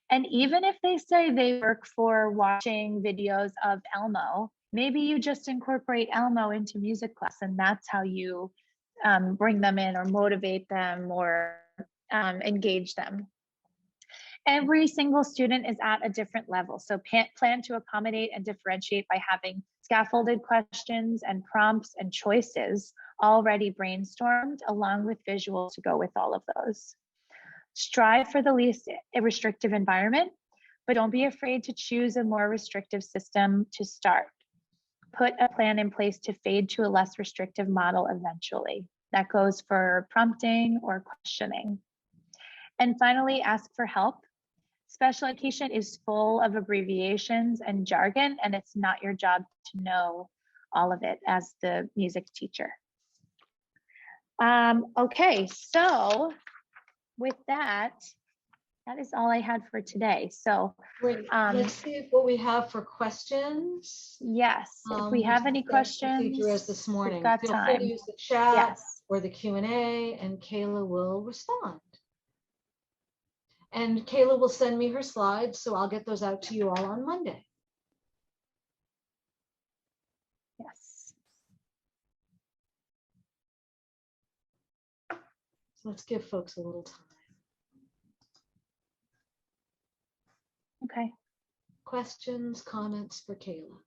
And even if they say they work for watching videos of Elmo, maybe you just incorporate Elmo into music class, and that's how you bring them in or motivate them or engage them. Every single student is at a different level, so plan to accommodate and differentiate by having scaffolded questions and prompts and choices already brainstormed along with visuals to go with all of those. Strive for the least restrictive environment, but don't be afraid to choose a more restrictive system to start. Put a plan in place to fade to a less restrictive model eventually. That goes for prompting or questioning. And finally, ask for help. Special education is full of abbreviations and jargon, and it's not your job to know all of it as the music teacher. Okay, so with that, that is all I had for today. So Great. Let's see what we have for questions. yes, if we have any questions, procedure as this morning. we've got Feel free time. to use the chat Yes. or the Q&A, and Kayla will respond. And Kayla will send me her slides, so I'll get those out to you all on Monday. Yes. So let's give folks a little time. Okay. Questions, comments for Kayla?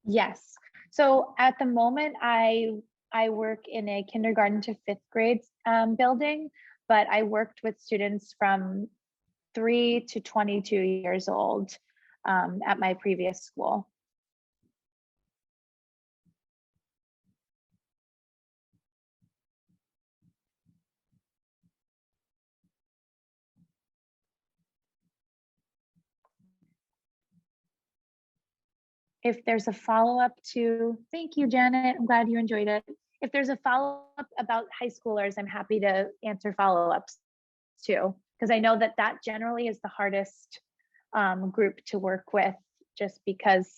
Yes. So at the moment, I work in a kindergarten to fifth grade building, but I worked with students from 3 to 22 years old at my previous school. If there's a follow-up to, thank you, Janet, I'm glad you enjoyed it. If there's a follow-up about high schoolers, I'm happy to answer follow-ups too, because I know that that generally is the hardest group to work with, just because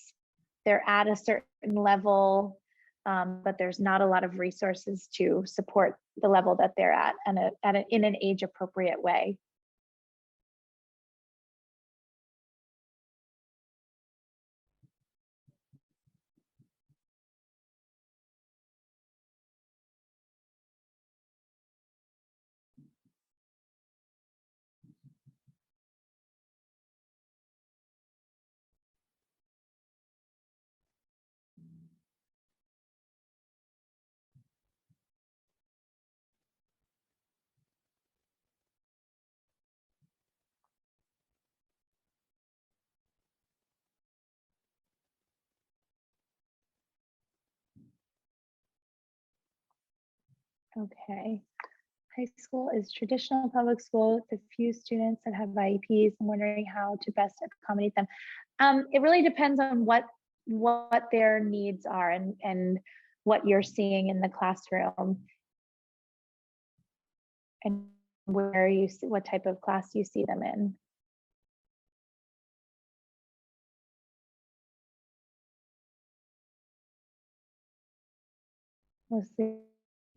they're at a certain level, but there's not a lot of resources to support the level that they're at and in an age appropriate way. Okay. High school is traditional public school with a few students that have IEPs. I'm wondering how to best accommodate them. It really depends on what their needs are and what you're seeing in the classroom and where you see what type of class you see them in. Mostly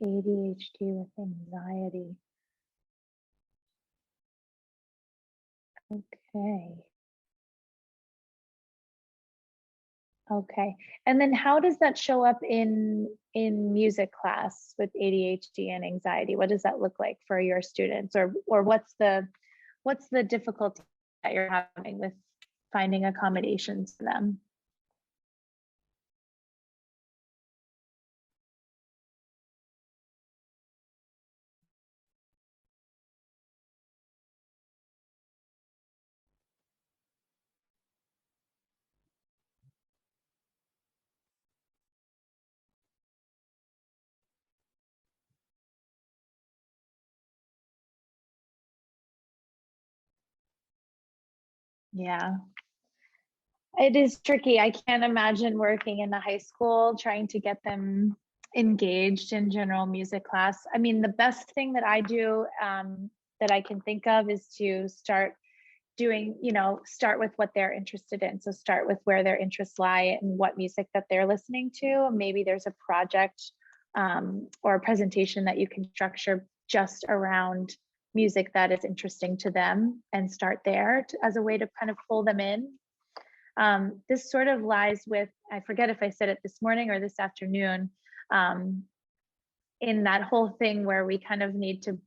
ADHD with anxiety. Okay. Okay. And then how does that show up in music class with ADHD and anxiety? What does that look like for your students, or what's the difficulty that you're having with finding accommodations for them? Yeah. It is tricky. I can't imagine working in a high school trying to get them engaged in general music class. I mean, the best thing that I do that I can think of is to start doing, start with what they're interested in. So start with where their interests lie and what music that they're listening to. Maybe there's a project or a presentation that you can structure just around music that is interesting to them and start there as a way to kind of pull them in. This sort of lies with, I forget if I said it this morning or this afternoon, in that whole thing where we kind of need to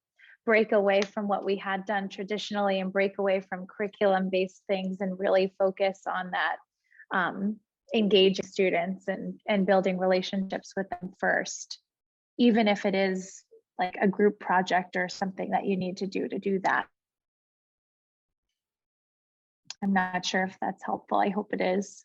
break away from what we had done traditionally and break away from curriculum-based things and really focus on that, engaging students and building relationships with them first, even if it is like a group project or something that you need to do that. I'm not sure if that's helpful. I hope it is.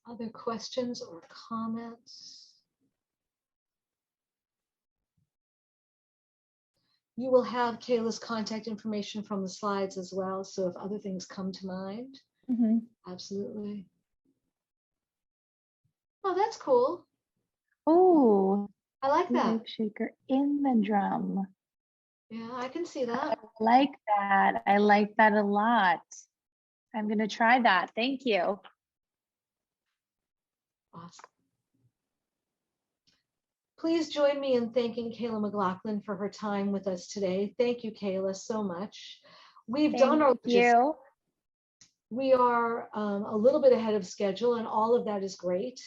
Other questions or comments? You will have Kayla's contact information from the slides as well. So if other things come to mind, absolutely. Oh, that's cool. Oh, I like that. wave shaker in the drum. Yeah, I can see that. I like that. I like that a lot. I'm going to try that. Thank you. Awesome. Please join me in thanking Kayla McLaughlin for her time with us today. Thank you, Kayla, so much. We've done our you. We are a little bit ahead of schedule, and all of that is great.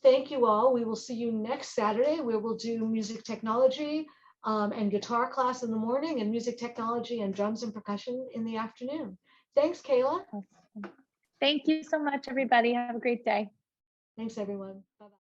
Thank you all. We will see you next Saturday, where we'll do music technology and guitar class in the morning, and music technology and drums and percussion in the afternoon. Thanks, Kayla. Thank you so much, everybody. Have a great day. Thanks, everyone. Bye-bye.